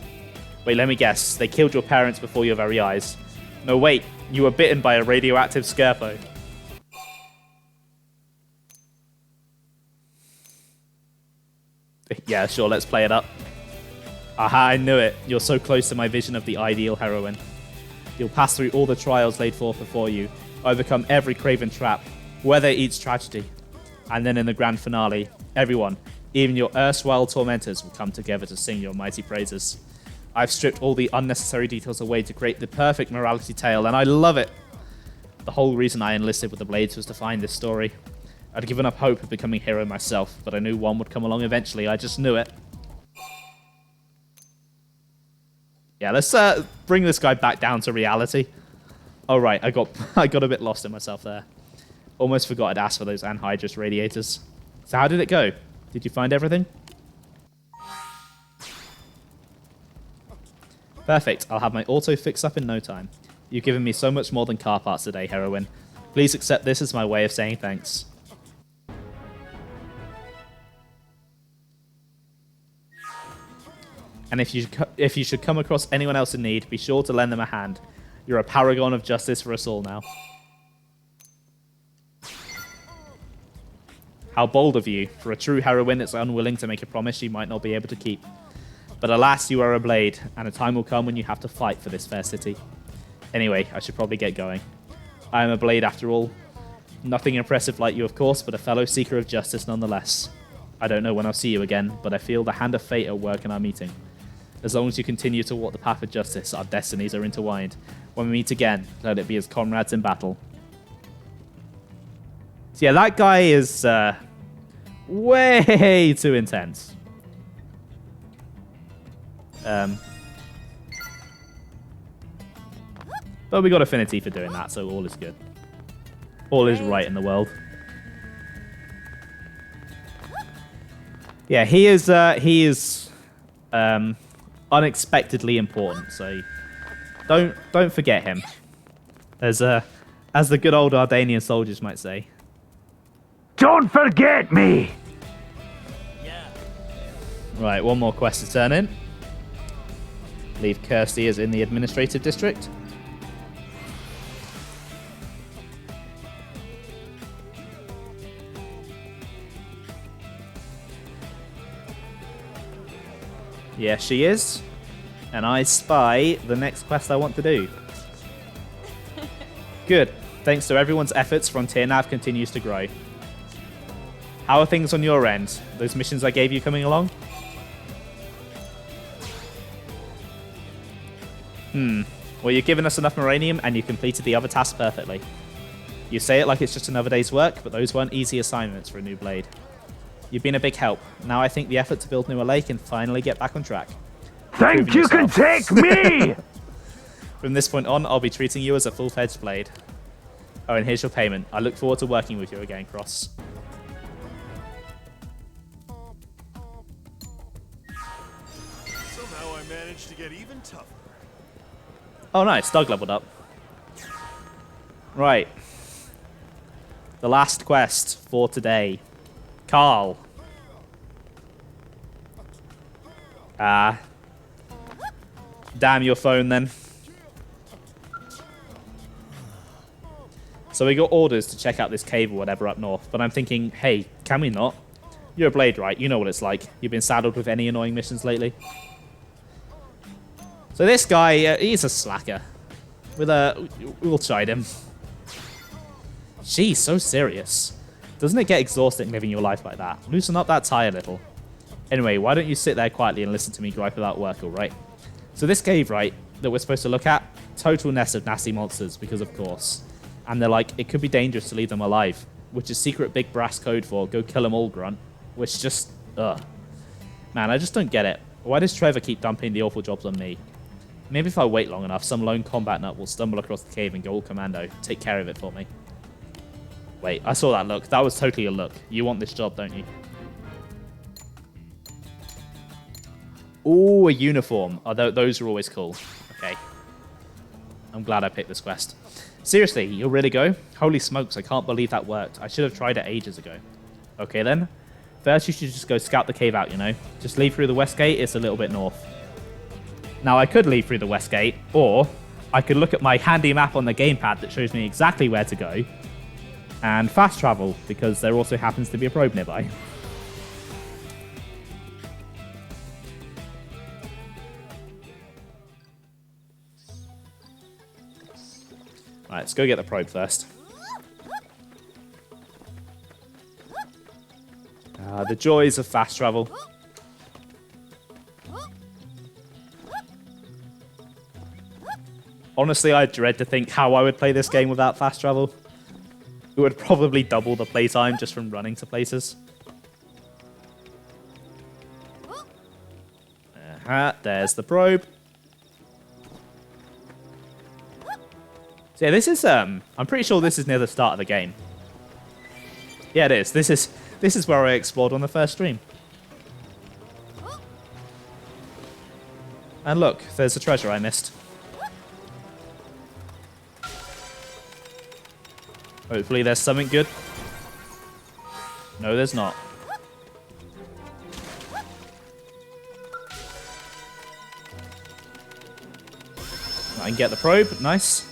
Wait, let me guess. They killed your parents before your very eyes. No, wait. You were bitten by a radioactive Scarpo. Yeah, sure, let's play it up. Aha, I knew it. You're so close to my vision of the ideal heroine. You'll pass through all the trials laid forth before you, overcome every craven trap, weather each tragedy. And then in the grand finale, everyone, even your erstwhile tormentors, will come together to sing your mighty praises. I've stripped all the unnecessary details away to create the perfect morality tale, and I love it. The whole reason I enlisted with the Blades was to find this story. I'd given up hope of becoming a hero myself, but I knew one would come along eventually. I just knew it. Yeah, let's bring this guy back down to reality. Oh, right, I got a bit lost in myself there. Almost forgot I'd asked for those anhydrous radiators. So how did it go? Did you find everything? Perfect. I'll have my auto fix up in no time. You've given me so much more than car parts today, heroine. Please accept this as my way of saying thanks. And if you should come across anyone else in need, be sure to lend them a hand. You're a paragon of justice for us all now. How bold of you. For a true heroine that's unwilling to make a promise she might not be able to keep. But alas, you are a blade, and a time will come when you have to fight for this fair city. Anyway, I should probably get going. I am a blade after all. Nothing impressive like you, of course, but a fellow seeker of justice nonetheless. I don't know when I'll see you again, but I feel the hand of fate at work in our meeting. As long as you continue to walk the path of justice, our destinies are intertwined. When we meet again, let it be as comrades in battle. So yeah, that guy is way too intense. But we got affinity for doing that, so all is good. All is right in the world. Yeah, he is unexpectedly important, so don't forget him. As the good old Ardanian soldiers might say. Don't forget me! Right, one more quest to turn in. Leave Kirsty as in the administrative district. Yeah, she is. And I spy the next quest I want to do. Good. Thanks to everyone's efforts, Frontier Nav continues to grow. How are things on your end? Those missions I gave you coming along? Well, you've given us enough uranium and you completed the other tasks perfectly. You say it like it's just another day's work, but those weren't easy assignments for a new blade. You've been a big help. Now I think the effort to build Newer Lake can finally get back on track. Think you can take me! From this point on, I'll be treating you as a full-fledged blade. Oh, and here's your payment. I look forward to working with you again, Cross. Somehow I managed to get even tougher. Oh, nice. Doug leveled up. Right. The last quest for today. Carl. Damn your phone, then. So we got orders to check out this cave or whatever up north, but I'm thinking, hey, can we not? You're a blade, right? You know what it's like. You've been saddled with any annoying missions lately? So this guy, he's a slacker. We'll chide him. She's so serious. Doesn't it get exhausting living your life like that? Loosen up that tie a little. Anyway, why don't you sit there quietly and listen to me gripe about work, alright? So this cave, right, that we're supposed to look at, total nest of nasty monsters, because of course. And they're like, it could be dangerous to leave them alive, which is secret big brass code for go kill them all, grunt. Which just, ugh. Man, I just don't get it. Why does Trevor keep dumping the awful jobs on me? Maybe if I wait long enough, some lone combat nut will stumble across the cave and go all commando. Take care of it for me. Wait, I saw that look. That was totally a look. You want this job, don't you? Ooh, a uniform. Oh, those are always cool. Okay. I'm glad I picked this quest. Seriously, you'll really go? Holy smokes, I can't believe that worked. I should have tried it ages ago. Okay then. First, you should just go scout the cave out, you know? Just leave through the west gate, it's a little bit north. Now, I could leave through the west gate, or I could look at my handy map on the gamepad that shows me exactly where to go, and fast travel, because there also happens to be a probe nearby. Alright, let's go get the probe first. The joys of fast travel. Honestly, I dread to think how I would play this game without fast travel. It would probably double the playtime just from running to places. There's the probe. So yeah, this is I'm pretty sure this is near the start of the game. Yeah, it is. This is where I explored on the first stream. And look, there's a treasure I missed. Hopefully there's something good. No, there's not. I can get the probe. Nice.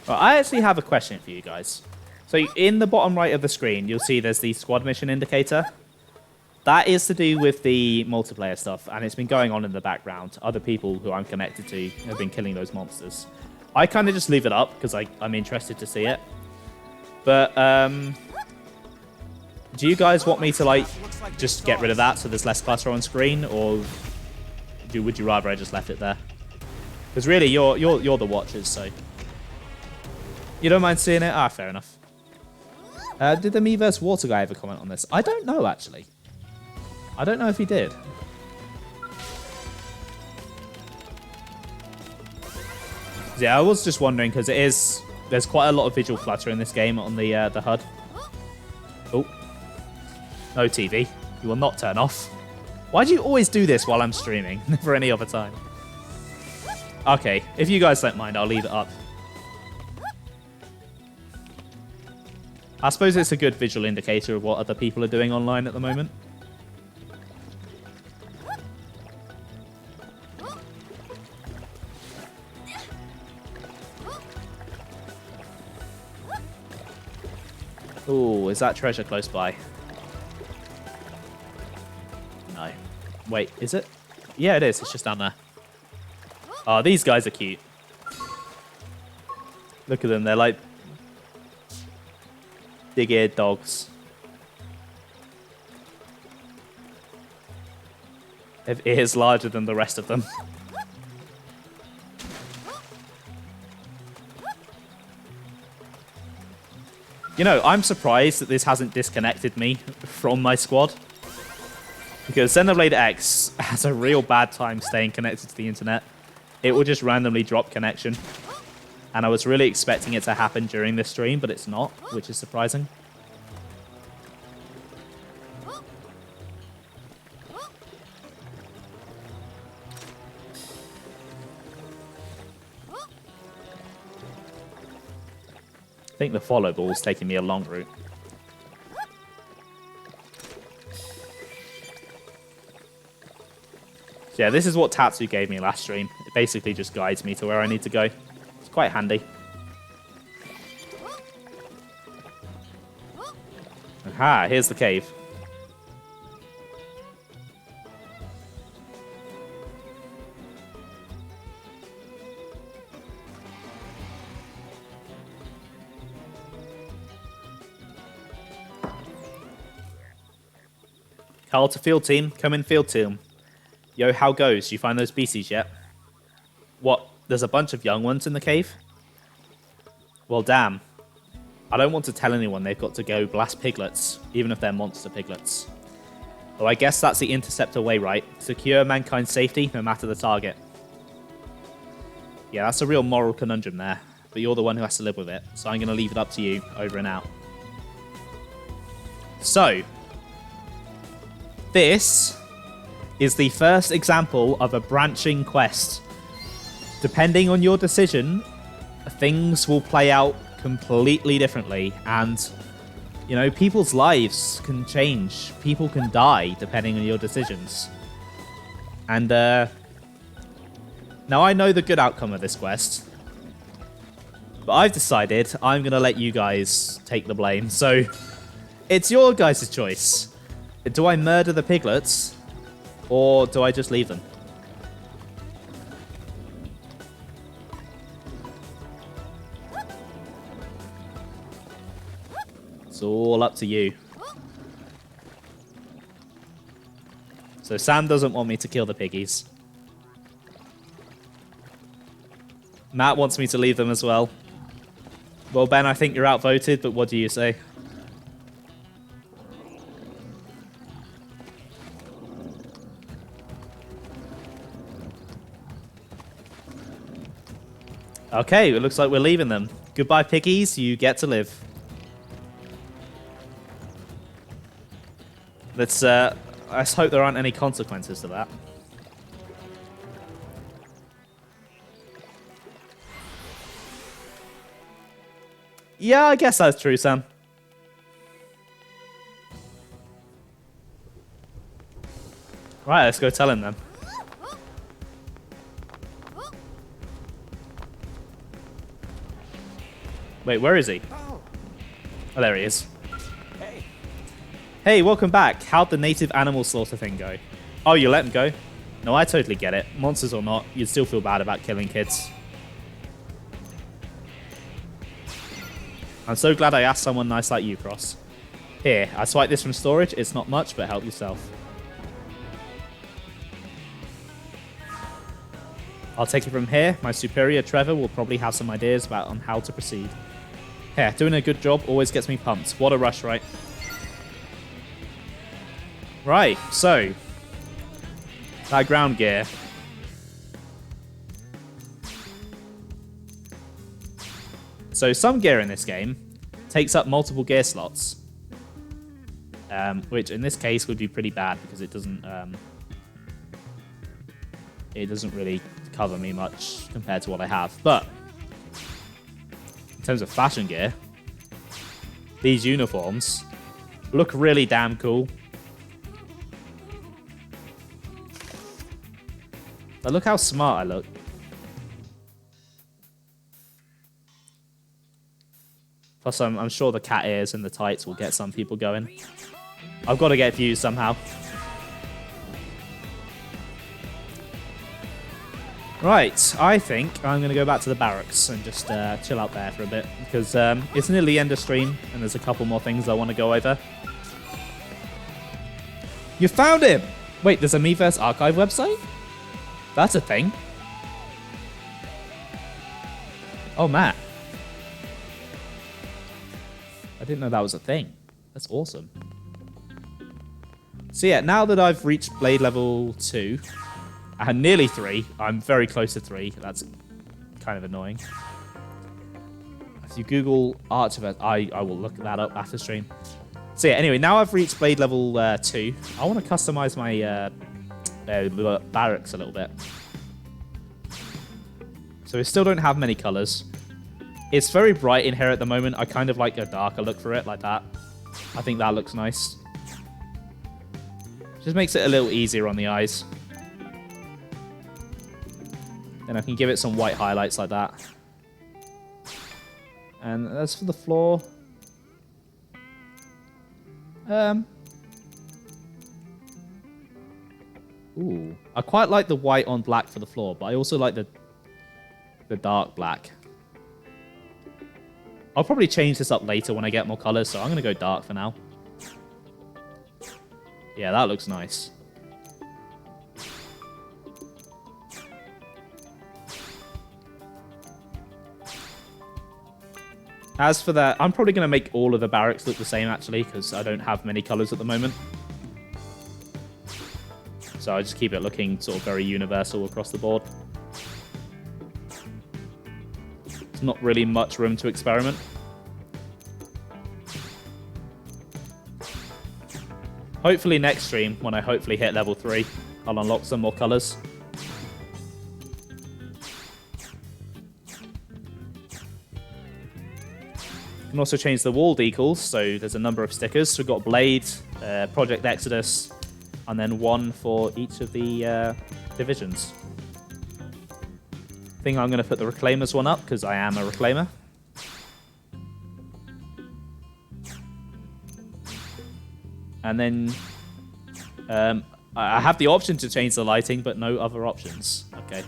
Well, I actually have a question for you guys. So in the bottom right of the screen, you'll see there's the squad mission indicator. That is to do with the multiplayer stuff, and it's been going on in the background. Other people who I'm connected to have been killing those monsters. I kind of just leave it up because I'm interested to see it. But do you guys want me to just get rid of that so there's less clutter on screen, or would you rather I just left it there? Because really, you're the watchers, so. You don't mind seeing it? Ah, fair enough. Did the Miiverse Water guy ever comment on this? I don't know, actually. I don't know if he did. Yeah, I was just wondering, because there's quite a lot of visual clutter in this game on the HUD. Oh. No TV. You will not turn off. Why do you always do this while I'm streaming? Never any other time. Okay, if you guys don't mind, I'll leave it up. I suppose it's a good visual indicator of what other people are doing online at the moment. Ooh, is that treasure close by? No. Wait, is it? Yeah, it is. It's just down there. Oh, these guys are cute. Look at them. They're like big-eared dogs. They have ears larger than the rest of them. You know, I'm surprised that this hasn't disconnected me from my squad. Because Xenoblade X has a real bad time staying connected to the internet. It will just randomly drop connection. And I was really expecting it to happen during this stream, but it's not, which is surprising. I think the follow ball is taking me a long route. So yeah, this is what Tatsu gave me last stream. It basically just guides me to where I need to go. It's quite handy. Aha, here's the cave. Carl to field team. Come in field team. Yo, how goes? You find those beasties yet? What? There's a bunch of young ones in the cave? Well, damn. I don't want to tell anyone they've got to go blast piglets, even if they're monster piglets. Oh, I guess that's the Interceptor way, right? Secure mankind's safety, no matter the target. Yeah, that's a real moral conundrum there. But you're the one who has to live with it. So I'm going to leave it up to you, over and out. So, this is the first example of a branching quest. Depending on your decision, things will play out completely differently. And, you know, people's lives can change. People can die depending on your decisions. And, now, I know the good outcome of this quest, but I've decided I'm going to let you guys take the blame. So, it's your guys' choice. Do I murder the piglets, or do I just leave them? It's all up to you. So, Sam doesn't want me to kill the piggies. Matt wants me to leave them as well. Well, Ben, I think you're outvoted, but what do you say? Okay, it looks like we're leaving them. Goodbye, piggies. You get to live. Let's hope there aren't any consequences to that. Yeah, I guess that's true, Sam. Right, let's go tell him then. Wait, where is he? Oh, there he is. Hey. Hey, welcome back. How'd the native animal slaughter thing go? Oh, you let him go? No, I totally get it. Monsters or not, you'd still feel bad about killing kids. I'm so glad I asked someone nice like you, Cross. Here, I swiped this from storage. It's not much, but help yourself. I'll take it from here. My superior, Trevor, will probably have some ideas about on how to proceed. Here, doing a good job always gets me pumped. What a rush, right? Right, so... that ground gear. So some gear in this game takes up multiple gear slots, which in this case would be pretty bad because it doesn't really cover me much compared to what I have. But in terms of fashion gear, these uniforms look really damn cool. But look how smart I look. Plus, I'm sure the cat ears and the tights will get some people going. I've got to get views somehow. Right, I think I'm going to go back to the barracks and just chill out there for a bit. Because it's nearly the end of stream, and there's a couple more things I want to go over. You found him! Wait, there's a Miiverse archive website? That's a thing. Oh, Matt. I didn't know that was a thing. That's awesome. So yeah, now that I've reached Blade level 2, and nearly 3, I'm very close to 3. That's kind of annoying. If you Google Archivist, I will look that up after stream. So yeah, anyway, now I've reached Blade level 2. I want to customize my barracks a little bit. So we still don't have many colors. It's very bright in here at the moment. I kind of like a darker look for it, like that. I think that looks nice. Just makes it a little easier on the eyes. Then I can give it some white highlights like that. And as for the floor... Ooh. I quite like the white on black for the floor, but I also like the dark black. I'll probably change this up later when I get more colors, so I'm going to go dark for now. Yeah, that looks nice. As for that, I'm probably going to make all of the barracks look the same, actually, because I don't have many colors at the moment. So I just keep it looking sort of very universal across the board. There's not really much room to experiment. Hopefully next stream, when I hopefully hit level 3, I'll unlock some more colours. You can also change the wall decals, so there's a number of stickers. So we've got Blade, Project Exodus, and then one for each of the divisions. I think I'm going to put the Reclaimers one up, because I am a Reclaimer. And then I have the option to change the lighting, but no other options. Okay.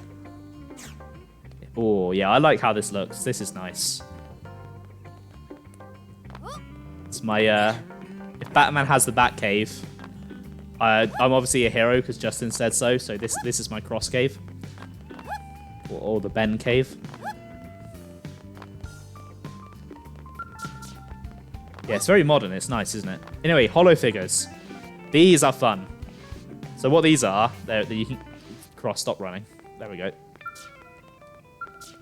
Oh, yeah, I like how this looks. This is nice. It's my... if Batman has the Batcave, I'm obviously a hero because Justin said so. So this is my Cross Cave. Or the Ben Cave. Yeah, it's very modern. It's nice, isn't it? Anyway, holo figures. These are fun. So what these are, you can stop running. There we go.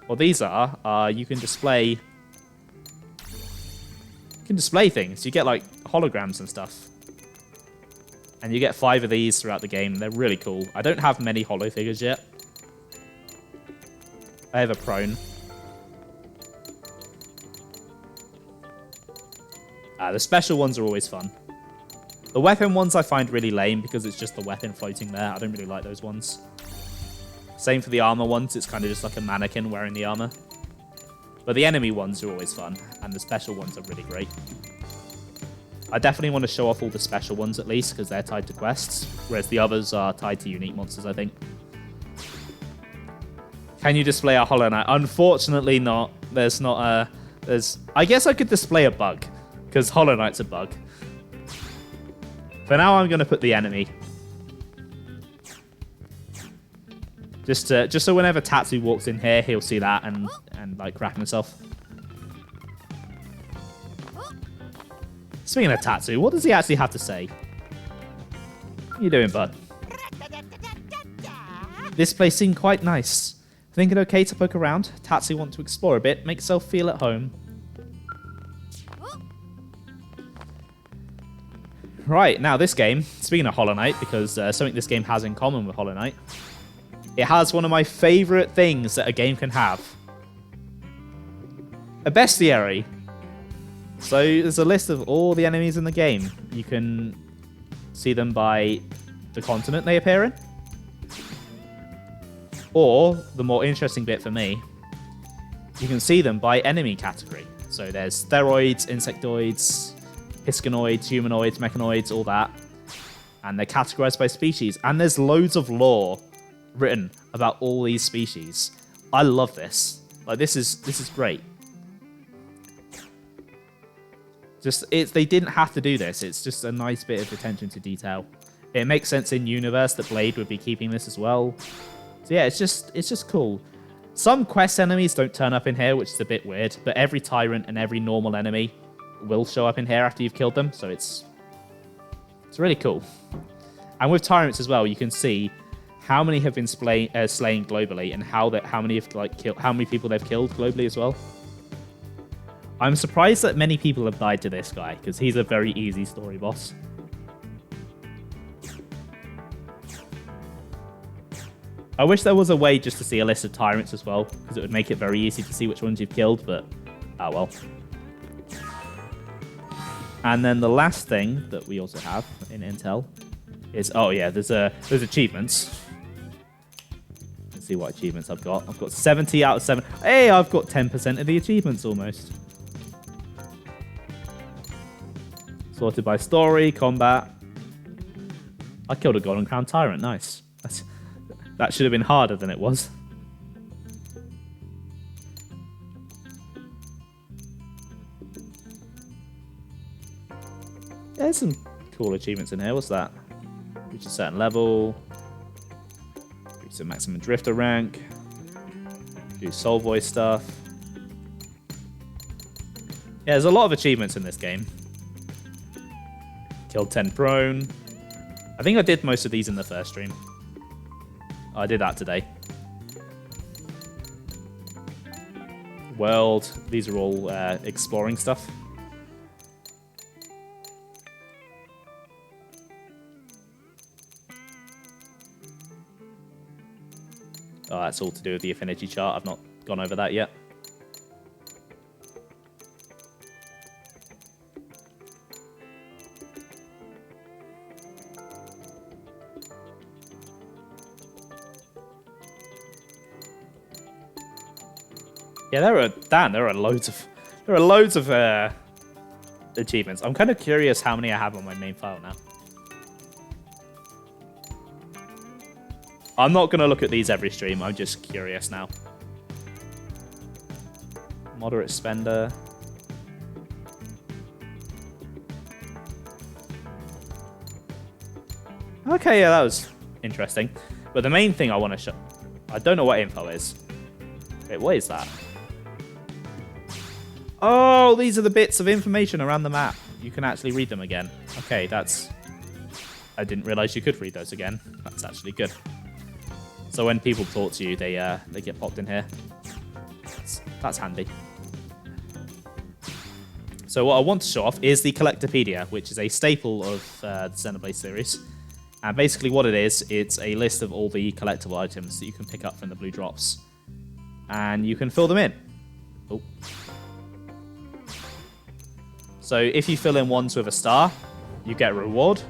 What these are you can display. You can display things. You get like holograms and stuff, and you get 5 of these throughout the game. They're really cool. I don't have many holo figures yet. I have a prone. The special ones are always fun. The weapon ones I find really lame because it's just the weapon floating there. I don't really like those ones. Same for the armor ones. It's kind of just like a mannequin wearing the armor. But the enemy ones are always fun, and the special ones are really great. I definitely want to show off all the special ones at least because they're tied to quests, whereas the others are tied to unique monsters, I think. Can you display a Hollow Knight? Unfortunately not. There's not a... I guess I could display a bug, because Hollow Knight's a bug. For now, I'm going to put the enemy. Just so whenever Tatsu walks in here, he'll see that and like crap himself. Speaking of Tatsu, what does he actually have to say? What are you doing, bud? This place seemed quite nice. Think it okay to poke around? Tatsu want to explore a bit, make yourself feel at home. Right, now this game, speaking of Hollow Knight, because something this game has in common with Hollow Knight, it has one of my favourite things that a game can have. A bestiary. So there's a list of all the enemies in the game. You can see them by the continent they appear in. Or, the more interesting bit for me, you can see them by enemy category. So there's steroids, insectoids, Hiskanoids, humanoids, mechanoids, all that. And they're categorized by species. And there's loads of lore written about all these species. I love this. Like, this is great. They didn't have to do this. It's just a nice bit of attention to detail. It makes sense in universe that Blade would be keeping this as well. So yeah, it's just cool. Some quest enemies don't turn up in here, which is a bit weird. But every tyrant and every normal enemy will show up in here after you've killed them, so it's really cool. And with tyrants as well, you can see how many have been slain globally and how many have killed, how many people they've killed globally as well. I'm surprised that many people have died to this guy because he's a very easy story boss. I wish there was a way just to see a list of tyrants as well, because it would make it very easy to see which ones you've killed, but oh well. And then the last thing that we also have in Intel is, oh yeah, there's achievements. Let's see what achievements I've got. I've got 70 out of 7. Hey, I've got 10% of the achievements almost. Sorted by story, combat. I killed a Golden Crown Tyrant, nice. That should have been harder than it was. Yeah, there's some cool achievements in here. What's that? Reach a certain level. Reach the maximum drifter rank. Do soul voice stuff. Yeah, there's a lot of achievements in this game. Killed 10 prone. I think I did most of these in the first stream. I did that today. World. These are all exploring stuff. Oh, that's all to do with the affinity chart. I've not gone over that yet. Yeah, there are loads of achievements. I'm kind of curious how many I have on my main file now. I'm not going to look at these every stream. I'm just curious now. Moderate spender. Okay, yeah, that was interesting. But the main thing I want to show... I don't know what info is. Wait, what is that? Oh, these are the bits of information around the map. You can actually read them again. Okay, that's... I didn't realize you could read those again. That's actually good. So when people talk to you, they get popped in here. That's handy. So what I want to show off is the Collectopedia, which is a staple of the Xenoblade series. And basically what it is, it's a list of all the collectible items that you can pick up from the blue drops. And you can fill them in. Oh. So if you fill in ones with a star, you get a reward.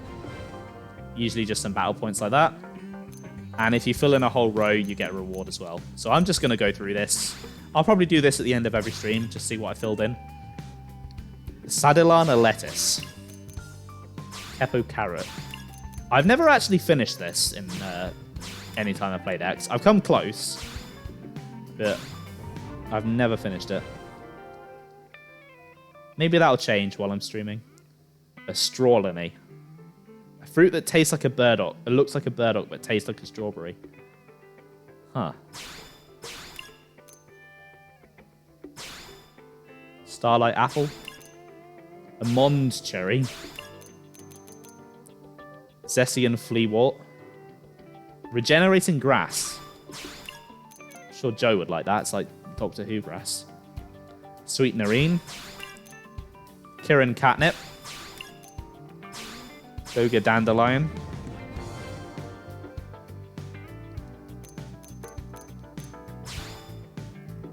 Usually just some battle points like that. And if you fill in a whole row, you get a reward as well. So I'm just going to go through this. I'll probably do this at the end of every stream, just see what I filled in. Sadilana lettuce. Kepo carrot. I've never actually finished this in any time I've played X. I've come close, but I've never finished it. Maybe that'll change while I'm streaming. Astrolony. A fruit that tastes like a burdock. It looks like a burdock, but tastes like a strawberry. Huh. Starlight apple. A Mond cherry. Zessian fleawort. Regenerating grass. I'm sure Joe would like that. It's like Doctor Who grass. Sweet Narine. Kirin catnip. Goga dandelion.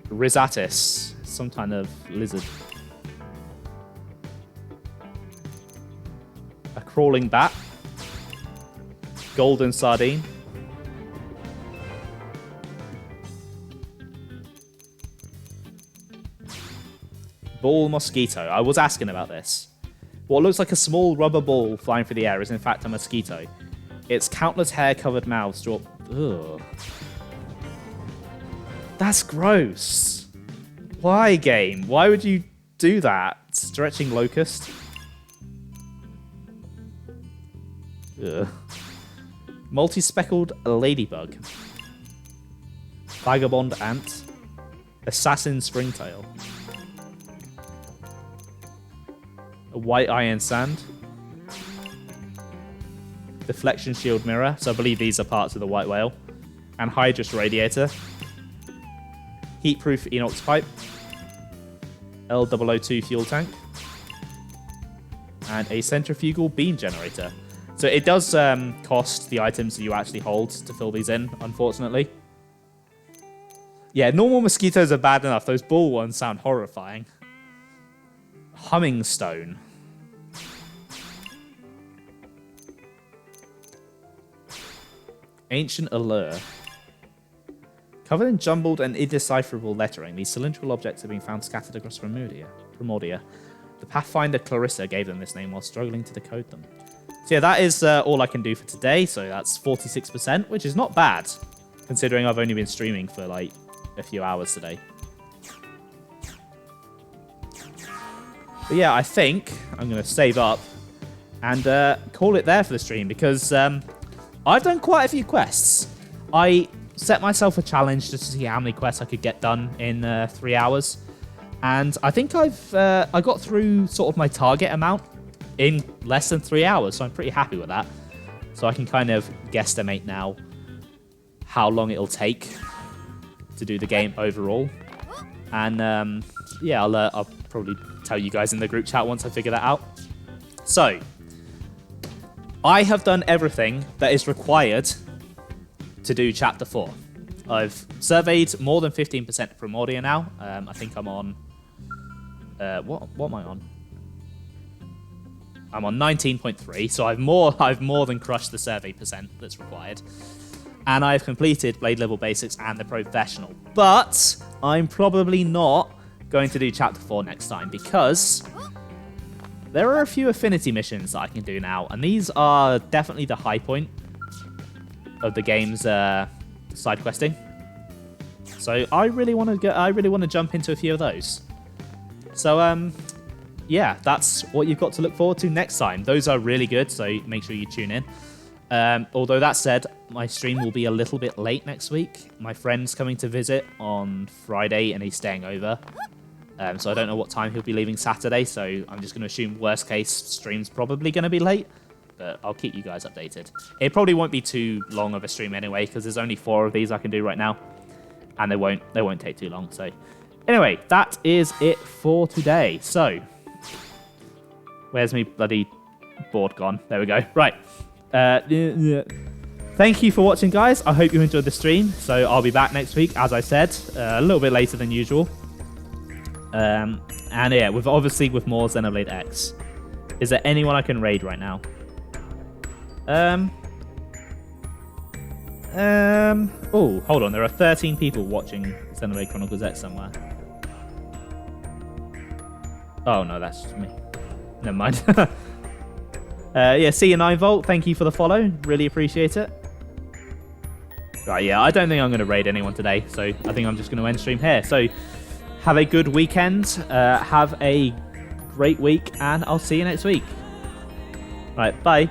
Rhizatis. Some kind of lizard. A crawling bat. Golden sardine. Ball mosquito. I was asking about this. What looks like a small rubber ball flying through the air is in fact a mosquito. Its countless hair-covered mouths draw... Ugh. That's gross. Why, game? Why would you do that? Stretching locust? Ugh. Multi-speckled ladybug. Vagabond ant. Assassin springtail. A white iron sand. Deflection shield mirror. So I believe these are parts of the white whale. And Hydrus radiator. Heatproof inox pipe. L002 fuel tank. And a centrifugal beam generator. So it does cost the items that you actually hold to fill these in, unfortunately. Yeah, normal mosquitoes are bad enough. Those ball ones sound horrifying. Humming stone. Ancient allure. Covered in jumbled and indecipherable lettering, these cylindrical objects have been found scattered across Primordia. The Pathfinder Clarissa gave them this name while struggling to decode them. So yeah, that is all I can do for today. So that's 46%, which is not bad, considering I've only been streaming for like a few hours today. But yeah, I think I'm going to save up and call it there for the stream because I've done quite a few quests. I set myself a challenge just to see how many quests I could get done in 3 hours. And I think I got through sort of my target amount in less than 3 hours, so I'm pretty happy with that. so I can kind of guesstimate now how long it'll take to do the game overall. And yeah, I'll probably tell you guys in the group chat once I figure that out. So, I have done everything that is required to do Chapter 4. I've surveyed more than 15% of Primordia now. I think I'm on... what am I on? I'm on 19.3, so I've more than crushed the survey percent that's required. And I've completed Blade Level Basics and the Professional. But I'm probably not going to do Chapter 4 next time because there are a few affinity missions that I can do now, and these are definitely the high point of the game's side questing. So I really want to jump into a few of those. So yeah, that's what you've got to look forward to next time. Those are really good, so make sure you tune in. Although that said, my stream will be a little bit late next week. My friend's coming to visit on Friday and he's staying over. So I don't know what time he'll be leaving Saturday, so I'm just going to assume worst case stream's probably going to be late. But I'll keep you guys updated. It probably won't be too long of a stream anyway, because there's only 4 of these I can do right now. And they won't take too long. So anyway, that is it for today. So where's me bloody board gone? There we go. Right. Thank you for watching, guys. I hope you enjoyed the stream. So I'll be back next week, as I said, a little bit later than usual. And yeah, with more Xenoblade X. Is there anyone I can raid right now? Oh, hold on. There are 13 people watching Xenoblade Chronicles X somewhere. Oh no, that's just me. Never mind. Yeah, see you 9volt. Thank you for the follow. Really appreciate it. Right, yeah, I don't think I'm going to raid anyone today, so I think I'm just going to end stream here. So have a good weekend. Have a great week, and I'll see you next week. Right, bye.